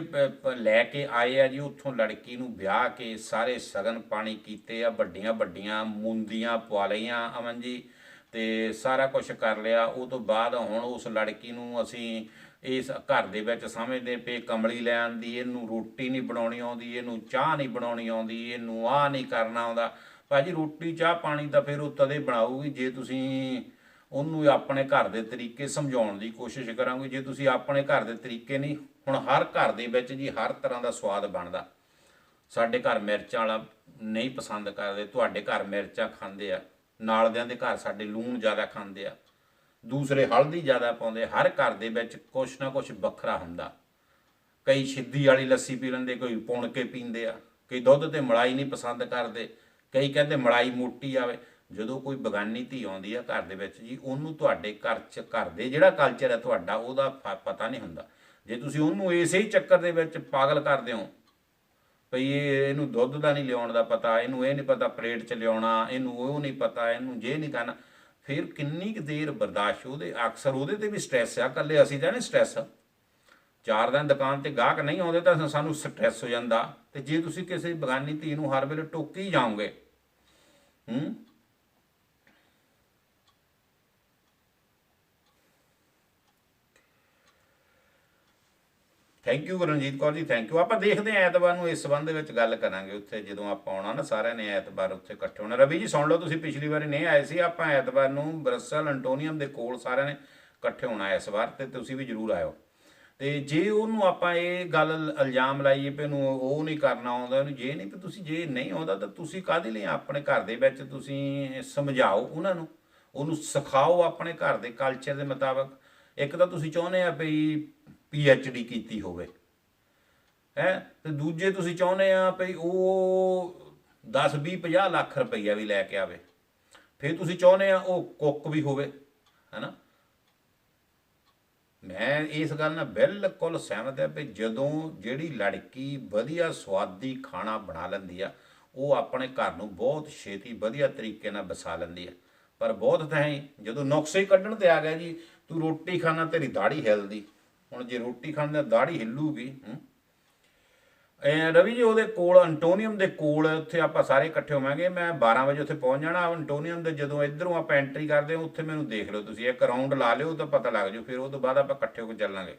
ਲੈ ਕੇ ਆਏ ਆ ਜੀ ਉੱਥੋਂ ਲੜਕੀ ਨੂੰ ਵਿਆਹ ਕੇ ਸਾਰੇ ਸ਼ਗਨ ਪਾਣੀ ਕੀਤੇ ਆ, ਵੱਡੀਆਂ ਵੱਡੀਆਂ ਮੁੰਦੀਆਂ ਪਵਾ ਲਈਆਂ ਅਮਨ ਜੀ, ਅਤੇ ਸਾਰਾ ਕੁਛ ਕਰ ਲਿਆ। ਉਹ ਤੋਂ ਬਾਅਦ ਹੁਣ ਉਸ ਲੜਕੀ ਨੂੰ ਅਸੀਂ ਇਸ ਘਰ ਦੇ ਵਿੱਚ ਸਮਝਦੇ ਪਏ ਕਮਲੀ ਲੈ ਆਉਂਦੀ, ਇਹਨੂੰ ਰੋਟੀ ਨਹੀਂ ਬਣਾਉਣੀ ਆਉਂਦੀ, ਇਹਨੂੰ ਚਾਹ ਨਹੀਂ ਬਣਾਉਣੀ ਆਉਂਦੀ, ਇਹਨੂੰ ਆਹ ਨਹੀਂ ਕਰਨਾ ਆਉਂਦਾ। ਭਾਅ ਜੀ ਰੋਟੀ ਚਾਹ ਪਾਣੀ ਤਾਂ ਫਿਰ ਉਹ ਤਦੇ ਬਣਾਊਗੀ ਜੇ ਤੁਸੀਂ ਉਹਨੂੰ ਆਪਣੇ ਘਰ ਦੇ ਤਰੀਕੇ ਸਮਝਾਉਣ ਦੀ ਕੋਸ਼ਿਸ਼ ਕਰਾਂਗੇ। ਜੇ ਤੁਸੀਂ ਆਪਣੇ ਘਰ ਦੇ ਤਰੀਕੇ ਨਹੀਂ, ਹੁਣ ਹਰ ਘਰ ਦੇ ਵਿੱਚ ਜੀ ਹਰ ਤਰ੍ਹਾਂ ਦਾ ਸਵਾਦ ਬਣਦਾ। ਸਾਡੇ ਘਰ ਮਿਰਚਾਂ ਵਾਲਾ ਨਹੀਂ ਪਸੰਦ ਕਰਦੇ, ਤੁਹਾਡੇ ਘਰ ਮਿਰਚਾਂ ਖਾਂਦੇ ਆ, ਨਾਲਦਿਆਂ ਦੇ ਘਰ ਸਾਡੇ ਲੂਣ ਜ਼ਿਆਦਾ ਖਾਂਦੇ ਆ, ਦੂਸਰੇ ਹਲਦੀ ਜ਼ਿਆਦਾ ਪਾਉਂਦੇ। ਹਰ ਘਰ ਦੇ ਵਿੱਚ ਕੁਛ ਨਾ ਕੁਛ ਵੱਖਰਾ ਹੁੰਦਾ। ਕਈ ਸਿੱਧੀ ਵਾਲੀ ਲੱਸੀ ਪੀ ਲੈਂਦੇ, ਕੋਈ ਪੁਣ ਕੇ ਪੀਂਦੇ ਆ, ਕਈ ਦੁੱਧ ਅਤੇ ਮਲਾਈ ਨਹੀਂ ਪਸੰਦ ਕਰਦੇ, ਕਈ ਕਹਿੰਦੇ ਮਲਾਈ ਮੋਟੀ ਆਵੇ। ਜਦੋਂ ਕੋਈ ਬਗਾਨੀ ਧੀ ਆਉਂਦੀ ਆ ਘਰ ਦੇ ਵਿੱਚ ਜੀ, ਉਹਨੂੰ ਤੁਹਾਡੇ ਘਰ ਦੇ ਜਿਹੜਾ ਕਲਚਰ ਹੈ ਤੁਹਾਡਾ ਉਹਦਾ ਪਤਾ ਨਹੀਂ ਹੁੰਦਾ। ਜੇ ਤੁਸੀਂ ਉਹਨੂੰ ਇਸੇ ਹੀ ਚੱਕਰ ਦੇ ਵਿੱਚ ਪਾਗਲ ਕਰਦੇ ਹੋ ਭਈ ਇਹਨੂੰ ਦੁੱਧ ਦਾ ਨਹੀਂ ਲਿਆਉਣ ਦਾ ਪਤਾ, ਇਹਨੂੰ ਇਹ ਨਹੀਂ ਪਤਾ ਪਲੇਟ 'ਚ ਲਿਆਉਣਾ, ਇਹਨੂੰ ਉਹ ਨਹੀਂ ਪਤਾ, ਇਹਨੂੰ ਜੇ ਨਹੀਂ ਕਰਨਾ, ਫਿਰ ਕਿੰਨੀ ਕੁ ਦੇਰ ਬਰਦਾਸ਼ਤ। ਉਹਦੇ ਅਕਸਰ ਉਹਦੇ 'ਤੇ ਵੀ ਸਟ੍ਰੈਸ ਆ, ਇਕੱਲੇ ਅਸੀਂ ਤਾਂ ਨਹੀਂ ਸਟ੍ਰੈਸ। 4 ਦਿਨ ਦੁਕਾਨ 'ਤੇ ਗਾਹਕ ਨਹੀਂ ਆਉਂਦੇ ਤਾਂ ਸਾਨੂੰ ਸਟ੍ਰੈਸ ਹੋ ਜਾਂਦਾ। ਅਤੇ ਜੇ ਤੁਸੀਂ ਕਿਸੇ ਬਗਾਨੀ ਧੀ ਨੂੰ ਹਰ ਵੇਲੇ ਟੋਕੀ ਜਾਓਗੇ, thank you Ranjit Kaur ji, thank you. ਆਪਾਂ ਦੇਖਦੇ ਹਾਂ ਐਤਵਾਰ ਨੂੰ ਇਸ ਸੰਬੰਧ ਵਿੱਚ ਗੱਲ ਕਰਾਂਗੇ, ਉੱਥੇ ਜਦੋਂ ਆਪਾਂ ਆਉਣਾ ਨਾ ਸਾਰਿਆਂ ਨੇ ਐਤਵਾਰ ਉੱਥੇ ਇਕੱਠੇ ਹੋਣਾ। ਰਵੀ ਜੀ ਸੁਣ ਲਓ, ਤੁਸੀਂ ਪਿਛਲੀ ਵਾਰੀ ਨਹੀਂ ਆਏ ਸੀ, ਆਪਾਂ ਐਤਵਾਰ ਨੂੰ ਬਰਸਲ ਐਂਟੋਨੀਅਮ ਦੇ ਕੋਲ ਸਾਰਿਆਂ ਨੇ ਇਕੱਠੇ ਹੋਣਾ ਇਸ ਵਾਰ, ਅਤੇ ਤੁਸੀਂ ਵੀ ਜ਼ਰੂਰ ਆਇਓ। ਅਤੇ ਜੇ ਉਹਨੂੰ ਆਪਾਂ ਇਹ ਗੱਲ ਇਲਜ਼ਾਮ ਲਾਈਏ ਵੀ ਇਹਨੂੰ ਉਹ ਨਹੀਂ ਕਰਨਾ ਆਉਂਦਾ, ਉਹਨੂੰ ਜੇ ਨਹੀਂ, ਵੀ ਤੁਸੀਂ ਜੇ ਨਹੀਂ ਆਉਂਦਾ ਤਾਂ ਤੁਸੀਂ ਕਾਹਦੇ ਲਈ ਆਪਣੇ ਘਰ ਦੇ ਵਿੱਚ ਤੁਸੀਂ ਸਮਝਾਓ ਉਹਨਾਂ ਨੂੰ, ਉਹਨੂੰ ਸਿਖਾਓ ਆਪਣੇ ਘਰ ਦੇ ਕਲਚਰ ਦੇ ਮੁਤਾਬਕ। ਇੱਕ ਤਾਂ ਤੁਸੀਂ ਚਾਹੁੰਦੇ ਆ ਵੀ PhD ਕੀਤੀ ਹੋਵੇ ਹੈ, ਅਤੇ ਦੂਜੇ ਤੁਸੀਂ ਚਾਹੁੰਦੇ ਆ ਵੀ ਉਹ 10 20 50 ਲੱਖ ਰੁਪਈਆ ਵੀ ਲੈ ਕੇ ਆਵੇ। ਫਿਰ ਤੁਸੀਂ ਚਾਹੁੰਦੇ ਆ ਉਹ ਕੁੱਕ ਵੀ ਹੋਵੇ, ਹੈ ਨਾ। ਮੈਂ ਇਸ ਗੱਲ ਨਾਲ ਬਿਲਕੁਲ ਸਹਿਮਤ ਹਾਂ ਵੀ ਜਦੋਂ ਜਿਹੜੀ ਲੜਕੀ ਵਧੀਆ ਸੁਆਦੀ ਖਾਣਾ ਬਣਾ ਲੈਂਦੀ ਆ, ਉਹ ਆਪਣੇ ਘਰ ਨੂੰ ਬਹੁਤ ਛੇਤੀ ਵਧੀਆ ਤਰੀਕੇ ਨਾਲ ਵਸਾ ਲੈਂਦੀ ਆ। ਪਰ ਬਹੁਤ ਤਾਂ ਹੀ ਜਦੋਂ ਨੁਕਸੇ ਕੱਢਣ 'ਤੇ ਆ ਗਿਆ ਜੀ, ਤੂੰ ਰੋਟੀ ਖਾਣਾ ਤੇਰੀ ਦਾੜੀ ਹਿੱਲਦੀ। ਹੁਣ ਜੇ ਰੋਟੀ ਖਾਣ ਦਾ ਦਾੜੀ ਹਿੱਲੂਗੀ। ਰਵੀ ਜੀ ਉਹਦੇ ਕੋਲ ਐਂਟੋਨੀਅਮ ਦੇ ਕੋਲ ਉੱਥੇ ਆਪਾਂ ਸਾਰੇ ਇਕੱਠੇ ਹੋਵਾਂਗੇ। ਮੈਂ 12 ਵਜੇ ਉੱਥੇ ਪਹੁੰਚ ਜਾਣਾ ਐਂਟੋਨੀਅਮ ਦੇ। ਜਦੋਂ ਇੱਧਰੋਂ ਆਪਾਂ ਐਂਟਰੀ ਕਰਦੇ ਹਾਂ ਉੱਥੇ ਮੈਨੂੰ ਦੇਖ ਲਓ ਤੁਸੀਂ, ਇੱਕ ਰਾਊਂਡ ਲਾ ਲਿਓ ਤਾਂ ਪਤਾ ਲੱਗ ਜਾਊ। ਫਿਰ ਉਹ ਤੋਂ ਬਾਅਦ ਆਪਾਂ ਇਕੱਠੇ ਹੋ ਕੇ ਚੱਲਾਂਗੇ।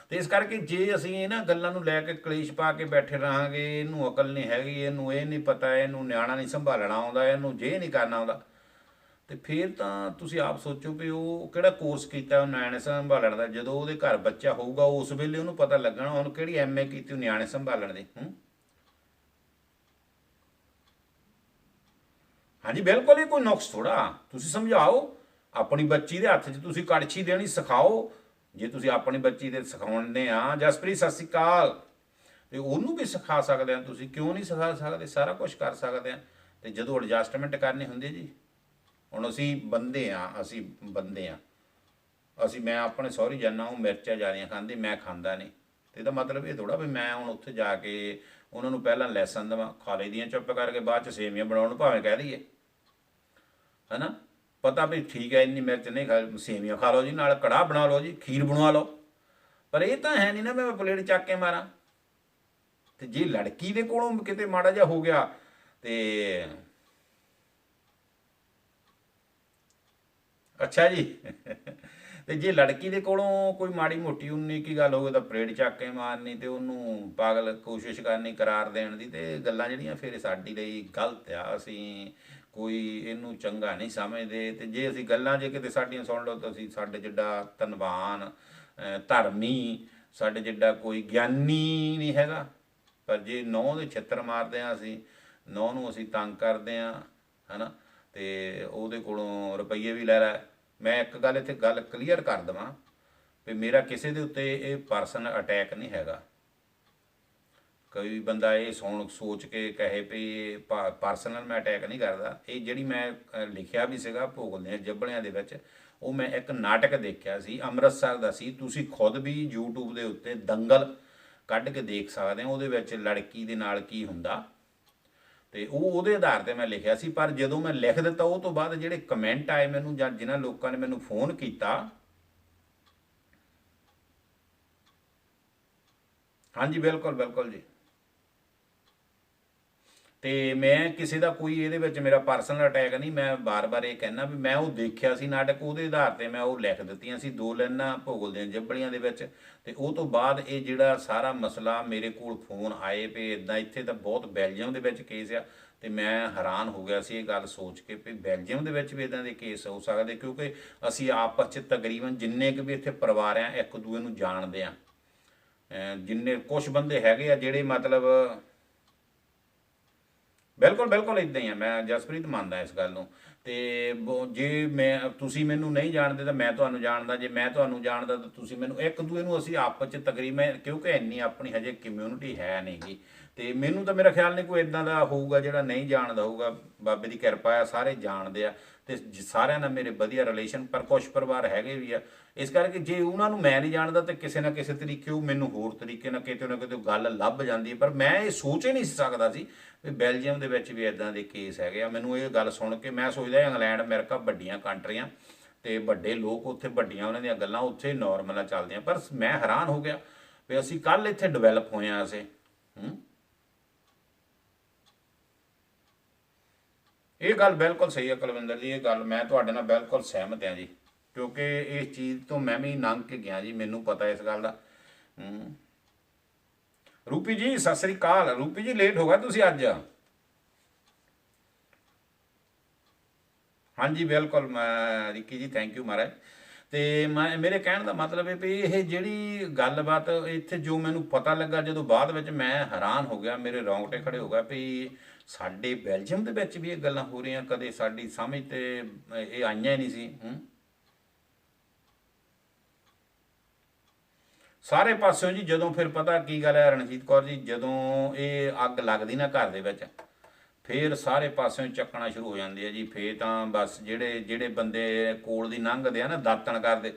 ਅਤੇ ਇਸ ਕਰਕੇ ਜੇ ਅਸੀਂ ਇਹਨਾਂ ਗੱਲਾਂ ਨੂੰ ਲੈ ਕੇ ਕਲੇਸ਼ ਪਾ ਕੇ ਬੈਠੇ ਰਹਾਂਗੇ, ਇਹਨੂੰ ਅਕਲ ਨਹੀਂ ਹੈਗੀ, ਇਹਨੂੰ ਇਹ ਨਹੀਂ ਪਤਾ, ਇਹਨੂੰ ਨਿਆਣਾ ਨਹੀਂ ਸੰਭਾਲਣਾ ਆਉਂਦਾ, ਇਹਨੂੰ ਜੇ ਨਹੀਂ ਕਰਨਾ ਆਉਂਦਾ, ਅਤੇ ਫਿਰ ਤਾਂ ਤੁਸੀਂ ਆਪ ਸੋਚੋ ਵੀ ਉਹ ਕਿਹੜਾ ਕੋਰਸ ਕੀਤਾ ਉਹ ਨਿਆਣੇ ਸੰਭਾਲਣ ਦਾ। ਜਦੋਂ ਉਹਦੇ ਘਰ ਬੱਚਾ ਹੋਊਗਾ ਉਸ ਵੇਲੇ ਉਹਨੂੰ ਪਤਾ ਲੱਗਣਾ ਉਹਨੂੰ ਕਿਹੜੀ MA ਕੀਤੀ ਉਹ ਨਿਆਣੇ ਸੰਭਾਲਣ ਦੀ। ਹਾਂਜੀ ਬਿਲਕੁਲ, ਇਹ ਕੋਈ ਨੁਕਸ ਥੋੜਾ, ਤੁਸੀਂ ਸਮਝਾਓ। ਆਪਣੀ ਬੱਚੀ ਦੇ ਹੱਥ 'ਚ ਤੁਸੀਂ ਕੜਛੀ ਦੇਣੀ ਸਿਖਾਓ। ਜੇ ਤੁਸੀਂ ਆਪਣੀ ਬੱਚੀ ਦੇ ਸਿਖਾਉਂਦੇ ਆ, ਜਸਪ੍ਰੀਤ ਸਤਿ ਸ਼੍ਰੀ ਅਕਾਲ, ਤੇ ਉਹਨੂੰ ਵੀ ਸਿਖਾ ਸਕਦੇ ਆ। ਤੁਸੀਂ ਕਿਉਂ ਨਹੀਂ ਸਿਖਾ ਸਕਦੇ? ਸਾਰਾ ਕੁਝ ਕਰ ਸਕਦੇ ਆ। ਤੇ ਜਦੋਂ ਐਡਜਸਟਮੈਂਟ ਕਰਨੀ ਹੁੰਦੀ ਜੀ, ਹੁਣ ਅਸੀਂ ਬੰਦੇ ਆ, ਮੈਂ ਆਪਣੇ ਸਹੁਰੀ ਜਾਂਦਾ, ਉਹ ਮਿਰਚਾਂ ਜ਼ਿਆਦੀਆਂ ਖਾਂਦੇ, ਮੈਂ ਖਾਂਦਾ ਨਹੀਂ। ਤੇ ਇਹਦਾ ਮਤਲਬ ਇਹ ਥੋੜਾ ਵੀ ਮੈਂ ਹੁਣ ਉੱਥੇ ਜਾ ਕੇ ਉਹਨਾਂ ਨੂੰ ਪਹਿਲਾਂ ਲੈਸਨ ਦੇਵਾਂ। ਖਾ ਲਈ ਦੀਆਂ ਚੁੱਪ ਕਰਕੇ, ਬਾਅਦ 'ਚ ਸੇਵੀਆਂ ਬਣਾਉਣ ਨੂੰ ਭਾਵੇਂ ਕਹਿ ਦਈਏ, ਹੈ ਨਾ। ਪਤਾ ਵੀ ਠੀਕ ਹੈ ਇੰਨੀ ਮਿਰਚ ਨਹੀਂ ਖਾ, ਸੇਵੀਆਂ ਖਾ ਲਓ ਜੀ, ਨਾਲ ਕੜਾਹ ਬਣਾ ਲਓ ਜੀ, ਖੀਰ ਬਣਵਾ ਲਓ। ਪਰ ਇਹ ਤਾਂ ਹੈ ਨਹੀਂ ਨਾ ਮੈਂ ਪਲੇਟ ਚੱਕ ਕੇ ਮਾਰਾਂ। ਤੇ ਜੇ ਲੜਕੀ ਦੇ ਕੋਲੋਂ ਕਿਤੇ ਮਾੜਾ ਜਿਹਾ ਹੋ ਗਿਆ ਤੇ ਅੱਛਾ ਜੀ ਤੇ ਜੇ ਲੜਕੀ ਦੇ ਕੋਲੋਂ ਕੋਈ ਮਾੜੀ ਮੋਟੀ 19 ਕੀ ਗੱਲ ਹੋਵੇ ਤਾਂ ਪਲੇਟ ਚੱਕ ਕੇ ਮਾਰਨੀ ਤੇ ਉਹਨੂੰ ਪਾਗਲ ਕੋਸ਼ਿਸ਼ ਕਰਨੀ ਕਰਾਰ ਦੇਣ ਦੀ, ਤੇ ਗੱਲਾਂ ਜਿਹੜੀਆਂ ਫਿਰ ਸਾਡੀ ਲਈ ਗਲਤ ਆ। ਅਸੀਂ ਕੋਈ ਇਹਨੂੰ ਚੰਗਾ ਨਹੀਂ ਸਮਝਦੇ। ਤੇ ਜੇ ਅਸੀਂ ਗੱਲਾਂ ਜੇ ਕਿਤੇ ਸਾਡੀਆਂ ਸੁਣ ਲਓ ਤਾਂ ਅਸੀਂ ਸਾਡੇ ਜਿੱਡਾ ਧਨਵਾਨ ਧਰਮੀ, ਸਾਡੇ ਜਿੱਡਾ ਕੋਈ ਗਿਆਨੀ ਨਹੀਂ ਹੈਗਾ। ਪਰ ਜੇ ਨਹੁੰ ਦੇ ਛਿੱਤਰ ਮਾਰਦੇ ਹਾਂ, ਅਸੀਂ ਨਹੁੰ ਨੂੰ ਅਸੀਂ ਤੰਗ ਕਰਦੇ ਹਾਂ, ਹੈ ਨਾ, ਤੇ ਉਹਦੇ ਕੋਲੋਂ ਰੁਪਈਏ ਵੀ ਲੈ ਲੈ। ਮੈਂ ਇੱਕ ਗੱਲ ਇੱਥੇ ਗੱਲ ਕਲੀਅਰ ਕਰ ਦੇਵਾਂ ਵੀ ਮੇਰਾ ਕਿਸੇ ਦੇ ਉੱਤੇ ਇਹ ਪਰਸਨਲ ਅਟੈਕ ਨਹੀਂ ਹੈਗਾ। ਕੋਈ ਬੰਦਾ ਇਹ ਸੋਚ ਕੇ ਕਹੇ ਵੀ ਪਰਸਨਲ ਮੈਂ ਅਟੈਕ ਨਹੀਂ ਕਰਦਾ। ਇਹ ਜਿਹੜੀ ਮੈਂ ਲਿਖਿਆ ਵੀ ਸੀਗਾ ਭੋਗਲ ਦੀਆਂ ਜੱਬਲਿਆਂ ਦੇ ਵਿੱਚ, ਉਹ ਮੈਂ ਇੱਕ ਨਾਟਕ ਦੇਖਿਆ ਸੀ, ਅੰਮ੍ਰਿਤਸਰ ਦਾ ਸੀ। ਤੁਸੀਂ ਖੁਦ ਵੀ YouTube ਦੇ ਉੱਤੇ ਦੰਗਲ ਕੱਢ ਕੇ ਦੇਖ ਸਕਦੇ ਹੋ, ਉਹਦੇ ਵਿੱਚ ਲੜਕੀ ਦੇ ਨਾਲ ਕੀ ਹੁੰਦਾ, ਤੇ ਉਹਦੇ ਆਧਾਰ ਤੇ ਮੈਂ ਲਿਖਿਆ ਸੀ। ਪਰ ਜਦੋਂ ਮੈਂ ਲਿਖ ਦਿੱਤਾ, ਉਹ ਤੋਂ ਬਾਅਦ ਜਿਹੜੇ ਕਮੈਂਟ ਆਏ ਮੈਨੂੰ, ਜਾਂ ਜਿਨ੍ਹਾਂ ਲੋਕਾਂ ਨੇ ਮੈਨੂੰ ਫੋਨ ਕੀਤਾ, ਹਾਂਜੀ ਬਿਲਕੁਲ ਬਿਲਕੁਲ ਜੀ। ਤੇ ਮੈਂ ਕਿਸੇ ਦਾ ਕੋਈ ਇਹਦੇ ਵਿੱਚ ਮੇਰਾ ਪਰਸਨਲ ਅਟੈਕ ਨਹੀਂ। ਮੈਂ ਬਾਰ-ਬਾਰ ਇਹ ਕਹਿਣਾ ਵੀ ਮੈਂ ਉਹ ਦੇਖਿਆ ਸੀ ਨਾਟਕ, ਉਹਦੇ ਆਧਾਰ ਤੇ ਮੈਂ ਉਹ ਲਿਖ ਦਿੱਤੀਆਂ ਸੀ 2 ਲਾਈਨਾਂ ਭੋਗਲ ਦੀਆਂ ਜੱਬੜੀਆਂ ਦੇ ਵਿੱਚ। ਤੇ ਉਹ ਤੋਂ ਬਾਅਦ ਇਹ ਜਿਹੜਾ ਸਾਰਾ ਮਸਲਾ ਮੇਰੇ ਕੋਲ ਫੋਨ ਆਏ ਵੀ ਇੱਦਾਂ, ਇੱਥੇ ਤਾਂ ਬਹੁਤ ਬੈਲਜੀਅਮ ਦੇ ਵਿੱਚ ਕੇਸ ਆ। ਤੇ ਮੈਂ ਹੈਰਾਨ ਹੋ ਗਿਆ ਸੀ ਇਹ ਗੱਲ ਸੋਚ ਕੇ ਵੀ ਬੈਲਜੀਅਮ ਦੇ ਵਿੱਚ ਵੀ ਇੱਦਾਂ ਦੇ ਕੇਸ ਹੋ ਸਕਦੇ, ਕਿਉਂਕਿ ਅਸੀਂ ਆਪਸ 'ਚ ਤਕਰੀਬਨ ਜਿੰਨੇ ਕੁ ਵੀ ਇੱਥੇ ਪਰਿਵਾਰ ਆ, ਇੱਕ ਦੂਏ ਨੂੰ ਜਾਣਦੇ ਆ। ਜਿੰਨੇ ਕੁਛ ਬੰਦੇ ਹੈਗੇ ਆ ਜਿਹੜੇ ਮਤਲਬ, ਬਿਲਕੁਲ ਬਿਲਕੁਲ ਇੱਦਾਂ ਹੀ ਆ। ਮੈਂ ਜਸਪ੍ਰੀਤ ਮੰਨਦਾ ਇਸ ਗੱਲ ਨੂੰ। ਤੇ ਜੇ ਤੁਸੀਂ ਮੈਨੂੰ ਨਹੀਂ ਜਾਣਦੇ ਤਾਂ ਮੈਂ ਤੁਹਾਨੂੰ ਜਾਣਦਾ, ਜੇ ਮੈਂ ਤੁਹਾਨੂੰ ਜਾਣਦਾ ਤਾਂ ਤੁਸੀਂ ਮੈਨੂੰ, ਇੱਕ ਦੂਏ ਨੂੰ ਅਸੀਂ ਆਪਸ 'ਚ ਤਕਰੀਬਨ, ਕਿਉਂਕਿ ਇੰਨੀ ਆਪਣੀ ਹਜੇ ਕਮਿਊਨਿਟੀ ਹੈ ਨਹੀਂ ਗੀ। ਤੇ ਮੈਨੂੰ ਤਾਂ ਮੇਰਾ ਖਿਆਲ ਨਹੀਂ ਕੋਈ ਇੱਦਾਂ ਦਾ ਹੋਊਗਾ ਜਿਹੜਾ ਨਹੀਂ ਜਾਣਦਾ ਹੋਊਗਾ। ਬਾਬੇ ਦੀ ਕਿਰਪਾ ਆ, ਸਾਰੇ ਜਾਣਦੇ ਆ ਤੇ ਸਾਰਿਆਂ ਨਾਲ ਮੇਰੇ ਵਧੀਆ ਰਿਲੇਸ਼ਨ। ਪਰ ਕੁਛ ਪਰਿਵਾਰ ਹੈਗੇ ਵੀ ਆ, ਇਸ ਕਰਕੇ ਜੇ ਉਹਨਾਂ ਨੂੰ ਮੈਂ ਨਹੀਂ ਜਾਣਦਾ ਤਾਂ ਕਿਸੇ ਨਾ ਕਿਸੇ ਤਰੀਕੇ ਉਹ ਮੈਨੂੰ ਹੋਰ ਤਰੀਕੇ ਨਾਲ ਕਿਤੇ ਨਾ ਕਿਤੇ ਗੱਲ ਲੱਭ ਜਾਂਦੀ ਹੈ। ਪਰ ਮੈਂ ਇਹ ਸੋਚ ਹੀ ਨਹੀਂ ਸਕਦਾ ਸੀ ਵੀ ਬੈਲਜੀਅਮ ਦੇ ਵਿੱਚ ਵੀ ਇੱਦਾਂ ਦੇ ਕੇਸ ਹੈਗੇ ਆ। ਮੈਨੂੰ ਇਹ ਗੱਲ ਸੁਣ ਕੇ ਮੈਂ ਸੋਚਦਾ ਇੰਗਲੈਂਡ ਅਮਰੀਕਾ ਵੱਡੀਆਂ ਕੰਟਰੀਆਂ ਤੇ ਵੱਡੇ ਲੋਕ ਉੱਥੇ, ਵੱਡੀਆਂ ਉਹਨਾਂ ਦੀਆਂ ਗੱਲਾਂ ਉੱਥੇ ਨੋਰਮਲ ਨਾਲ ਚੱਲਦੀਆਂ। ਪਰ ਮੈਂ ਹੈਰਾਨ ਹੋ ਗਿਆ ਵੀ ਅਸੀਂ ਕੱਲ੍ਹ ਇੱਥੇ ਡਿਵੈਲਪ ਹੋਏ ਹਾਂ। ਅਸੀਂ ਇਹ ਗੱਲ ਬਿਲਕੁਲ ਸਹੀ ਹੈ ਕੁਲਵਿੰਦਰ ਜੀ, ਇਹ ਗੱਲ ਮੈਂ ਤੁਹਾਡੇ ਨਾਲ ਬਿਲਕੁਲ ਸਹਿਮਤ ਹਾਂ ਜੀ, ਕਿਉਂਕਿ ਇਸ ਚੀਜ਼ ਤੋਂ ਮੈਂ ਵੀ ਲੰਘ ਕੇ ਗਿਆ ਜੀ, ਮੈਨੂੰ ਪਤਾ ਇਸ ਗੱਲ ਦਾ। ਰੂਪੀ ਜੀ ਸਤਿ ਸ੍ਰੀ ਅਕਾਲ। ਰੂਪੀ ਜੀ ਲੇਟ ਹੋ ਗਿਆ ਤੁਸੀਂ ਅੱਜ। ਹਾਂਜੀ ਬਿਲਕੁਲ, ਮੈਂ ਰਿੱਕੀ ਜੀ ਥੈਂਕ ਯੂ ਮਹਾਰਾਜ। ਤੇ ਮੈਂ, ਮੇਰੇ ਕਹਿਣ ਦਾ ਮਤਲਬ ਹੈ ਵੀ ਇਹ ਜਿਹੜੀ ਗੱਲਬਾਤ ਇੱਥੇ ਜੋ ਮੈਨੂੰ ਪਤਾ ਲੱਗਾ, ਜਦੋਂ ਬਾਅਦ ਵਿੱਚ ਮੈਂ ਹੈਰਾਨ ਹੋ ਗਿਆ, ਮੇਰੇ ਰੌਂਗਟੇ ਖੜੇ ਹੋ ਗਿਆ ਵੀ ਸਾਡੇ ਬੈਲਜੀਅਮ ਦੇ ਵਿੱਚ ਵੀ ਇਹ ਗੱਲਾਂ ਹੋ ਰਹੀਆਂ। ਕਦੇ ਸਾਡੀ ਸਮਝ ਤੇ ਇਹ ਆਈਆਂ ਹੀ ਨਹੀਂ ਸੀ। ਸਾਰੇ ਪਾਸਿਓਂ ਜੀ। ਜਦੋਂ ਫਿਰ ਪਤਾ ਕੀ ਗੱਲ ਹੈ ਰਣਜੀਤ ਕੌਰ ਜੀ, ਜਦੋਂ ਇਹ ਅੱਗ ਲੱਗਦੀ ਨਾ ਘਰ ਦੇ ਵਿੱਚ, ਫਿਰ ਸਾਰੇ ਪਾਸਿਓਂ ਚੱਕਣਾ ਸ਼ੁਰੂ ਹੋ ਜਾਂਦੇ ਆ ਜੀ। ਫਿਰ ਤਾਂ ਬਸ ਜਿਹੜੇ ਜਿਹੜੇ ਬੰਦੇ ਕੋਲ ਦੀ ਲੰਘਦੇ ਆ ਨਾ, ਦਾਤਣ ਕਰਦੇ,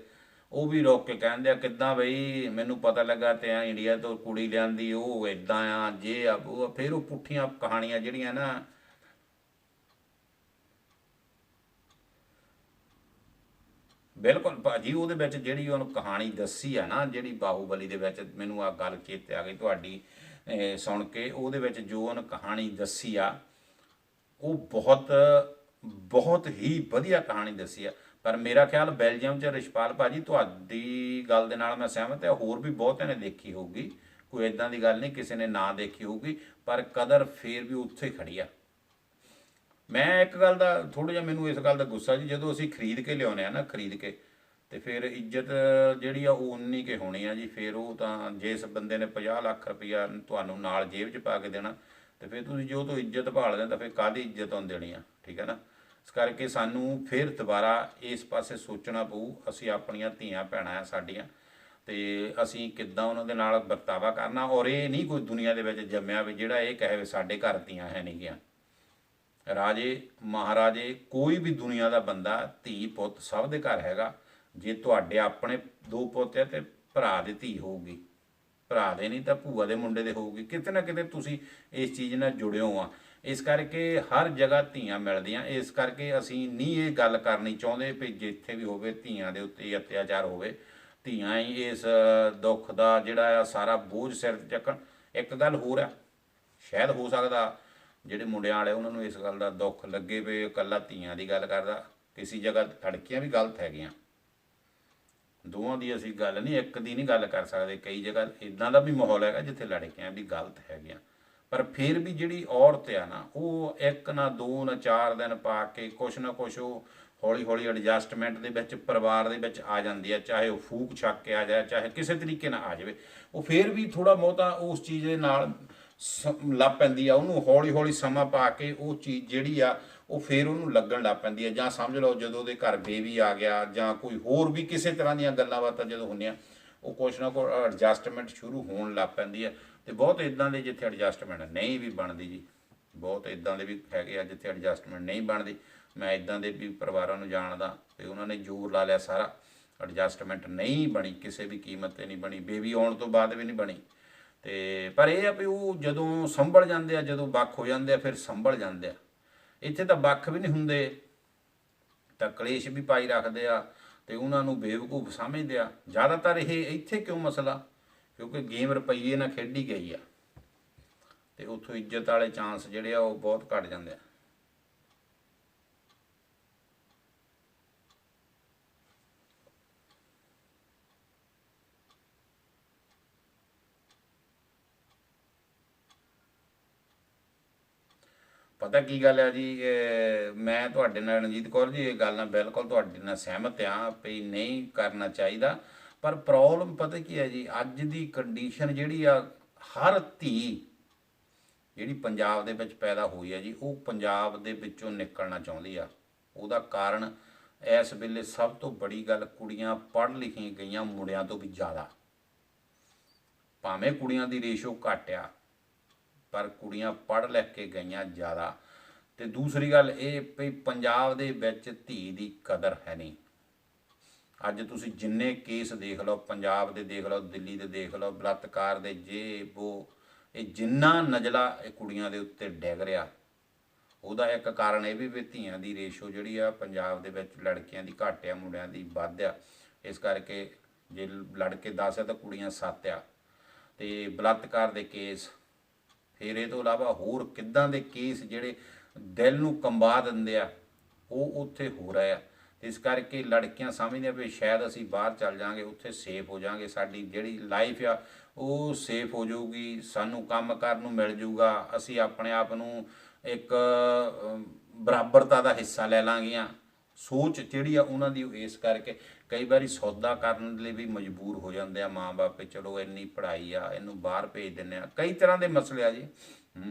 ਉਹ ਵੀ ਰੋਕ ਕੇ ਕਹਿੰਦੇ ਆ ਕਿੱਦਾਂ ਬਈ, ਮੈਨੂੰ ਪਤਾ ਲੱਗਾ ਤੇ ਆ ਇੰਡੀਆ ਤੋਂ ਕੁੜੀ ਲਿਆਂਦੀ, ਉਹ ਇੱਦਾਂ ਆ, ਜੇ ਆ ਉਹ। ਫਿਰ ਉਹ ਪੁੱਠੀਆਂ ਕਹਾਣੀਆਂ ਜਿਹੜੀਆਂ ਨਾ, ਬਿਲਕੁਲ ਭਾਜੀ, ਉਹਦੇ ਵਿੱਚ ਜਿਹੜੀ ਉਹਨੂੰ ਕਹਾਣੀ ਦੱਸੀ ਆ ਨਾ, ਜਿਹੜੀ ਬਾਹੂਬਲੀ ਦੇ ਵਿੱਚ, ਮੈਨੂੰ ਆ ਗੱਲ ਚੇਤੇ ਆ ਗਈ ਤੁਹਾਡੀ ਸੁਣ ਕੇ। ਉਹਦੇ ਵਿੱਚ ਜੋ ਉਹਨੇ ਕਹਾਣੀ ਦੱਸੀ ਆ, ਉਹ ਬਹੁਤ ਬਹੁਤ ਹੀ ਵਧੀਆ ਕਹਾਣੀ ਦੱਸੀ ਆ। ਪਰ ਮੇਰਾ ਖਿਆਲ ਬੈਲਜੀਅਮ 'ਚ ਰਿਸ਼ਪਾਲ ਭਾਜੀ, ਤੁਹਾਡੀ ਗੱਲ ਦੇ ਨਾਲ ਮੈਂ ਸਹਿਮਤ ਹਾਂ, ਹੋਰ ਵੀ ਬਹੁਤਿਆਂ ਨੇ ਦੇਖੀ ਹੋਊਗੀ, ਕੋਈ ਇੱਦਾਂ ਦੀ ਗੱਲ ਨਹੀਂ ਕਿਸੇ ਨੇ ਨਾ ਦੇਖੀ ਹੋਊਗੀ, ਪਰ ਕਦਰ ਫੇਰ ਵੀ ਉੱਥੇ ਖੜੀ ਆ। ਮੈਂ ਇੱਕ ਗੱਲ ਦਾ ਥੋੜ੍ਹਾ ਜਿਹਾ, ਮੈਨੂੰ ਇਸ ਗੱਲ ਦਾ ਗੁੱਸਾ ਜੀ, ਜਦੋਂ ਅਸੀਂ ਖਰੀਦ ਕੇ ਲਿਆਉਂਦੇ ਆ ਨਾ, ਖਰੀਦ ਕੇ, ਤੇ ਫਿਰ ਇੱਜ਼ਤ ਜਿਹੜੀ ਆ ਉਹ ਉਨੀ ਕੁ ਹੋਣੀ ਆ ਜੀ। ਫਿਰ ਉਹ ਤਾਂ ਜਿਸ ਬੰਦੇ ਨੇ 50 ਲੱਖ ਰੁਪਈਆ ਤੁਹਾਨੂੰ ਨਾਲ ਜੇਬ 'ਚ ਪਾ ਕੇ ਦੇਣਾ, ਤੇ ਫਿਰ ਤੁਸੀਂ ਜੋ ਤੋਂ ਇੱਜ਼ਤ ਭਾਲਦੇ ਹੋ ਤਾਂ ਫਿਰ ਕਾਹਦੀ ਇੱਜ਼ਤ ਉਹਨੂੰ ਦੇਣੀ ਆ, ਠੀਕ ਹੈ ਨਾ। ਇਸ ਕਰਕੇ ਸਾਨੂੰ ਫਿਰ ਦੁਬਾਰਾ ਇਸ ਪਾਸੇ ਸੋਚਣਾ ਪਊ, ਅਸੀਂ ਆਪਣੀਆਂ ਧੀਆਂ ਭੈਣਾਂ ਆ ਸਾਡੀਆਂ, ਤੇ ਅਸੀਂ ਕਿੱਦਾਂ ਉਹਨਾਂ ਦੇ ਨਾਲ ਵਰਤਾਵਾ ਕਰਨਾ। ਔਰ ਇਹ ਨਹੀਂ ਕੋਈ ਦੁਨੀਆ ਦੇ ਵਿੱਚ ਜੰਮਿਆ ਵੀ ਜਿਹੜਾ ਇਹ ਕਹੇ ਵੀ ਸਾਡੇ ਘਰ ਧੀਆਂ ਹੈ ਨਹੀਂ ਗਿਆ। ਰਾਜੇ ਮਹਾਰਾਜੇ ਕੋਈ ਵੀ ਦੁਨੀਆ ਦਾ ਬੰਦਾ ਧੀ ਪੁੱਤ ਸਭ ਦੇ ਘਰ ਹੈਗਾ। ਜੇ ਤੁਹਾਡੇ ਆਪਣੇ 2 ਪੁੱਤ ਹੈ ਤੇ ਭਰਾ ਦੀ ਧੀ ਹੋਊਗੀ, ਭਰਾ ਦੇ ਨਹੀਂ ਤਾਂ ਭੂਆ ਦੇ ਮੁੰਡੇ ਦੇ ਹੋਊਗੀ। ਕਿਤੇ ਨਾ ਕਿਤੇ ਤੁਸੀਂ ਇਸ ਚੀਜ਼ ਨਾਲ ਜੁੜਿਓ ਆ। ਇਸ ਕਰਕੇ ਹਰ ਜਗ੍ਹਾ ਧੀਆਂ ਮਿਲਦੀਆਂ। ਇਸ ਕਰਕੇ ਅਸੀਂ ਨਹੀਂ ਇਹ ਗੱਲ ਕਰਨੀ ਚਾਹੁੰਦੇ ਵੀ ਜਿੱਥੇ ਵੀ ਹੋਵੇ ਧੀਆਂ ਦੇ ਉੱਤੇ ਅਤਿਆਚਾਰ ਹੋਵੇ। ਧੀਆਂ ਹੀ ਇਸ ਦੁੱਖ ਦਾ ਜਿਹੜਾ ਆ ਸਾਰਾ ਬੋਝ ਸਿਰ 'ਤੇ ਚੱਕਣ। ਇੱਕ ਗੱਲ ਹੋਰ ਆ, ਸ਼ਾਇਦ ਹੋ ਸਕਦਾ ਜਿਹੜੇ ਮੁੰਡਿਆਂ ਵਾਲੇ ਉਹਨਾਂ ਨੂੰ ਇਸ ਗੱਲ ਦਾ ਦੁੱਖ ਲੱਗੇ ਵੀ ਇਕੱਲਾ ਧੀਆਂ ਦੀ ਗੱਲ ਕਰਦਾ, ਕਿਸੇ ਜਗ੍ਹਾ ਲੜਕੀਆਂ ਵੀ ਗਲਤ ਹੈਗੀਆਂ। ਦੋਵਾਂ ਦੀ ਅਸੀਂ ਗੱਲ ਨਹੀਂ, ਇੱਕ ਦੀ ਨਹੀਂ ਗੱਲ ਕਰ ਸਕਦੇ। ਕਈ ਜਗ੍ਹਾ ਇੱਦਾਂ ਦਾ ਵੀ ਮਾਹੌਲ ਹੈਗਾ ਜਿੱਥੇ ਲੜਕੀਆਂ ਵੀ ਗਲਤ ਹੈਗੀਆਂ। ਪਰ ਫਿਰ ਵੀ ਜਿਹੜੀ ਔਰਤ ਆ ਨਾ, ਉਹ 1 ਨਾ 2 ਨਾ 4 ਦਿਨ ਪਾ ਕੇ ਕੁਛ ਨਾ ਕੁਛ ਉਹ ਹੌਲੀ ਹੌਲੀ ਐਡਜਸਟਮੈਂਟ ਦੇ ਵਿੱਚ ਪਰਿਵਾਰ ਦੇ ਵਿੱਚ ਆ ਜਾਂਦੀ ਹੈ। ਚਾਹੇ ਉਹ ਫੂਕ ਛੱਕ ਕੇ ਆ ਜਾਏ, ਚਾਹੇ ਕਿਸੇ ਤਰੀਕੇ ਨਾਲ ਆ ਜਾਵੇ, ਉਹ ਫਿਰ ਵੀ ਥੋੜ੍ਹਾ ਬਹੁਤਾ ਉਸ ਚੀਜ਼ ਦੇ ਨਾਲ ਲੱਗ ਪੈਂਦੀ ਆ। ਉਹਨੂੰ ਹੌਲੀ ਹੌਲੀ ਸਮਾਂ ਪਾ ਕੇ ਉਹ ਚੀਜ਼ ਜਿਹੜੀ ਆ ਉਹ ਫਿਰ ਉਹਨੂੰ ਲੱਗਣ ਲੱਗ ਪੈਂਦੀ ਹੈ। ਜਾਂ ਸਮਝ ਲਓ ਜਦੋਂ ਉਹਦੇ ਘਰ ਬੇਬੀ ਆ ਗਿਆ ਜਾਂ ਕੋਈ ਹੋਰ ਵੀ ਕਿਸੇ ਤਰ੍ਹਾਂ ਦੀਆਂ ਗੱਲਾਂ ਬਾਤਾਂ ਜਦੋਂ ਹੁੰਦੀਆਂ, ਉਹ ਕੁਛ ਨਾ ਕੁਛ ਐਡਜਸਟਮੈਂਟ ਸ਼ੁਰੂ ਹੋਣ ਲੱਗ ਪੈਂਦੀ ਹੈ। ਅਤੇ ਬਹੁਤ ਇੱਦਾਂ ਦੇ ਜਿੱਥੇ ਐਡਜਸਟਮੈਂਟ ਨਹੀਂ ਵੀ ਬਣਦੀ ਜੀ, ਬਹੁਤ ਇੱਦਾਂ ਦੇ ਵੀ ਹੈਗੇ ਆ ਜਿੱਥੇ ਐਡਜਸਟਮੈਂਟ ਨਹੀਂ ਬਣਦੀ। ਮੈਂ ਇੱਦਾਂ ਦੇ ਵੀ ਪਰਿਵਾਰਾਂ ਨੂੰ ਜਾਣਦਾ ਅਤੇ ਉਹਨਾਂ ਨੇ ਜ਼ੋਰ ਲਾ ਲਿਆ ਸਾਰਾ, ਐਡਜਸਟਮੈਂਟ ਨਹੀਂ ਬਣੀ, ਕਿਸੇ ਵੀ ਕੀਮਤ 'ਤੇ ਨਹੀਂ ਬਣੀ, ਬੇਬੀ ਆਉਣ ਤੋਂ ਬਾਅਦ ਵੀ ਨਹੀਂ ਬਣੀ। ਅਤੇ ਪਰ ਇਹ ਆ ਵੀ ਉਹ ਜਦੋਂ ਸੰਭਲ ਜਾਂਦੇ ਆ, ਜਦੋਂ ਵੱਖ ਹੋ ਜਾਂਦੇ ਆ ਫਿਰ ਸੰਭਲ ਜਾਂਦੇ ਆ। ਇੱਥੇ ਤਾਂ ਵੱਖ ਵੀ ਨਹੀਂ ਹੁੰਦੇ ਤਾਂ ਕਲੇਸ਼ ਵੀ ਪਾਈ ਰੱਖਦੇ ਆ ਅਤੇ ਉਹਨਾਂ ਨੂੰ ਬੇਵਕੂਫ ਸਮਝਦੇ ਆ। ਜ਼ਿਆਦਾਤਰ ਇਹ ਇੱਥੇ ਕਿਉਂ ਮਸਲਾ, ਕਿਉਂਕਿ ਗੇਮ ਰੁਪਈਏ ਨਾਲ ਖੇਡੀ ਗਈ ਆ ਅਤੇ ਉੱਥੋਂ ਇੱਜ਼ਤ ਵਾਲੇ ਚਾਂਸ ਜਿਹੜੇ ਆ ਉਹ ਬਹੁਤ ਘੱਟ ਜਾਂਦੇ ਆ। ਪਤਾ ਕੀ ਗੱਲ ਹੈ ਜੀ, ਮੈਂ ਤੁਹਾਡੇ ਨਾਲ ਰਣਜੀਤ ਕੌਰ ਜੀ ਇਹ ਗੱਲ ਨਾਲ ਬਿਲਕੁਲ ਤੁਹਾਡੇ ਨਾਲ ਸਹਿਮਤ ਹਾਂ ਵੀ ਨਹੀਂ ਕਰਨਾ ਚਾਹੀਦਾ। ਪਰ ਪ੍ਰੋਬਲਮ ਪਤਾ ਕੀ ਹੈ ਜੀ, ਅੱਜ ਦੀ ਕੰਡੀਸ਼ਨ ਜਿਹੜੀ ਆ, ਹਰ ਧੀ ਜਿਹੜੀ ਪੰਜਾਬ ਦੇ ਵਿੱਚ ਪੈਦਾ ਹੋਈ ਹੈ ਜੀ, ਉਹ ਪੰਜਾਬ ਦੇ ਵਿੱਚੋਂ ਨਿਕਲਣਾ ਚਾਹੁੰਦੀ ਆ। ਉਹਦਾ ਕਾਰਨ ਇਸ ਵੇਲੇ ਸਭ ਤੋਂ ਬੜੀ ਗੱਲ, ਕੁੜੀਆਂ ਪੜ੍ਹ ਲਿਖੀਆਂ ਗਈਆਂ ਮੁੰਡਿਆਂ ਤੋਂ ਵੀ ਜ਼ਿਆਦਾ। ਭਾਵੇਂ ਕੁੜੀਆਂ ਦੀ ਰੇਸ਼ੋ ਘੱਟ ਆ ਪਰ ਕੁੜੀਆਂ ਪੜ੍ਹ ਲਿਖ ਕੇ ਗਈਆਂ ਜ਼ਿਆਦਾ। ਅਤੇ ਦੂਸਰੀ ਗੱਲ ਇਹ ਵੀ ਪੰਜਾਬ ਦੇ ਵਿੱਚ ਧੀ ਦੀ ਕਦਰ ਹੈ ਨਹੀਂ। ਅੱਜ ਤੁਸੀਂ ਜਿੰਨੇ ਕੇਸ ਦੇਖ ਲਓ, ਪੰਜਾਬ ਦੇ ਦੇਖ ਲਓ, ਦਿੱਲੀ ਦੇ ਦੇਖ ਲਓ, ਬਲਾਤਕਾਰ ਦੇ, ਜੇ ਉਹ ਇਹ ਜਿੰਨਾ ਨਜ਼ਲਾ ਇਹ ਕੁੜੀਆਂ ਦੇ ਉੱਤੇ ਡਿੱਗ ਰਿਹਾ, ਉਹਦਾ ਇੱਕ ਕਾਰਨ ਇਹ ਵੀ ਧੀਆਂ ਦੀ ਰੇਸ਼ੋ ਜਿਹੜੀ ਆ ਪੰਜਾਬ ਦੇ ਵਿੱਚ ਲੜਕੀਆਂ ਦੀ ਘੱਟ ਆ, ਮੁੰਡਿਆਂ ਦੀ ਵੱਧ ਆ। ਇਸ ਕਰਕੇ ਜੇ ਲੜਕੇ 10 ਆ ਤਾਂ ਕੁੜੀਆਂ 7 ਆ। ਅਤੇ ਬਲਾਤਕਾਰ ਦੇ ਕੇਸ, ਫਿਰ ਇਹ ਤੋਂ ਇਲਾਵਾ ਹੋਰ ਕਿੱਦਾਂ ਦੇ ਕੇਸ ਜਿਹੜੇ ਦਿਲ ਨੂੰ ਕੰਬਾ ਦਿੰਦੇ ਆ, ਉਹ ਉੱਥੇ ਹੋ ਰਹੇ ਆ। ਇਸ ਕਰਕੇ ਲੜਕੀਆਂ ਸਮਝਦੀਆਂ ਵੀ ਸ਼ਾਇਦ ਅਸੀਂ ਬਾਹਰ ਚੱਲ ਜਾਵਾਂਗੇ, ਉੱਥੇ ਸੇਫ ਹੋ ਜਾਵਾਂਗੇ, ਸਾਡੀ ਜਿਹੜੀ ਲਾਈਫ ਆ ਉਹ ਸੇਫ ਹੋ ਜਾਊਗੀ, ਸਾਨੂੰ ਕੰਮ ਕਰਨ ਨੂੰ ਮਿਲ ਜਾਊਗਾ, ਅਸੀਂ ਆਪਣੇ ਆਪ ਨੂੰ ਇੱਕ ਬਰਾਬਰਤਾ ਦਾ ਹਿੱਸਾ ਲੈ ਲਾਂਗੀਆਂ। ਸੋਚ ਜਿਹੜੀ ਆ ਉਹਨਾਂ ਦੀ ਇਸ ਕਰਕੇ ਕਈ ਵਾਰੀ ਸੌਦਾ ਕਰਨ ਲਈ ਵੀ ਮਜਬੂਰ ਹੋ ਜਾਂਦੇ ਆ ਮਾਂ ਬਾਪ, ਚਲੋ ਇੰਨੀ ਪੜ੍ਹਾਈ ਆ ਇਹਨੂੰ ਬਾਹਰ ਭੇਜ ਦਿੰਦੇ ਆ। ਕਈ ਤਰ੍ਹਾਂ ਦੇ ਮਸਲੇ ਆ ਜੀ।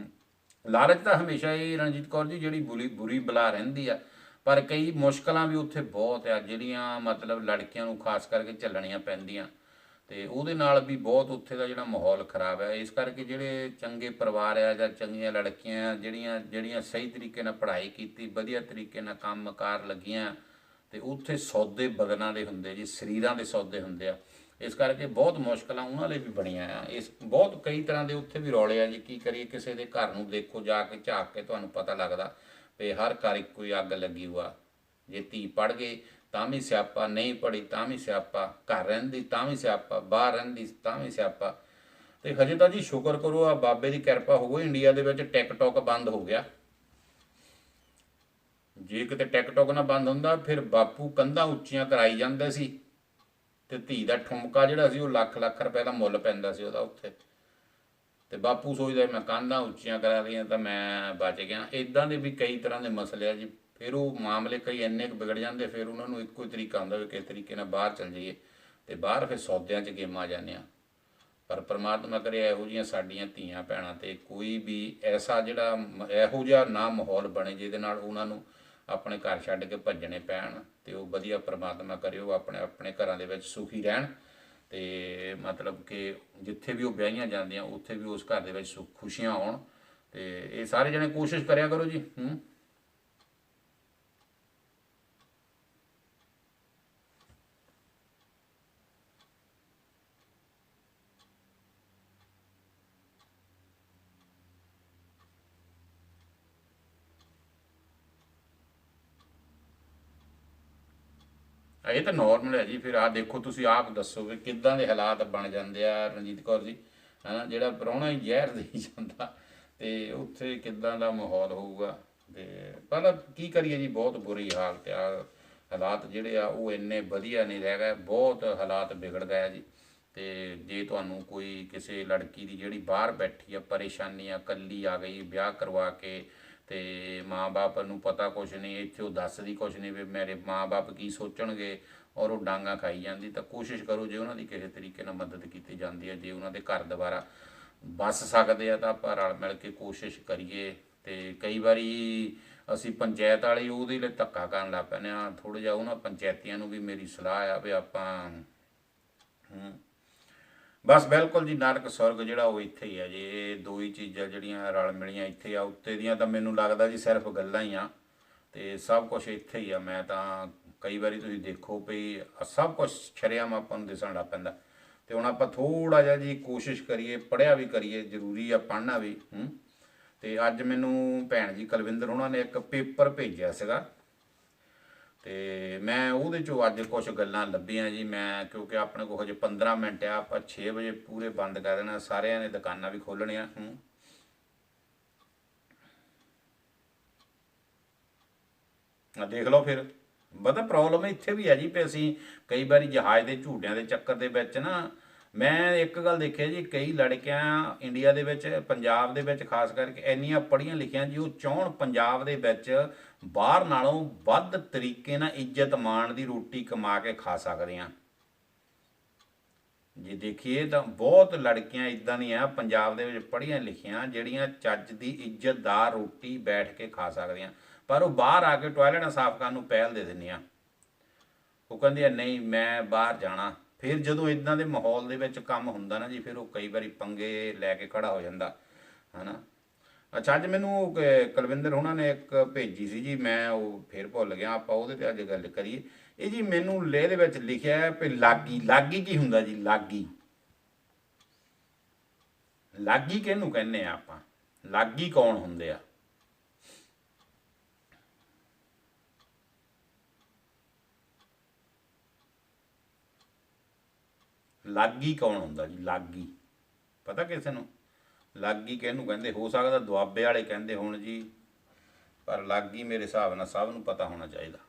ਲਾਲਚ ਤਾਂ ਹਮੇਸ਼ਾ ਇਹ ਰਣਜੀਤ ਕੌਰ ਜੀ ਜਿਹੜੀ ਬੁਰੀ ਬਲਾ ਰਹਿੰਦੀ ਆ, ਪਰ ਕਈ ਮੁਸ਼ਕਲਾਂ ਵੀ ਉੱਥੇ ਬਹੁਤ ਆ ਜਿਹੜੀਆਂ ਮਤਲਬ ਲੜਕੀਆਂ ਨੂੰ ਖਾਸ ਕਰਕੇ ਝੱਲਣੀਆਂ ਪੈਂਦੀਆਂ, ਅਤੇ ਉਹਦੇ ਨਾਲ ਵੀ ਬਹੁਤ ਉੱਥੇ ਦਾ ਜਿਹੜਾ ਮਾਹੌਲ ਖਰਾਬ ਹੈ। ਇਸ ਕਰਕੇ ਜਿਹੜੇ ਚੰਗੇ ਪਰਿਵਾਰ ਆ ਜਾਂ ਚੰਗੀਆਂ ਲੜਕੀਆਂ ਜਿਹੜੀਆਂ ਸਹੀ ਤਰੀਕੇ ਨਾਲ ਪੜ੍ਹਾਈ ਕੀਤੀ, ਵਧੀਆ ਤਰੀਕੇ ਨਾਲ ਕੰਮ ਕਾਰ ਲੱਗੀਆਂ, ਅਤੇ ਉੱਥੇ ਸੌਦੇ ਬਦਨਾਂ ਦੇ ਹੁੰਦੇ ਜੀ, ਸਰੀਰਾਂ ਦੇ ਸੌਦੇ ਹੁੰਦੇ ਆ। ਇਸ ਕਰਕੇ ਬਹੁਤ ਮੁਸ਼ਕਲਾਂ ਉਹਨਾਂ ਲਈ ਵੀ ਬਣੀਆਂ ਆ। ਇਸ ਬਹੁਤ ਕਈ ਤਰ੍ਹਾਂ ਦੇ ਉੱਥੇ ਵੀ ਰੌਲੇ ਆ ਜੀ। ਕੀ ਕਰੀਏ, ਕਿਸੇ ਦੇ ਘਰ ਨੂੰ ਦੇਖੋ ਜਾ ਕੇ, ਝਾਕ ਕੇ ਤੁਹਾਨੂੰ ਪਤਾ ਲੱਗਦਾ ਵੀ ਹਰ ਘਰ ਇੱਕੋ ਹੀ ਅੱਗ ਲੱਗੀ ਹੋਆ। ਜੇ ਧੀ ਪੜ੍ਹ ਗਏ ਤਾਂ ਵੀ ਸਿਆਪਾ, ਨਹੀਂ ਪੜ੍ਹੀ ਤਾਂ ਵੀ ਸਿਆਪਾ, ਘਰ ਰਹਿੰਦੀ ਤਾਂ ਵੀ ਸਿਆਪਾ, ਬਾਹਰ ਰਹਿੰਦੀ ਤਾਂ ਵੀ ਸਿਆਪਾ। ਅਤੇ ਹਜੇ ਤਾਂ ਜੀ ਸ਼ੁਕਰ ਕਰੋ, ਆ ਬਾਬੇ ਦੀ ਕਿਰਪਾ ਹੋਵੇ, ਇੰਡੀਆ ਦੇ ਵਿੱਚ ਟਿਕਟੋਕ ਬੰਦ ਹੋ ਗਿਆ। ਜੇ ਕਿਤੇ ਟਿਕਟੋਕ ਨਾ ਬੰਦ ਹੁੰਦਾ ਫਿਰ ਬਾਪੂ ਕੰਧਾਂ ਉੱਚੀਆਂ ਕਰਾਈ ਜਾਂਦੇ ਸੀ, ਅਤੇ ਧੀ ਦਾ ਠੁਮਕਾ ਜਿਹੜਾ ਸੀ ਉਹ ਲੱਖ ਲੱਖ ਰੁਪਏ ਦਾ ਮੁੱਲ ਪੈਂਦਾ ਸੀ ਉਹਦਾ ਉੱਥੇ। ਅਤੇ ਬਾਪੂ ਸੋਚਦਾ ਮੈਂ ਕੰਧਾਂ ਉੱਚੀਆਂ ਕਰਾ ਲਈਆਂ ਤਾਂ ਮੈਂ ਬਚ ਗਿਆ। ਇੱਦਾਂ ਦੇ ਵੀ ਕਈ ਤਰ੍ਹਾਂ ਦੇ ਮਸਲੇ ਆ ਜੀ। ਫਿਰ ਉਹ ਮਾਮਲੇ ਕਈ ਇੰਨੇ ਕੁ ਵਿਗੜ ਜਾਂਦੇ, ਫਿਰ ਉਹਨਾਂ ਨੂੰ ਇੱਕੋ ਹੀ ਤਰੀਕਾ ਹੁੰਦਾ ਵੀ ਕਿਸ ਤਰੀਕੇ ਨਾਲ ਬਾਹਰ ਚੱਲ ਜਾਈਏ, ਅਤੇ ਬਾਹਰ ਫਿਰ ਸੌਦਿਆਂ 'ਚ ਗੇਮਾਂ ਆ ਜਾਂਦੇ ਆ। ਪਰ ਪ੍ਰਮਾਤਮਾ ਕਰੇ ਇਹੋ ਜਿਹੀਆਂ ਸਾਡੀਆਂ ਧੀਆਂ ਭੈਣਾਂ 'ਤੇ ਕੋਈ ਵੀ ਐਸਾ ਜਿਹੜਾ ਇਹੋ ਜਿਹਾ ਨਾ ਮਾਹੌਲ ਬਣੇ ਜਿਹਦੇ ਨਾਲ ਉਹਨਾਂ ਨੂੰ ਆਪਣੇ ਘਰ ਛੱਡ ਕੇ ਭੱਜਣੇ ਪੈਣ, ਅਤੇ ਉਹ ਵਧੀਆ ਪ੍ਰਮਾਤਮਾ ਕਰੇ ਉਹ ਆਪਣੇ ਆਪਣੇ ਘਰਾਂ ਦੇ ਵਿੱਚ ਸੁਖੀ ਰਹਿਣ, ਅਤੇ ਮਤਲਬ ਕਿ ਜਿੱਥੇ ਵੀ ਉਹ ਵਿਆਹੀਆਂ ਜਾਂਦੀਆਂ ਉੱਥੇ ਵੀ ਉਸ ਘਰ ਦੇ ਵਿੱਚ ਸੁੱਖ ਖੁਸ਼ੀਆਂ ਆਉਣ। ਅਤੇ ਇਹ ਸਾਰੇ ਜਣੇ ਕੋਸ਼ਿਸ਼ ਕਰਿਆ ਕਰੋ ਜੀ। ਇਹ ਤਾਂ ਨੋਰਮਲ ਹੈ ਜੀ। ਫਿਰ ਆਹ ਦੇਖੋ, ਤੁਸੀਂ ਆਪ ਦੱਸੋ ਵੀ ਕਿੱਦਾਂ ਦੇ ਹਾਲਾਤ ਬਣ ਜਾਂਦੇ ਆ ਰਣਜੀਤ ਕੌਰ ਜੀ, ਹੈ ਨਾ। ਜਿਹੜਾ ਪ੍ਰਾਹੁਣਾ ਹੀ ਜ਼ਹਿਰ ਦੇਈ ਜਾਂਦਾ ਅਤੇ ਉੱਥੇ ਕਿੱਦਾਂ ਦਾ ਮਾਹੌਲ ਹੋਊਗਾ। ਅਤੇ ਪਰ ਕੀ ਕਰੀਏ ਜੀ, ਬਹੁਤ ਬੁਰੀ ਹਾਲਤ ਆ। ਹਾਲਾਤ ਜਿਹੜੇ ਆ ਉਹ ਇੰਨੇ ਵਧੀਆ ਨਹੀਂ ਰਹਿ ਗਏ, ਬਹੁਤ ਹਾਲਾਤ ਵਿਗੜ ਗਏ ਜੀ। ਅਤੇ ਜੇ ਤੁਹਾਨੂੰ ਕੋਈ ਕਿਸੇ ਲੜਕੀ ਦੀ ਜਿਹੜੀ ਬਾਹਰ ਬੈਠੀ ਆ ਪਰੇਸ਼ਾਨੀ ਆ, ਇਕੱਲੀ ਆ ਗਈ ਵਿਆਹ ਕਰਵਾ ਕੇ, ਅਤੇ ਮਾਂ ਬਾਪ ਨੂੰ ਪਤਾ ਕੁਛ ਨਹੀਂ, ਇੱਥੇ ਉਹ ਦੱਸਦੀ ਕੁਛ ਨਹੀਂ ਵੀ ਮੇਰੇ ਮਾਂ ਬਾਪ ਕੀ ਸੋਚਣਗੇ, ਔਰ ਉਹ ਡਾਂਗਾ ਖਾਈ ਜਾਂਦੀ, ਤਾਂ ਕੋਸ਼ਿਸ਼ ਕਰੋ ਜੇ ਉਹਨਾਂ ਦੀ ਕਿਸੇ ਤਰੀਕੇ ਨਾਲ ਮਦਦ ਕੀਤੀ ਜਾਂਦੀ ਹੈ, ਜੇ ਉਹਨਾਂ ਦੇ ਘਰ ਦੁਬਾਰਾ ਵੱਸ ਸਕਦੇ ਆ ਤਾਂ ਆਪਾਂ ਰਲ ਮਿਲ ਕੇ ਕੋਸ਼ਿਸ਼ ਕਰੀਏ। ਅਤੇ ਕਈ ਵਾਰੀ ਅਸੀਂ ਪੰਚਾਇਤ ਵਾਲੇ ਉਹਦੇ ਲਈ ਧੱਕਾ ਕਰਨ ਲੱਗ ਪੈਂਦੇ ਹਾਂ। ਥੋੜ੍ਹਾ ਜਿਹਾ ਉਹਨਾਂ ਪੰਚਾਇਤੀਆਂ ਨੂੰ ਵੀ ਮੇਰੀ ਸਲਾਹ ਆ ਵੀ ਆਪਾਂ ਬਸ ਬਿਲਕੁਲ ਜੀ, ਨਰਕ ਸੁਰਗ ਜਿਹੜਾ ਉਹ ਇੱਥੇ ਹੀ ਆ ਜੀ। ਇਹ ਦੋ ਹੀ ਚੀਜ਼ਾਂ ਜਿਹੜੀਆਂ ਰਲ ਮਿਲੀਆਂ ਇੱਥੇ ਆ। ਉੱਤੇ ਦੀਆਂ ਤਾਂ ਮੈਨੂੰ ਲੱਗਦਾ ਜੀ ਸਿਰਫ ਗੱਲਾਂ ਹੀ ਆ, ਅਤੇ ਸਭ ਕੁਛ ਇੱਥੇ ਹੀ ਆ। ਮੈਂ ਤਾਂ ਕਈ ਵਾਰੀ ਤੁਸੀਂ ਦੇਖੋ ਵੀ ਸਭ ਕੁਛ ਸ਼ਰੇਆਮ ਆਪਾਂ ਨੂੰ ਦਿਸਣ ਲੱਗ ਪੈਂਦਾ। ਅਤੇ ਹੁਣ ਆਪਾਂ ਥੋੜ੍ਹਾ ਜਿਹਾ ਜੀ ਕੋਸ਼ਿਸ਼ ਕਰੀਏ, ਪੜ੍ਹਿਆ ਵੀ ਕਰੀਏ, ਜ਼ਰੂਰੀ ਆ ਪੜ੍ਹਨਾ ਵੀ। ਅਤੇ ਅੱਜ ਮੈਨੂੰ ਭੈਣ ਜੀ ਕੁਲਵਿੰਦਰ ਉਹਨਾਂ ਨੇ ਇੱਕ ਪੇਪਰ ਭੇਜਿਆ ਸੀਗਾ, ਅਤੇ ਮੈਂ ਉਹਦੇ 'ਚੋਂ ਅੱਜ ਕੁਛ ਗੱਲਾਂ ਲੱਭੀਆਂ ਜੀ। ਮੈਂ ਕਿਉਂਕਿ ਆਪਣੇ ਕੋਲ ਹਜੇ 15 ਮਿੰਟ ਆ, ਆਪਾਂ 6 ਵਜੇ ਪੂਰੇ ਬੰਦ ਕਰ ਦੇਣਾ, ਸਾਰਿਆਂ ਨੇ ਦੁਕਾਨਾਂ ਵੀ ਖੋਲ੍ਹਣੀਆਂ। ਦੇਖ ਲਓ ਫਿਰ। ਪਤਾ ਪ੍ਰੋਬਲਮ ਇੱਥੇ ਵੀ ਹੈ ਜੀ ਵੀ ਅਸੀਂ ਕਈ ਵਾਰੀ ਜਹਾਜ਼ ਦੇ ਝੂਟਿਆਂ ਦੇ ਚੱਕਰ ਦੇ ਵਿੱਚ ਨਾ, ਮੈਂ ਇੱਕ ਗੱਲ ਦੇਖਿਆ ਜੀ, ਕਈ ਲੜਕੀਆਂ ਇੰਡੀਆ ਦੇ ਵਿੱਚ, ਪੰਜਾਬ ਦੇ ਵਿੱਚ ਖਾਸ ਕਰਕੇ ਇੰਨੀਆਂ ਪੜ੍ਹੀਆਂ ਲਿਖੀਆਂ ਜੀ, ਉਹ ਚਾਹੁਣ ਪੰਜਾਬ ਦੇ ਵਿੱਚ ਬਾਹਰ ਨਾਲੋਂ ਵੱਧ ਤਰੀਕੇ ਨਾਲ ਇੱਜ਼ਤ ਮਾਣ ਦੀ ਰੋਟੀ ਕਮਾ ਕੇ ਖਾ ਸਕਦੀਆਂ। ਜੇ ਦੇਖੀਏ ਤਾਂ ਬਹੁਤ ਲੜਕੀਆਂ ਇੱਦਾਂ ਦੀਆਂ ਪੰਜਾਬ ਦੇ ਵਿੱਚ ਪੜ੍ਹੀਆਂ ਲਿਖੀਆਂ ਜਿਹੜੀਆਂ ਚੱਜ ਦੀ ਇੱਜ਼ਤਦਾਰ ਰੋਟੀ ਬੈਠ ਕੇ ਖਾ ਸਕਦੀਆਂ, ਪਰ ਉਹ ਬਾਹਰ ਆ ਕੇ ਟੋਇਲਟ ਸਾਫ਼ ਕਰਨ ਨੂੰ ਪਹਿਲ ਦੇ ਦਿੰਦੀਆਂ। ਉਹ ਕਹਿੰਦੀ ਆ ਨਹੀਂ ਮੈਂ ਬਾਹਰ ਜਾਣਾ। ਫਿਰ ਜਦੋਂ ਇੱਦਾਂ ਦੇ ਮਾਹੌਲ ਦੇ ਵਿੱਚ ਕੰਮ ਹੁੰਦਾ ਨਾ ਜੀ, ਫਿਰ ਉਹ ਕਈ ਵਾਰੀ ਪੰਗੇ ਲੈ ਕੇ ਖੜਾ ਹੋ ਜਾਂਦਾ, ਹੈ ਨਾ। ਅੱਛਾ, ਅੱਜ ਮੈਨੂੰ ਕੁਲਵਿੰਦਰ ਉਹਨਾਂ ਨੇ ਇੱਕ ਭੇਜੀ ਸੀ ਜੀ, ਮੈਂ ਉਹ ਫਿਰ ਭੁੱਲ ਗਿਆ। ਆਪਾਂ ਉਹਦੇ 'ਤੇ ਅੱਜ ਗੱਲ ਕਰੀਏ। ਇਹ ਜੀ ਮੈਨੂੰ ਇਹਦੇ ਵਿੱਚ ਲਿਖਿਆ ਹੈ ਵੀ ਲਾਗੀ। ਲਾਗੀ ਕੀ ਹੁੰਦਾ ਜੀ? ਲਾਗੀ, ਲਾਗੀ ਕਿਹਨੂੰ ਕਹਿੰਦੇ ਆ ਆਪਾਂ? ਲਾਗੀ ਕੌਣ ਹੁੰਦੇ ਆ? ਲਾਗੀ ਕੌਣ ਹੁੰਦਾ ਜੀ? ਲਾਗੀ ਪਤਾ ਕਿਸੇ ਨੂੰ? ਲਾਗੀ ਕਿਹਨੂੰ ਕਹਿੰਦੇ? ਹੋ ਸਕਦਾ ਦੁਆਬੇ ਵਾਲੇ ਕਹਿੰਦੇ ਹੋਣ ਜੀ, ਪਰ ਲਾਗੀ ਮੇਰੇ ਹਿਸਾਬ ਨਾਲ ਸਭ ਨੂੰ ਪਤਾ ਹੋਣਾ ਚਾਹੀਦਾ।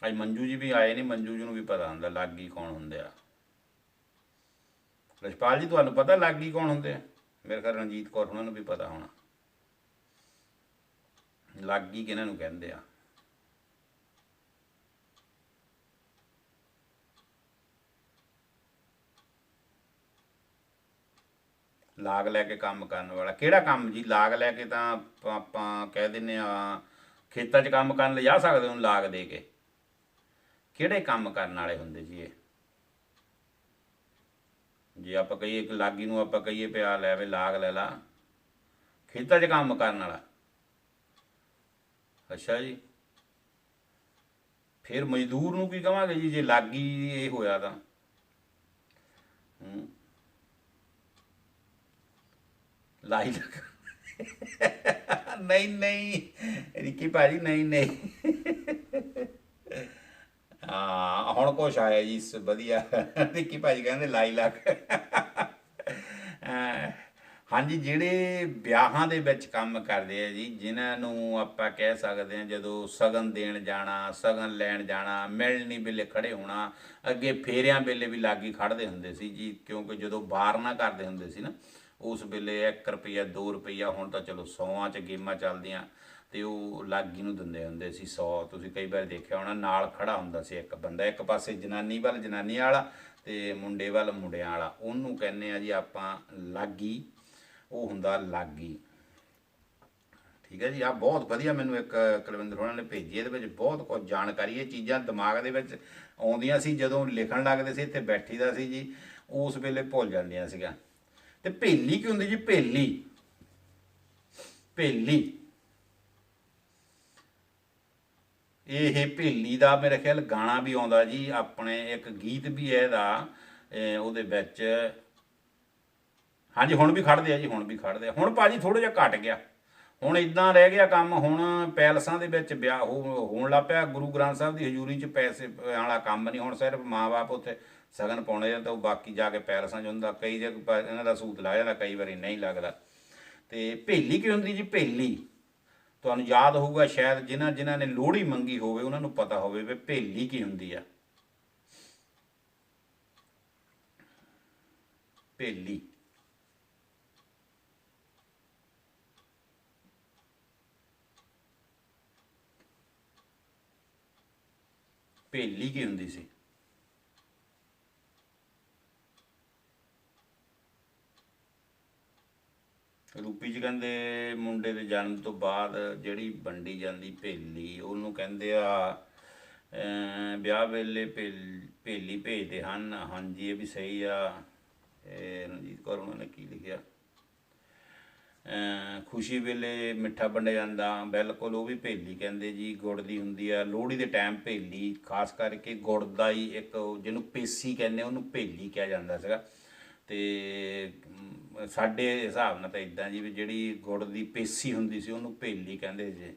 ਅੱਜ ਮੰਜੂ ਜੀ ਵੀ ਆਏ ਨਹੀਂ, ਮੰਜੂ ਜੀ ਨੂੰ ਵੀ ਪਤਾ ਹੁੰਦਾ ਲਾਗੀ ਕੌਣ ਹੁੰਦੇ ਆ। ਰਛਪਾਲ ਜੀ ਤੁਹਾਨੂੰ ਪਤਾ ਲਾਗੀ ਕੌਣ ਹੁੰਦੇ ਆ? ਮੇਰੇ ਖਿਆਲ ਰਣਜੀਤ ਕੌਰ ਉਹਨਾਂ ਨੂੰ ਵੀ ਪਤਾ ਹੋਣਾ ਲਾਗੀ ਕਿਹਨਾਂ ਨੂੰ ਕਹਿੰਦੇ ਆ। ਲਾਗ ਲੈ ਕੇ ਕੰਮ ਕਰਨ ਵਾਲਾ ਕਿਹੜਾ ਕੰਮ ਜੀ? ਲਾਗ ਲੈ ਕੇ ਤਾਂ ਆਪਾਂ ਕਹਿ ਦਿੰਦੇ ਆ ਖੇਤਾਂ 'ਚ ਕੰਮ ਕਰਨ ਲਿਜਾ ਸਕਦੇ ਹੋ ਲਾਗ ਦੇ ਕੇ। ਕਿਹੜੇ ਕੰਮ ਕਰਨ ਵਾਲੇ ਹੁੰਦੇ ਜੀ ਇਹ? ਜੇ ਆਪਾਂ ਕਹੀਏ ਇੱਕ ਲਾਗੀ ਨੂੰ ਆਪਾਂ ਕਹੀਏ ਪਿਆ ਲੈ ਵੇ ਲਾਗ ਲੈ ਲਾ, ਖੇਤਾਂ 'ਚ ਕੰਮ ਕਰਨ ਵਾਲਾ। ਅੱਛਾ ਜੀ, ਫਿਰ ਮਜ਼ਦੂਰ ਨੂੰ ਕੀ ਕਹਾਂਗੇ ਜੀ ਜੇ ਲਾਗੀ ਇਹ ਹੋਇਆ ਤਾਂ? ਲਾਈ ਲੱਗ ਨਹੀਂ ਨਹੀਂ ਰਿੱਕੀ ਭਾਜੀ, ਨਹੀਂ ਨਹੀਂ। ਹਾਂ ਹੁਣ ਕੁਛ ਆਇਆ ਜੀ ਵਧੀਆ। ਰਿੱਕੀ ਭਾਜੀ ਕਹਿੰਦੇ ਲਾਈ ਲੱਗ। ਹਾਂਜੀ, ਜਿਹੜੇ ਵਿਆਹਾਂ ਦੇ ਵਿੱਚ ਕੰਮ ਕਰਦੇ ਆ ਜੀ, ਜਿਨ੍ਹਾਂ ਨੂੰ ਆਪਾਂ ਕਹਿ ਸਕਦੇ ਹਾਂ ਜਦੋਂ ਸ਼ਗਨ ਦੇਣ ਜਾਣਾ, ਸ਼ਗਨ ਲੈਣ ਜਾਣਾ, ਮਿਲਣੀ ਵੇਲੇ ਖੜ੍ਹੇ ਹੋਣਾ। ਅੱਗੇ ਫੇਰਿਆਂ ਵੇਲੇ ਵੀ ਲਾਗੀ ਖੜ੍ਹਦੇ ਹੁੰਦੇ ਸੀ ਜੀ, ਕਿਉਂਕਿ ਜਦੋਂ ਬਾਰਨਾ ਕਰਦੇ ਹੁੰਦੇ ਸੀ ਨਾ, ਉਸ ਵੇਲੇ 1 ਰੁਪਈਆ 2 ਰੁਪਈਆ, ਹੁਣ ਤਾਂ ਚਲੋ 100 'ਚ ਗੇਮਾਂ ਚੱਲਦੀਆਂ, ਅਤੇ ਉਹ ਲਾਗੀ ਨੂੰ ਦਿੰਦੇ ਹੁੰਦੇ ਸੀ 100। ਤੁਸੀਂ ਕਈ ਵਾਰ ਦੇਖਿਆ ਹੋਣਾ ਨਾਲ ਖੜ੍ਹਾ ਹੁੰਦਾ ਸੀ ਇੱਕ ਬੰਦਾ, ਇੱਕ ਪਾਸੇ ਜਨਾਨੀ ਵੱਲ ਜਨਾਨੀ ਵਾਲਾ, ਤੇ ਮੁੰਡੇ ਵੱਲ ਮੁੰਡਿਆਂ ਵਾਲਾ, ਉਹਨੂੰ ਕਹਿੰਦੇ ਆ ਜੀ ਆਪਾਂ ਲਾਗੀ, ਉਹ ਹੁੰਦਾ ਲਾਗੀ। ਠੀਕ ਹੈ ਜੀ। ਆ ਬਹੁਤ ਵਧੀਆ ਮੈਨੂੰ ਇੱਕ ਕੁਲਵਿੰਦਰ ਹੋਣਾ ਨੇ ਭੇਜੀ, ਇਹਦੇ ਵਿੱਚ ਬਹੁਤ ਕੁਝ ਜਾਣਕਾਰੀ, ਇਹ ਚੀਜ਼ਾਂ ਦਿਮਾਗ ਦੇ ਵਿੱਚ ਆਉਂਦੀਆਂ ਸੀ ਜਦੋਂ ਲਿਖਣ ਲੱਗਦੇ ਸੀ, ਇੱਥੇ ਬੈਠੀ ਦਾ ਸੀ ਜੀ, ਉਸ ਵੇਲੇ ਭੁੱਲ ਜਾਂਦੀਆਂ ਸੀਗੀਆਂ। ਤੇ ਭੇਲੀ ਕੀ ਹੁੰਦੀ ਜੀ? ਭੇਲੀ, ਭੇਲੀ ਇਹ ਭੇਲੀ ਦਾ ਮੇਰੇ ਖਿਆਲ ਗਾਣਾ ਵੀ ਆਉਂਦਾ ਜੀ, ਆਪਣੇ ਇੱਕ ਗੀਤ ਵੀ ਹੈ ਇਹਦਾ ਉਹਦੇ ਵਿੱਚ। ਹਾਂਜੀ ਹੁਣ ਵੀ ਖੜਦੇ ਆ ਜੀ, ਹੁਣ ਵੀ ਖੜਦੇ ਆ। ਹੁਣ ਭਾਜੀ ਥੋੜ੍ਹਾ ਜਿਹਾ ਘਟ ਗਿਆ, ਹੁਣ ਇਦਾਂ ਰਹਿ ਗਿਆ ਕੰਮ, ਹੁਣ ਪੈਲਸਾਂ ਦੇ ਵਿੱਚ ਵਿਆਹ ਹੋਣ ਲੱਗ ਪਿਆ, ਗੁਰੂ ਗ੍ਰੰਥ ਸਾਹਿਬ ਦੀ ਹਜ਼ੂਰੀ 'ਚ ਪੈਸੇ ਵਾਲਾ ਕੰਮ ਨਹੀਂ, ਹੁਣ ਸਿਰਫ ਮਾਂ-ਬਾਪ ਉੱਥੇ ਸਗਨ ਪਾਉਣੇ ਆ ਤਾਂ ਉਹ ਬਾਕੀ ਜਾ ਕੇ ਪੈਲਸਾਂ 'ਚ ਹੁੰਦਾ, ਕਈ ਜਗ੍ਹਾ ਇਹਨਾਂ ਦਾ ਸੂਤ ਲਾ ਜਾਂਦਾ, ਕਈ ਵਾਰੀ ਨਹੀਂ ਲੱਗਦਾ। ਤੇ ਭੇਲੀ ਕੀ ਹੁੰਦੀ ਜੀ? ਭੇਲੀ ਤੁਹਾਨੂੰ ਯਾਦ ਹੋਊਗਾ ਸ਼ਾਇਦ, ਜਿਨ੍ਹਾਂ ਨੇ ਲੋਹੜੀ ਮੰਗੀ ਹੋਵੇ ਉਹਨਾਂ ਨੂੰ ਪਤਾ ਹੋਵੇ ਵੀ ਭੇਲੀ ਕੀ ਹੁੰਦੀ ਆ। ਭੇਲੀ ਭੇਲੀ ਕੀ ਹੁੰਦੀ ਸੀ? ਰੂਪੀ 'ਚ ਕਹਿੰਦੇ ਮੁੰਡੇ ਦੇ ਜਨਮ ਤੋਂ ਬਾਅਦ ਜਿਹੜੀ ਵੰਡੀ ਜਾਂਦੀ ਭੇਲੀ, ਉਹਨੂੰ ਕਹਿੰਦੇ ਆ ਵਿਆਹ ਵੇਲੇ ਭੇਲੀ ਭੇਜਦੇ ਹਨ। ਹਾਂਜੀ ਇਹ ਵੀ ਸਹੀ ਆ। ਰਣਜੀਤ ਕੌਰ ਉਹਨਾਂ ਨੇ ਕੀ ਲਿਖਿਆ? ਖੁਸ਼ੀ ਵੇਲੇ ਮਿੱਠਾ ਵੰਡਿਆ ਜਾਂਦਾ, ਬਿਲਕੁਲ ਉਹ ਵੀ ਭੇਲੀ ਕਹਿੰਦੇ ਜੀ, ਗੁੜ ਦੀ ਹੁੰਦੀ ਆ। ਲੋਹੜੀ ਦੇ ਟਾਈਮ ਭੇਲੀ, ਖਾਸ ਕਰਕੇ ਗੁੜ ਦਾ ਹੀ ਇੱਕ ਜਿਹਨੂੰ ਪੇਸੀ ਕਹਿੰਦੇ ਉਹਨੂੰ ਭੇਲੀ ਕਿਹਾ ਜਾਂਦਾ ਸੀਗਾ। ਤੇ ਸਾਡੇ ਹਿਸਾਬ ਨਾਲ ਤਾਂ ਇੱਦਾਂ ਜੀ ਵੀ ਜਿਹੜੀ ਗੁੜ ਦੀ ਪੇਸੀ ਹੁੰਦੀ ਸੀ ਉਹਨੂੰ ਭੇਲੀ ਕਹਿੰਦੇ ਜੀ,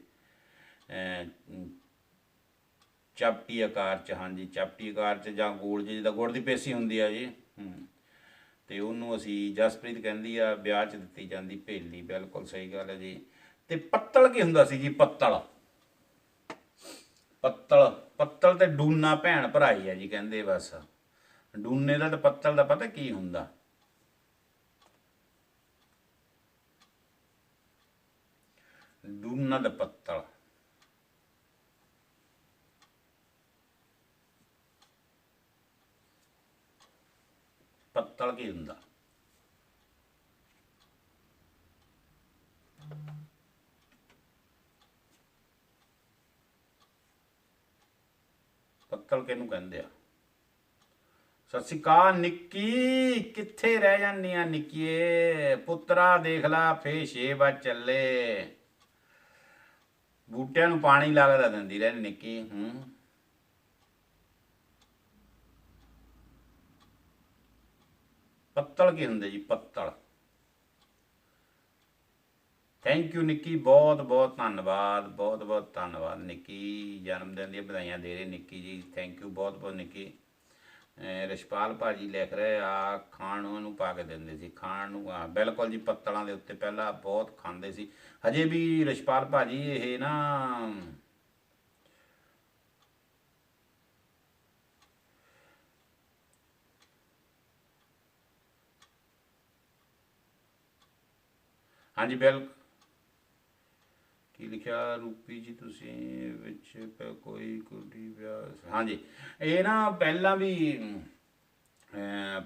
ਚਾਪਟੀ ਆਕਾਰ 'ਚ। ਹਾਂਜੀ ਚਾਪਟੀ ਆਕਾਰ 'ਚ ਜਾਂ ਗੋਲ ਜਿੱਦਾਂ ਗੁੜ ਦੀ ਪੇਸੀ ਹੁੰਦੀ ਆ ਜੀ। ਤੇ ਉਹਨੂੰ ਅਸੀਂ, ਜਸਪ੍ਰੀਤ ਕਹਿੰਦੀ ਆ ਵਿਆਹ 'ਚ ਦਿੱਤੀ ਜਾਂਦੀ ਭੇਲੀ, ਬਿਲਕੁਲ ਸਹੀ ਗੱਲ ਹੈ ਜੀ। ਤੇ ਪੱਤਲ ਕੀ ਹੁੰਦਾ ਸੀ ਜੀ? ਪੱਤਲ, ਪੱਤਲ, ਪੱਤਲ ਤੇ ਡੂਨਾ ਭੈਣ ਭਰਾ ਹੀ ਆ ਜੀ ਕਹਿੰਦੇ, ਬਸ ਡੂਨੇ ਦਾ ਤੇ ਪੱਤਲ ਦਾ ਪਤਾ ਕੀ ਹੁੰਦਾ? ਡੂਨਾ ਦਾ ਪੱਤਲ, ਪੱਤਲ ਕੀ ਹੁੰਦਾ? ਪੱਤਲ ਕਿਹਨੂੰ ਕਹਿੰਦੇ ਆ? ਸਤਿ ਸ਼੍ਰੀ ਅਕਾਲ ਨਿੱਕੀ, ਕਿੱਥੇ ਰਹਿ ਜਾਂਦੀ ਆ ਨਿੱਕੀਏ? ਪੁੱਤਰਾ ਦੇਖ ਲਾ ਫੇ 6 ਵਜੇ ਚੱਲੇ, ਬੂਟਿਆਂ ਨੂੰ ਪਾਣੀ ਲੱਗਦਾ ਦਿੰਦੀ ਰਹਿ ਨਿੱਕੀ। ਪੱਤਲ ਕੀ ਹੁੰਦੇ ਜੀ? ਪੱਤਲ। ਥੈਂਕ ਯੂ ਨਿੱਕੀ, ਬਹੁਤ ਬਹੁਤ ਧੰਨਵਾਦ, ਬਹੁਤ ਬਹੁਤ ਧੰਨਵਾਦ ਨਿੱਕੀ, ਜਨਮ ਦਿਨ ਦੀਆਂ ਵਧਾਈਆਂ ਦੇ ਰਹੇ ਨਿੱਕੀ ਜੀ, ਥੈਂਕ ਯੂ ਬਹੁਤ ਬਹੁਤ ਨਿੱਕੀ। ਰਛਪਾਲ ਭਾਜੀ ਲਿਖ ਰਹੇ ਆ ਖਾਣ ਨੂੰ ਪਾ ਕੇ ਦਿੰਦੇ ਸੀ, ਖਾਣ ਨੂੰ। ਹਾਂ ਬਿਲਕੁਲ ਜੀ, ਪੱਤਲਾਂ ਦੇ ਉੱਤੇ ਪਹਿਲਾਂ ਬਹੁਤ ਖਾਂਦੇ ਸੀ, ਹਜੇ ਵੀ ਰਛਪਾਲ ਭਾਜੀ ਇਹ ਨਾ ਹਾਂਜੀ ਬਿਲਕੁਲ। ਕੀ ਲਿਖਿਆ ਰੂਪੀ ਜੀ ਤੁਸੀਂ ਵਿੱਚ? ਕੋਈ ਕੁੜੀ ਵਿਆਹ, ਹਾਂਜੀ ਇਹ ਨਾ ਪਹਿਲਾਂ ਵੀ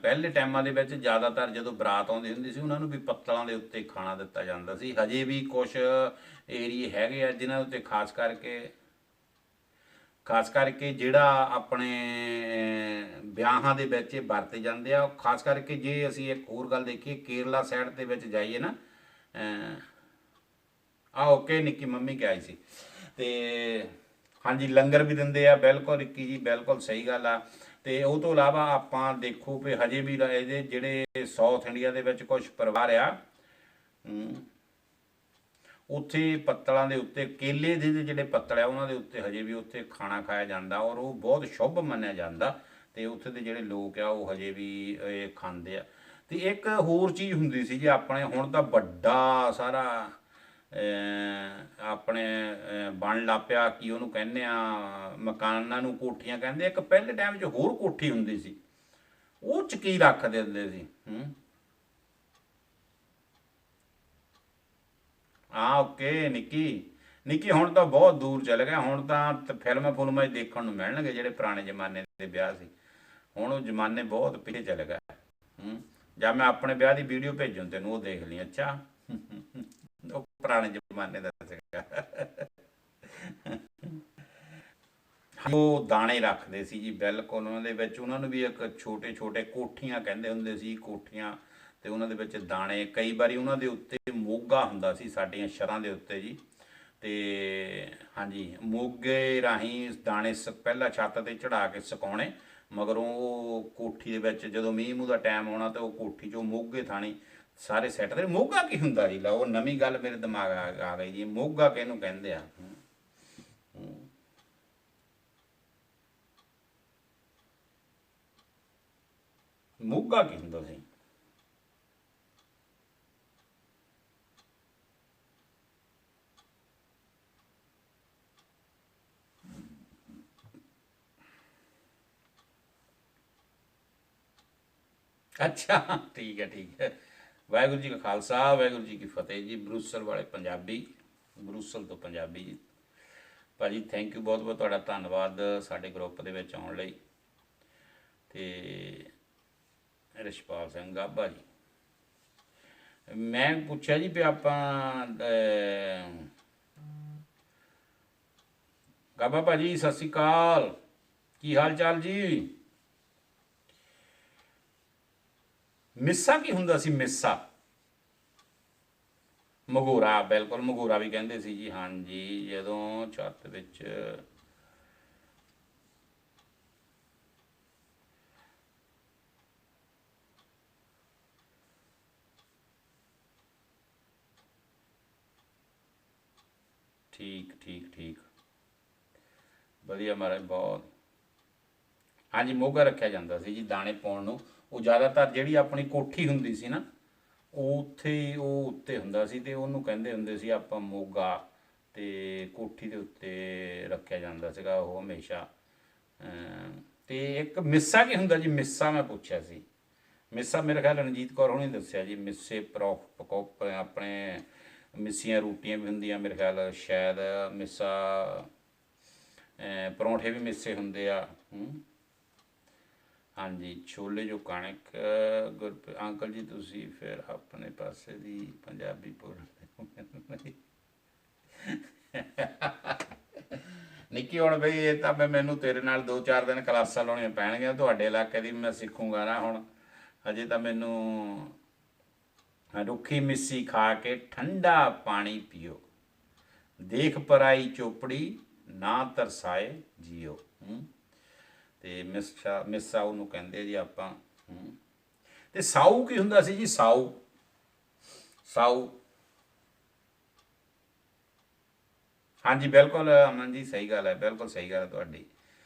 ਪਹਿਲੇ ਟਾਈਮਾਂ ਦੇ ਵਿੱਚ ਜ਼ਿਆਦਾਤਰ ਜਦੋਂ ਬਰਾਤ ਆਉਂਦੀ ਹੁੰਦੀ ਸੀ ਉਹਨਾਂ ਨੂੰ ਵੀ ਪੱਤਲਾਂ ਦੇ ਉੱਤੇ ਖਾਣਾ ਦਿੱਤਾ ਜਾਂਦਾ ਸੀ। ਹਜੇ ਵੀ ਕੁਛ ਏਰੀਏ ਹੈਗੇ ਆ ਜਿਨ੍ਹਾਂ ਉੱਤੇ ਖਾਸ ਕਰਕੇ ਜਿਹੜਾ ਆਪਣੇ ਵਿਆਹਾਂ ਦੇ ਵਿੱਚ ਇਹ ਵਰਤੇ ਜਾਂਦੇ ਆ। ਖਾਸ ਕਰਕੇ ਜੇ ਅਸੀਂ ਇੱਕ ਹੋਰ ਗੱਲ ਦੇਖੀਏ, ਕੇਰਲਾ ਸਾਈਡ ਦੇ ਵਿੱਚ ਜਾਈਏ ਨਾ, ਓਕੇ ਨਿੱਕੀ ਮੰਮੀ ਕਿਹਾ ਸੀ। ਤੇ ਹਾਂਜੀ ਲੰਗਰ ਵੀ ਦਿੰਦੇ ਆ, ਬਿਲਕੁਲ ਰਿੱਕੀ ਜੀ, ਬਿਲਕੁਲ ਸਹੀ ਗੱਲ ਆ। ਤੇ ਉਹ ਤੋਂ ਇਲਾਵਾ ਆਪਾਂ ਦੇਖੋ ਵੀ ਹਜੇ ਵੀ ਇਹਦੇ ਜਿਹੜੇ ਸਾਊਥ ਇੰਡੀਆ ਦੇ ਵਿੱਚ ਕੁਝ ਪਰਿਵਾਰ ਆ, ਉੱਥੇ ਪੱਤਲਾਂ ਦੇ ਉੱਤੇ ਕੇਲੇ ਦੇ ਜਿਹੜੇ ਪੱਤਲ ਆ ਉਹਨਾਂ ਦੇ ਉੱਤੇ ਹਜੇ ਵੀ ਉੱਥੇ ਖਾਣਾ ਖਾਇਆ ਜਾਂਦਾ, ਔਰ ਉਹ ਬਹੁਤ ਸ਼ੁਭ ਮੰਨਿਆ ਜਾਂਦਾ। ਤੇ ਉੱਥੇ ਦੇ ਜਿਹੜੇ ਲੋਕ ਆ ਉਹ ਹਜੇ ਵੀ ਇਹ ਖਾਂਦੇ ਆ। ਤੇ ਇੱਕ ਹੋਰ ਚੀਜ਼ ਹੁੰਦੀ ਸੀ ਜੀ ਆਪਣੇ, ਹੁਣ ਤਾਂ ਵੱਡਾ ਸਾਰਾ ਆਪਣੇ ਬਣ ਲੱਗ ਪਿਆ, ਕੀ ਉਹਨੂੰ ਕਹਿੰਦੇ ਆ, ਮਕਾਨਾਂ ਨੂੰ ਕੋਠੀਆਂ ਕਹਿੰਦੇ। ਇੱਕ ਪਹਿਲੇ ਟਾਈਮ 'ਚ ਹੋਰ ਕੋਠੀ ਹੁੰਦੀ ਸੀ, ਉਹ 'ਚ ਕੀ ਰੱਖ ਦਿੰਦੇ ਸੀ? ਹਾਂ ਓਕੇ ਨਿੱਕੀ ਹੁਣ ਤਾਂ ਬਹੁਤ ਦੂਰ ਚਲੇ ਗਿਆ, ਹੁਣ ਤਾਂ ਫਿਲਮਾਂ ਫੁਲਮਾਂ 'ਚ ਦੇਖਣ ਨੂੰ ਮਿਲਣਗੇ ਜਿਹੜੇ ਪੁਰਾਣੇ ਜ਼ਮਾਨੇ ਦੇ ਵਿਆਹ ਸੀ। ਹੁਣ ਉਹ ਜ਼ਮਾਨੇ ਬਹੁਤ ਪਿੱਛੇ ਚਲੇ ਗਏ। ਜਾਂ ਮੈਂ ਆਪਣੇ ਵਿਆਹ ਦੀ ਵੀਡੀਓ ਭੇਜੂੰ ਤੈਨੂੰ, ਉਹ ਦੇਖ ਲਈ। ਅੱਛਾ, ਉਹ ਪੁਰਾਣੇ ਜ਼ਮਾਨੇ ਦਾ ਸੀਗਾ। ਉਹ ਦਾਣੇ ਰੱਖਦੇ ਸੀ ਜੀ, ਬਿਲਕੁਲ। ਉਹਨਾਂ ਦੇ ਵਿੱਚ ਉਹਨਾਂ ਨੂੰ ਵੀ ਇੱਕ ਛੋਟੇ ਛੋਟੇ ਕੋਠੀਆਂ ਕਹਿੰਦੇ ਹੁੰਦੇ ਸੀ, ਕੋਠੀਆਂ, ਤੇ ਉਹਨਾਂ ਦੇ ਵਿੱਚ ਦਾਣੇ। ਕਈ ਵਾਰੀ ਉਹਨਾਂ ਦੇ ਉੱਤੇ ਮੋਗਾ ਹੁੰਦਾ ਸੀ, ਸਾਡੀਆਂ ਸ਼ਰਾਂ ਦੇ ਉੱਤੇ ਜੀ। ਤੇ ਹਾਂਜੀ, ਮੋਗੇ ਰਾਹੀਂ ਦਾਣੇ ਪਹਿਲਾਂ ਛੱਤ ਤੇ ਚੜਾ ਕੇ ਸੁਕਾਉਣੇ, ਮਗਰੋਂ ਉਹ ਕੋਠੀ ਦੇ ਵਿੱਚ ਜਦੋਂ ਮੀਂਹ ਮੂੰਹ ਦਾ ਟਾਈਮ ਆਉਣਾ ਤਾਂ ਉਹ ਕੋਠੀ 'ਚੋਂ ਮੋਗੇ ਥਾਣੀ ਸਾਰੇ ਸੈੱਟ ਦੇ। ਮੋਗਾ ਕੀ ਹੁੰਦਾ ਜੀ? ਲਾ, ਉਹ ਨਵੀਂ ਗੱਲ ਮੇਰੇ ਦਿਮਾਗ ਆ ਗਈ ਜੀ। ਮੋਗਾ ਕਿਹਨੂੰ ਕਹਿੰਦੇ ਆ? ਮੋਗਾ ਕੀ ਹੁੰਦਾ ਸੀ? ਅੱਛਾ, ਠੀਕ ਹੈ, ਠੀਕ ਹੈ। ਵਾਹਿਗੁਰੂ ਜੀ ਕਾ ਖਾਲਸਾ, ਵਾਹਿਗੁਰੂ ਜੀ ਕੀ ਫਤਿਹ ਜੀ। ਬਰੂਸਲ ਵਾਲੇ ਪੰਜਾਬੀ, ਬਰੂਸਲ ਤੋਂ ਪੰਜਾਬੀ ਜੀ। ਭਾਜੀ ਥੈਂਕ ਯੂ, ਬਹੁਤ ਬਹੁਤ ਤੁਹਾਡਾ ਧੰਨਵਾਦ ਸਾਡੇ ਗਰੁੱਪ ਦੇ ਵਿੱਚ ਆਉਣ ਲਈ। ਤੇ ਰਿਸ਼ਪਾਲ ਸਿੰਘ ਗਾਭਾ ਜੀ, ਮੈਂ ਪੁੱਛਿਆ ਜੀ ਵੀ ਆਪਾਂ ਗਾਭਾ ਭਾਜੀ ਸਤਿ ਸ਼੍ਰੀ ਅਕਾਲ, ਕੀ ਹਾਲ ਚਾਲ ਜੀ? ਮਿੱਸਾ ਕੀ ਹੁੰਦਾ ਸੀ? ਮਿੱਸਾ, ਮਗੋਰਾ, ਬਿਲਕੁਲ ਮਗੋਰਾ ਵੀ ਕਹਿੰਦੇ ਸੀ ਜੀ। ਹਾਂਜੀ, ਜਦੋਂ ਛੱਤ ਵਿੱਚ ਠੀਕ ਠੀਕ ਠੀਕ, ਵਧੀਆ ਮਹਾਰਾਜ, ਬਹੁਤ। ਹਾਂਜੀ, ਮੋਗਾ ਰੱਖਿਆ ਜਾਂਦਾ ਸੀ ਜੀ ਦਾਣੇ ਪਾਉਣ ਨੂੰ। ਉਹ ਜ਼ਿਆਦਾਤਰ ਜਿਹੜੀ ਆਪਣੀ ਕੋਠੀ ਹੁੰਦੀ ਸੀ ਨਾ, ਉਹ ਉੱਥੇ ਉਹ ਉੱਤੇ ਹੁੰਦਾ ਸੀ, ਤੇ ਉਹਨੂੰ ਕਹਿੰਦੇ ਹੁੰਦੇ ਸੀ ਆਪਾਂ ਮੋਗਾ। ਤੇ ਕੋਠੀ ਦੇ ਉੱਤੇ ਰੱਖਿਆ ਜਾਂਦਾ ਸੀਗਾ ਉਹ ਹਮੇਸ਼ਾ। ਤੇ ਇੱਕ ਮਿੱਸਾ ਕੀ ਹੁੰਦਾ ਜੀ? ਮਿੱਸਾ ਮੈਂ ਪੁੱਛਿਆ ਸੀ। ਮਿੱਸਾ ਮੇਰੇ ਖਿਆਲ ਰਣਜੀਤ ਕੌਰ ਹੋਣੀ ਦੱਸਿਆ ਜੀ। ਮਿੱਸੇ ਪਕੌਪ ਆਪਣੇ, ਮਿੱਸੀਆਂ ਰੋਟੀਆਂ ਵੀ ਹੁੰਦੀਆਂ ਮੇਰੇ ਖਿਆਲ, ਸ਼ਾਇਦ ਮਿੱਸਾ ਪਰੌਂਠੇ ਵੀ ਮਿੱਸੇ ਹੁੰਦੇ ਆ। ਹਾਂਜੀ, ਛੋਲੇ ਜੋ ਕਣਕ। ਅੰਕਲ ਜੀ ਤੁਸੀਂ ਫਿਰ ਆਪਣੇ ਪਾਸੇ ਦੀ ਪੰਜਾਬੀ ਬੋਲਦੇ ਹੋ। ਨਿੱਕੀ, ਹੁਣ ਬਈ ਇਹ ਤਾਂ ਮੈਨੂੰ ਤੇਰੇ ਨਾਲ 2-4 ਦਿਨ ਕਲਾਸਾਂ ਲਾਉਣੀਆਂ ਪੈਣਗੀਆਂ। ਤੁਹਾਡੇ ਇਲਾਕੇ ਦੀ ਮੈਂ ਸਿੱਖੂੰਗਾ ਨਾ ਹੁਣ। ਅਜੇ ਤਾਂ ਮੈਨੂੰ ਰੁੱਖੀ ਮਿੱਸੀ ਖਾ ਕੇ ਠੰਡਾ ਪਾਣੀ ਪੀਓ, ਦੇਖ ਪਰਾਈ ਚੋਪੜੀ ਨਾ ਤਰਸਾਏ ਜੀਓ। ਤੇ ਮਿੱਸਾ, ਮਿੱਸਾ ਉਹਨੂੰ ਕਹਿੰਦੇ ਜੀ ਆਪਾਂ। ਤੇ ਸਾਊ ਕੀ ਹੁੰਦਾ ਸੀ ਜੀ? ਸਾਊ, ਸਾਊ। ਹਾਂਜੀ ਬਿਲਕੁਲ ਅਮਨ ਜੀ, ਸਹੀ ਗੱਲ ਹੈ, ਬਿਲਕੁਲ ਸਹੀ ਗੱਲ ਹੈ ਤੁਹਾਡੀ।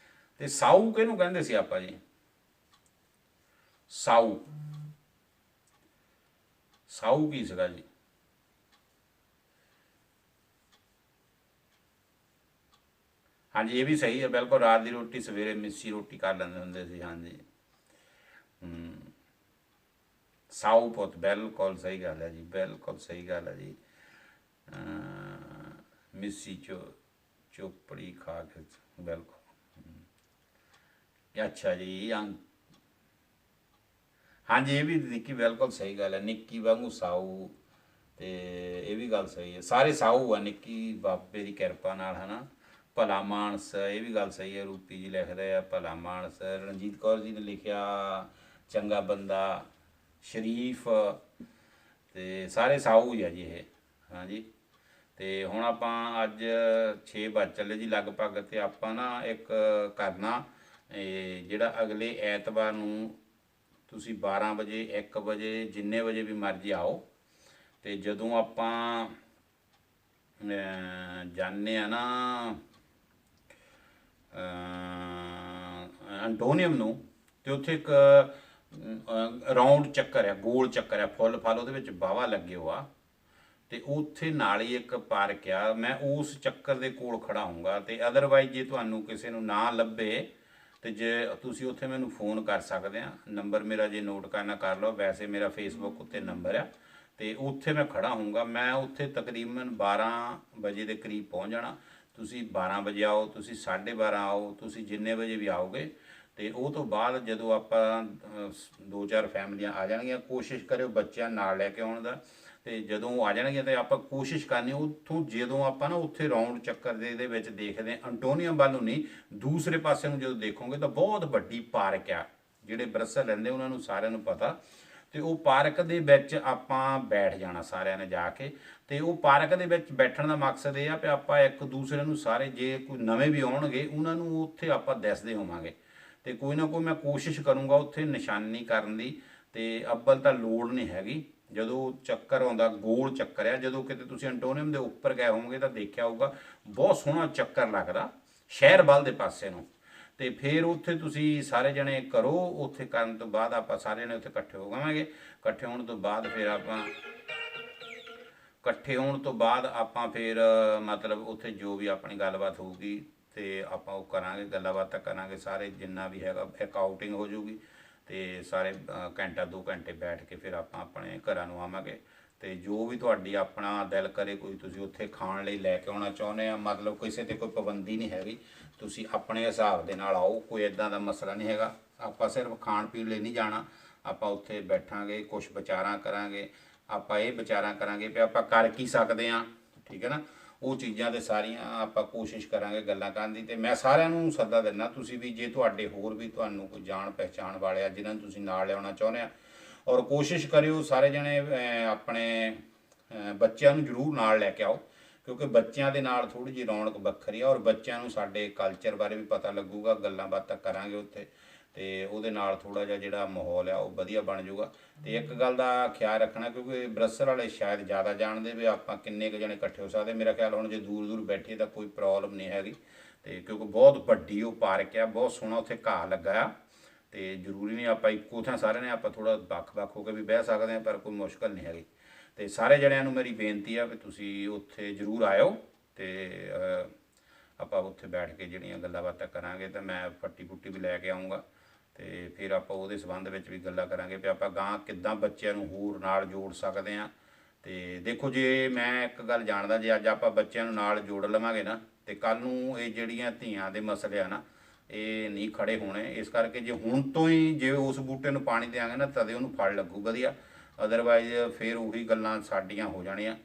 ਤੇ ਸਾਊ ਕਿਹਨੂੰ ਕਹਿੰਦੇ ਸੀ ਆਪਾਂ ਜੀ? ਸਾਊ, ਸਾਊ ਕੀ ਸੀਗਾ ਜੀ? ਹਾਂਜੀ, ਇਹ ਵੀ ਸਹੀ ਹੈ ਬਿਲਕੁਲ। ਰਾਤ ਦੀ ਰੋਟੀ ਸਵੇਰੇ ਮਿੱਸੀ ਰੋਟੀ ਕਰ ਲੈਂਦੇ ਹੁੰਦੇ ਸੀ। ਹਾਂਜੀ, ਸਾਊ ਪੁੱਤ, ਬਿਲਕੁਲ ਸਹੀ ਗੱਲ ਹੈ ਜੀ, ਬਿਲਕੁਲ ਸਹੀ ਗੱਲ ਹੈ ਜੀ। ਮਿੱਸੀ ਚੋਪੜੀ ਖਾ ਕੇ, ਬਿਲਕੁਲ। ਅੱਛਾ ਜੀ, ਹਾਂਜੀ, ਇਹ ਵੀ ਨਿੱਕੀ ਬਿਲਕੁਲ ਸਹੀ ਗੱਲ ਹੈ। ਨਿੱਕੀ ਵਾਂਗੂ ਸਾਊ, ਤੇ ਇਹ ਵੀ ਗੱਲ ਸਹੀ ਹੈ। ਸਾਰੇ ਸਾਊ ਆ ਨਿੱਕੀ, ਬਾਬੇ ਦੀ ਕਿਰਪਾ ਨਾਲ, ਹੈ ਨਾ। ਭਲਾ ਮਾਨਸ, ਇਹ ਵੀ ਗੱਲ ਸਹੀ ਹੈ। ਰੂਪੀ ਜੀ ਲਿਖਦੇ ਆ ਭਲਾ ਮਾਨਸ। ਰਣਜੀਤ ਕੌਰ ਜੀ ਨੇ ਲਿਖਿਆ ਚੰਗਾ ਬੰਦਾ, ਸ਼ਰੀਫ, ਤੇ ਸਾਰੇ ਸਾਊ ਹੀ ਆ ਜੀ ਇਹ। ਹਾਂਜੀ, ਤੇ ਹੁਣ ਆਪਾਂ ਅੱਜ 6 ਵੱਜ ਚੱਲੇ ਜੀ ਲਗਭਗ। ਤੇ ਆਪਾਂ ਨਾ ਇੱਕ ਕਰਨਾ, ਜਿਹੜਾ ਅਗਲੇ ਐਤਵਾਰ ਨੂੰ ਤੁਸੀਂ 12 ਵਜੇ, 1 ਵਜੇ, ਜਿੰਨੇ ਵਜੇ ਵੀ ਮਰਜ਼ੀ ਆਓ। ਤੇ ਜਦੋਂ ਆਪਾਂ ਜਾਂਦੇ ਆ ਨਾ ਐਂਟੋਨੀਅਮ ਨੂੰ, ਤੇ ਉੱਥੇ ਇੱਕ ਰਾਊਂਡ ਚੱਕਰ ਆ, ਗੋਲ ਚੱਕਰ ਆ, ਫੁੱਲ ਫਲ ਉਹਦੇ ਵਿੱਚ ਵਾਹਵਾ ਲੱਗੇ ਹੋ ਆ। ਤੇ ਉੱਥੇ ਨਾਲ ਹੀ ਇੱਕ ਪਾਰਕ ਆ, ਮੈਂ ਉਸ ਚੱਕਰ ਦੇ ਕੋਲ ਖੜਾ ਹੋਊਂਗਾ। ਤੇ ਅਦਰਵਾਈਜ਼ ਜੇ ਤੁਹਾਨੂੰ ਕਿਸੇ ਨੂੰ ਨਾ ਲੱਭੇ, ਤੇ ਜੇ ਤੁਸੀਂ ਉੱਥੇ ਮੈਨੂੰ ਫੋਨ ਕਰ ਸਕਦੇ ਆ। ਨੰਬਰ ਮੇਰਾ ਜੇ ਨੋਟ ਕਰਨਾ ਕਰ ਲਓ, ਵੈਸੇ ਮੇਰਾ ਫੇਸਬੁੱਕ ਉੱਤੇ ਨੰਬਰ ਆ। ਤੇ ਉੱਥੇ ਮੈਂ ਖੜਾ ਹੋਊਂਗਾ। ਮੈਂ ਉੱਥੇ ਤਕਰੀਬਨ 12 ਵਜੇ ਦੇ ਕਰੀਬ ਪਹੁੰਚ ਜਾਣਾ। ਤੁਸੀਂ 12 ਵਜੇ ਆਓ, ਤੁਸੀਂ 12:30 ਆਓ, ਤੁਸੀਂ ਜਿੰਨੇ ਵਜੇ ਵੀ ਆਓਗੇ। ਤੇ ਉਹ ਤੋਂ ਬਾਅਦ ਜਦੋਂ ਆਪਾਂ 2-4 ਫੈਮਲੀਆਂ ਆ ਜਾਣਗੀਆਂ, ਕੋਸ਼ਿਸ਼ ਕਰਿਓ ਬੱਚਿਆਂ ਨਾਲ ਲੈ ਕੇ ਆਉਣ ਦਾ। ਤੇ ਜਦੋਂ ਉਹ ਆ ਜਾਣਗੇ ਤੇ ਆਪਾਂ ਕੋਸ਼ਿਸ਼ ਕਰਨੀ ਉੱਥੋਂ, ਜਦੋਂ ਆਪਾਂ ਨਾ ਉੱਥੇ ਰਾਉਂਡ ਚੱਕਰ ਦੇ ਵਿੱਚ ਦੇਖਦੇ ਹਾਂ, ਅੰਟੋਨੀਅਮ ਵੱਲ ਨੂੰ ਨਹੀਂ, ਦੂਸਰੇ ਪਾਸੇ ਨੂੰ ਜਦੋਂ ਦੇਖੋਗੇ ਤਾਂ ਬਹੁਤ ਵੱਡੀ ਪਾਰਕ ਆ। ਜਿਹੜੇ ਬਰਸਲ ਰਹਿੰਦੇ ਉਹਨਾਂ ਨੂੰ ਸਾਰਿਆਂ ਨੂੰ ਪਤਾ। ਤੇ ਉਹ ਪਾਰਕ ਦੇ ਵਿੱਚ ਆਪਾਂ ਬੈਠ ਜਾਣਾ ਸਾਰਿਆਂ ਨੇ ਜਾ ਕੇ। ਤੇ ਉਹ ਪਾਰਕ ਦੇ ਵਿੱਚ ਬੈਠਣ ਦਾ ਮਕਸਦ ਇਹ ਆ ਕਿ ਆਪਾਂ ਇੱਕ ਦੂਸਰੇ ਨੂੰ ਸਾਰੇ, ਜੇ ਕੋਈ ਨਵੇਂ ਵੀ ਆਉਣਗੇ ਉਹਨਾਂ ਨੂੰ ਉੱਥੇ ਆਪਾਂ ਦੱਸਦੇ ਹੋਵਾਂਗੇ। ਤੇ ਕੋਈ ਨਾ ਕੋਈ ਮੈਂ ਕੋਸ਼ਿਸ਼ ਕਰੂੰਗਾ ਉੱਥੇ ਨਿਸ਼ਾਨੀ ਕਰਨ ਦੀ। ਤੇ ਅੱਬਲ ਤਾਂ ਲੋੜ ਨਹੀਂ ਹੈਗੀ, ਜਦੋਂ ਚੱਕਰ ਆਉਂਦਾ ਗੋਲ ਚੱਕਰ ਆ, ਜਦੋਂ ਕਿਤੇ ਤੁਸੀਂ ਅੰਟੋਨੀਅਮ ਦੇ ਉੱਪਰ ਗਏ ਹੋਵੋਗੇ ਤਾਂ ਦੇਖਿਆ ਹੋਊਗਾ ਬਹੁਤ ਸੋਹਣਾ ਚੱਕਰ ਲੱਗਦਾ ਸ਼ਹਿਰ ਵੱਲ ਦੇ ਪਾਸੇ ਨੂੰ। ਤੇ ਫਿਰ ਉੱਥੇ ਤੁਸੀਂ ਸਾਰੇ ਜਣੇ ਕਰੋ। ਉੱਥੇ ਕਰਨ ਤੋਂ ਬਾਅਦ ਆਪਾਂ ਸਾਰੇ ਜਣੇ ਉੱਥੇ ਇਕੱਠੇ ਹੋ ਜਾਵਾਂਗੇ। ਇਕੱਠੇ ਹੋਣ ਤੋਂ ਬਾਅਦ ਫਿਰ ਆਪਾਂ ਫਿਰ ਮਤਲਬ ਉੱਥੇ ਜੋ ਵੀ ਆਪਣੀ ਗੱਲਬਾਤ ਹੋਊਗੀ ਤੇ ਆਪਾਂ ਉਹ ਕਰਾਂਗੇ, ਗੱਲਾਂ ਬਾਤਾਂ ਕਰਾਂਗੇ ਸਾਰੇ, ਜਿੰਨਾ ਵੀ ਹੈਗਾ ਇੱਕ ਆਊਟਿੰਗ ਹੋ ਜਾਊਗੀ। ਤੇ ਸਾਰੇ ਘੰਟਾ 2 ਘੰਟੇ ਬੈਠ ਕੇ ਫਿਰ ਆਪਾਂ ਆਪਣੇ ਘਰਾਂ ਨੂੰ ਆਵਾਂਗੇ। ਤੇ ਜੋ ਵੀ ਤੁਹਾਡੀ ਆਪਣਾ ਦਿਲ ਕਰੇ, ਕੋਈ ਤੁਸੀਂ ਉੱਥੇ ਖਾਣ ਲਈ ਲੈ ਕੇ ਆਉਣਾ ਚਾਹੁੰਦੇ ਆ, ਮਤਲਬ ਕਿਸੇ ਤੇ ਕੋਈ ਪਾਬੰਦੀ ਨਹੀਂ ਹੈਗੀ, ਤੁਸੀਂ ਆਪਣੇ ਹਿਸਾਬ ਦੇ ਨਾਲ ਆਓ, ਕੋਈ ਇਦਾਂ ਦਾ ਮਸਲਾ ਨਹੀਂ ਹੈਗਾ। ਆਪਾਂ ਸਿਰਫ ਖਾਣ ਪੀਣ ਲਈ ਨਹੀਂ ਜਾਣਾ, ਆਪਾਂ ਉੱਥੇ ਬੈਠਾਂਗੇ, ਕੁਝ ਵਿਚਾਰਾਂ ਕਰਾਂਗੇ। ਆਪਾਂ ਇਹ ਵਿਚਾਰਾਂ ਕਰਾਂਗੇ ਵੀ ਆਪਾਂ ਕਰ ਕੀ ਸਕਦੇ ਹਾਂ, ਠੀਕ ਹੈ ਨਾ। ਉਹ ਚੀਜ਼ਾਂ ਤੇ ਸਾਰੀਆਂ ਆਪਾਂ ਕੋਸ਼ਿਸ਼ ਕਰਾਂਗੇ ਗੱਲਾਂ ਕਰਨ ਦੀ। ਤੇ ਮੈਂ ਸਾਰਿਆਂ ਨੂੰ ਸੱਦਾ ਦਿੰਦਾ, ਤੁਸੀਂ ਵੀ ਜੇ ਤੁਹਾਡੇ ਹੋਰ ਵੀ ਤੁਹਾਨੂੰ ਕੋਈ ਜਾਣ ਪਹਿਚਾਣ ਵਾਲੇ ਆ ਜਿਨ੍ਹਾਂ ਨੂੰ ਤੁਸੀਂ ਨਾਲ ਲਿਆਉਣਾ ਚਾਹੁੰਦੇ ਆ, ਔਰ ਕੋਸ਼ਿਸ਼ ਕਰਿਓ ਸਾਰੇ ਜਣੇ ਆਪਣੇ ਬੱਚਿਆਂ ਨੂੰ ਜ਼ਰੂਰ ਨਾਲ ਲੈ ਕੇ ਆਓ, ਕਿਉਂਕਿ ਬੱਚਿਆਂ ਦੇ ਨਾਲ ਥੋੜ੍ਹੀ ਜਿਹੀ ਰੌਣਕ ਵੱਖਰੀ ਆ, ਔਰ ਬੱਚਿਆਂ ਨੂੰ ਸਾਡੇ ਕਲਚਰ ਬਾਰੇ ਵੀ ਪਤਾ ਲੱਗੂਗਾ। ਗੱਲਾਂ ਬਾਤਾਂ ਕਰਾਂਗੇ ਉੱਥੇ, ਤੇ ਉਹਦੇ ਨਾਲ ਥੋੜ੍ਹਾ ਜਿਹਾ ਜਿਹੜਾ ਮਾਹੌਲ ਆ ਉਹ ਵਧੀਆ ਬਣ ਜਾਊਗਾ। ਤੇ ਇੱਕ ਗੱਲ ਦਾ ਖਿਆਲ ਰੱਖਣਾ, ਕਿਉਂਕਿ ਬਰਸਰ ਵਾਲੇ ਸ਼ਾਇਦ ਜ਼ਿਆਦਾ ਜਾਣਦੇ ਵੀ ਆਪਾਂ ਕਿੰਨੇ ਕੁ ਜਣੇ ਇਕੱਠੇ ਹੋ ਸਕਦੇ। ਮੇਰਾ ਖਿਆਲ ਹੁਣ ਜੇ ਦੂਰ ਦੂਰ ਬੈਠੇ ਤਾਂ ਕੋਈ ਪ੍ਰੋਬਲਮ ਨਹੀਂ ਹੈਗੀ। ਤੇ ਕਿਉਂਕਿ ਬਹੁਤ ਵੱਡੀ ਉਹ ਪਾਰਕ ਆ, ਬਹੁਤ ਸੋਹਣਾ ਉੱਥੇ ਘਾਹ ਲੱਗਾ ਆ। ਤੇ ਜ਼ਰੂਰੀ ਨਹੀਂ ਆਪਾਂ ਇੱਕੋ ਥਾਂ ਸਾਰਿਆਂ ਨੇ, ਆਪਾਂ ਥੋੜ੍ਹਾ ਵੱਖ-ਵੱਖ ਹੋ ਕੇ ਵੀ ਬਹਿ ਸਕਦੇ ਹਾਂ, ਪਰ ਕੋਈ ਮੁਸ਼ਕਲ ਨਹੀਂ ਹੈਗੀ। ਤੇ ਸਾਰੇ ਜਣਿਆਂ ਨੂੰ ਮੇਰੀ ਬੇਨਤੀ ਆ ਵੀ ਤੁਸੀਂ ਉੱਥੇ ਜ਼ਰੂਰ ਆਇਓ। ਤੇ ਆਪਾਂ ਉੱਥੇ ਬੈਠ ਕੇ ਜਿਹੜੀਆਂ ਗੱਲਾਂ ਬਾਤਾਂ ਕਰਾਂਗੇ, ਤਾਂ ਮੈਂ ਫੱਟੀ ਫੁੱਟੀ ਵੀ ਲੈ ਕੇ ਆਊਂਗਾ। ਤੇ ਫਿਰ ਆਪਾਂ ਉਹਦੇ ਸੰਬੰਧ ਵਿੱਚ ਵੀ ਗੱਲਾਂ ਕਰਾਂਗੇ ਵੀ ਆਪਾਂ ਗਾਂ ਕਿੱਦਾਂ ਬੱਚਿਆਂ ਨੂੰ ਹੋਰ ਨਾਲ ਜੋੜ ਸਕਦੇ ਹਾਂ। ਤੇ ਦੇਖੋ, ਜੇ ਮੈਂ ਇੱਕ ਗੱਲ ਜਾਣਦਾ, ਜੇ ਅੱਜ ਆਪਾਂ ਬੱਚਿਆਂ ਨੂੰ ਨਾਲ ਜੋੜ ਲਵਾਂਗੇ ਨਾ, ਤੇ ਕੱਲ੍ਹ ਨੂੰ ਇਹ ਜਿਹੜੀਆਂ ਧੀਆਂ ਦੇ ਮਸਲੇ ਆ ਨਾ, ਇਹ ਨਹੀਂ ਖੜੇ ਹੋਣੇ। ਇਸ ਕਰਕੇ ਜੇ ਹੁਣ ਤੋਂ ਹੀ ਜੇ ਉਸ ਬੂਟੇ ਨੂੰ ਪਾਣੀ ਦਿਆਂਗੇ ਨਾ, ਤਦੇ ਉਹਨੂੰ ਫਲ ਲੱਗੂ ਵਧੀਆ। ਅਦਰਵਾਈਜ਼ ਫਿਰ ਉਹੀ ਗੱਲਾਂ ਸਾਡੀਆਂ ਹੋ ਜਾਣੀਆਂ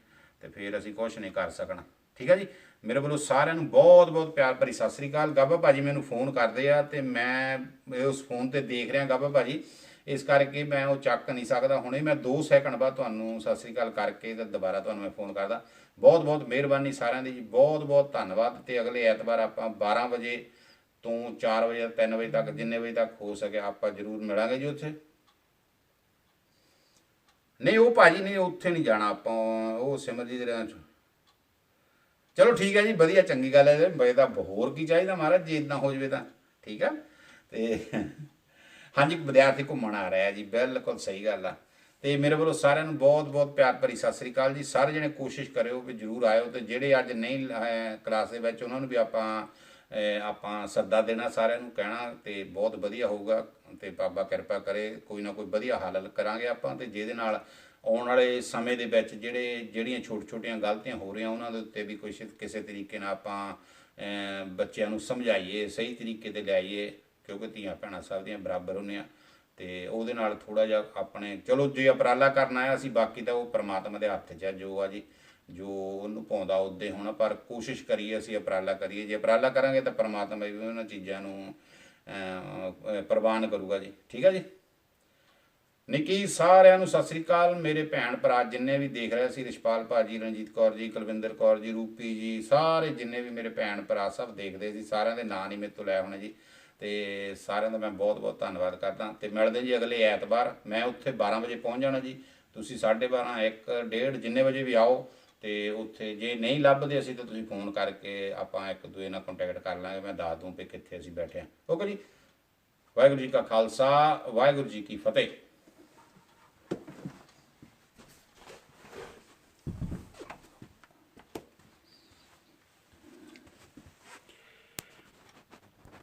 ਤੇ ਫਿਰ ਅਸੀਂ ਕੁਝ ਨਹੀਂ ਕਰ ਸਕਣਾ। ਠੀਕ ਹੈ ਜੀ। ਮੇਰੇ ਵੱਲੋਂ ਸਾਰਿਆਂ ਨੂੰ ਬਹੁਤ ਬਹੁਤ ਪਿਆਰ ਭਰੀ ਸਤਿ ਸ੍ਰੀ ਅਕਾਲ। ਗਾਬਾ ਭਾਜੀ ਮੈਨੂੰ ਫੋਨ ਕਰਦੇ ਆ ਤੇ ਮੈਂ ਉਸ ਫੋਨ ਤੇ ਦੇਖ ਰਿਹਾ ਗਾਬਾ ਭਾਜੀ, ਇਸ ਕਰਕੇ ਮੈਂ ਉਹ ਚੱਕ ਨਹੀਂ ਸਕਦਾ। ਹੁਣੇ ਮੈਂ 2 ਸੈਕਿੰਡ ਬਾਅਦ ਤੁਹਾਨੂੰ ਸਤਿ ਸ੍ਰੀ ਅਕਾਲ ਕਰਕੇ ਤੇ ਦੁਬਾਰਾ ਤੁਹਾਨੂੰ ਮੈਂ ਫੋਨ ਕਰਦਾ। ਬਹੁਤ ਬਹੁਤ ਮਿਹਰਬਾਨੀ ਸਾਰਿਆਂ ਦੀ ਜੀ, ਬਹੁਤ ਬਹੁਤ ਧੰਨਵਾਦ। ਤੇ ਅਗਲੇ ਐਤਵਾਰ ਆਪਾਂ 12 ਵਜੇ ਤੋਂ 4 ਵਜੇ 3 ਵਜੇ ਤੱਕ, ਜਿੰਨੇ ਵਜੇ ਤੱਕ ਹੋ ਸਕੇ ਆਪਾਂ ਜ਼ਰੂਰ ਮਿਲਾਂਗੇ ਜੀ ਉੱਥੇ। ਨਹੀਂ ਉਹ ਭਾਜੀ ਨਹੀਂ, ਉੱਥੇ ਨਹੀਂ ਜਾਣਾ ਆਪਾਂ, ਉਹ ਸਿਮਰਜੀਤ ਦੇ ਚ। ਚਲੋ ਠੀਕ ਹੈ ਜੀ, ਵਧੀਆ, ਚੰਗੀ ਗੱਲ ਹੈ। ਬਈ ਤਾਂ ਹੋਰ ਕੀ ਚਾਹੀਦਾ ਮਹਾਰਾਜ, ਜੇ ਇੱਦਾਂ ਹੋ ਜਾਵੇ ਤਾਂ ਠੀਕ ਆ। ਤੇ ਹਾਂਜੀ, ਵਿਦਿਆਰਥੀ ਘੁੰਮਣ ਆ ਰਿਹਾ ਜੀ, ਬਿਲਕੁਲ ਸਹੀ ਗੱਲ ਆ। ਤੇ ਮੇਰੇ ਵੱਲੋਂ ਸਾਰਿਆਂ ਨੂੰ ਬਹੁਤ ਬਹੁਤ ਪਿਆਰ ਭਰੀ ਸਤਿ ਸ੍ਰੀ ਅਕਾਲ ਜੀ। ਸਾਰੇ ਜਣੇ ਕੋਸ਼ਿਸ਼ ਕਰਿਓ ਵੀ ਜ਼ਰੂਰ ਆਇਓ। ਤੇ ਜਿਹੜੇ ਅੱਜ ਨਹੀਂ ਕਲਾਸ ਦੇ ਵਿੱਚ, ਉਹਨਾਂ ਨੂੰ ਵੀ ਆਪਾਂ ਸੱਦਾ ਦੇਣਾ, ਸਾਰਿਆਂ ਨੂੰ ਕਹਿਣਾ, ਤੇ ਬਹੁਤ ਵਧੀਆ ਹੋਊਗਾ। ਤੇ ਬਾਬਾ ਕਿਰਪਾ ਕਰੇ, ਕੋਈ ਨਾ ਕੋਈ ਵਧੀਆ ਹੱਲ ਕਰਾਂਗੇ ਆਪਾਂ, ਤੇ ਜਿਹਦੇ ਨਾਲ ਆਉਣ ਵਾਲੇ ਸਮੇਂ ਦੇ ਵਿੱਚ ਜਿਹੜੀਆਂ ਛੋਟੀਆਂ ਗਲਤੀਆਂ ਹੋ ਰਹੀਆਂ ਉਹਨਾਂ ਦੇ ਉੱਤੇ ਵੀ ਕਿਸੇ ਤਰੀਕੇ ਨਾਲ ਆਪਾਂ ਬੱਚਿਆਂ ਨੂੰ ਸਮਝਾਈਏ, ਸਹੀ ਤਰੀਕੇ 'ਤੇ ਲਿਆਈਏ, ਕਿਉਂਕਿ ਧੀਆਂ ਭੈਣਾਂ ਸਭ ਦੀਆਂ ਬਰਾਬਰ ਹੁੰਦੀਆਂ। ਤੇ ਉਹਦੇ ਨਾਲ ਥੋੜ੍ਹਾ ਜਿਹਾ ਆਪਣੇ, ਚਲੋ ਜੇ ਉਪਰਾਲਾ ਕਰਨਾ ਹੈ ਅਸੀਂ, ਬਾਕੀ ਤਾਂ ਉਹ ਪਰਮਾਤਮਾ ਦੇ ਹੱਥ 'ਚ ਆ, ਜੋ ਆ ਜੀ, ਜੋ ਉਹਨੂੰ ਪਾਉਂਦਾ ਉੱਦੇ ਹੋਣਾ। ਪਰ ਕੋਸ਼ਿਸ਼ ਕਰੀਏ ਅਸੀਂ ਉਪਰਾਲਾ ਕਰੀਏ, ਜੇ ਉਪਰਾਲਾ ਕਰਾਂਗੇ ਤਾਂ ਪਰਮਾਤਮਾ ਵੀ ਉਹਨਾਂ ਚੀਜ਼ਾਂ ਨੂੰ ਪ੍ਰਵਾਨ ਕਰੂਗਾ ਜੀ। ਠੀਕ ਹੈ ਜੀ। ਨਿੱਕੀ ਸਾਰਿਆਂ ਨੂੰ ਸਤਿ ਸ੍ਰੀ ਅਕਾਲ। ਮੇਰੇ ਭੈਣ ਭਰਾ ਜਿੰਨੇ ਵੀ ਦੇਖ ਰਹੇ ਸੀ, ਰਿਸ਼ਪਾਲ ਭਾਜੀ, ਰਣਜੀਤ ਕੌਰ ਜੀ, ਕੁਲਵਿੰਦਰ ਕੌਰ ਜੀ, ਰੂਪੀ ਜੀ, ਸਾਰੇ ਜਿੰਨੇ ਵੀ ਮੇਰੇ ਭੈਣ ਭਰਾ ਸਭ ਦੇਖਦੇ ਸੀ, ਸਾਰਿਆਂ ਦੇ ਨਾਂ ਨਹੀਂ ਮੇਰੇ ਤੋਂ ਲੈ ਹੋਣੇ ਜੀ। ਤੇ ਸਾਰਿਆਂ ਦਾ ਮੈਂ ਬਹੁਤ ਬਹੁਤ ਧੰਨਵਾਦ ਕਰਦਾ। ਤੇ ਮਿਲਦੇ ਜੀ ਅਗਲੇ ਐਤਵਾਰ। ਮੈਂ ਉੱਥੇ 12 ਵਜੇ ਪਹੁੰਚ ਜਾਣਾ ਜੀ। ਤੁਸੀਂ 12:30, 1, 1:30 ਜਿੰਨੇ ਵਜੇ ਵੀ ਆਓ। ਤੇ ਉੱਥੇ ਜੇ ਨਹੀਂ ਲੱਭਦੇ ਅਸੀਂ ਤਾਂ ਤੁਸੀਂ ਫੋਨ ਕਰਕੇ ਆਪਾਂ ਇੱਕ ਦੂਜੇ ਨਾਲ ਕੰਟੈਕਟ ਕਰ ਲਾਂਗੇ, ਮੈਂ ਦੱਸ ਦੂੰ ਵੀ ਕਿੱਥੇ ਅਸੀਂ ਬੈਠੇ ਹਾਂ। ਓਕੇ ਜੀ। ਵਾਹਿਗੁਰੂ ਜੀ ਕਾ ਖਾਲਸਾ, ਵਾਹਿਗੁਰੂ ਜੀ ਕੀ ਫਤਿਹ।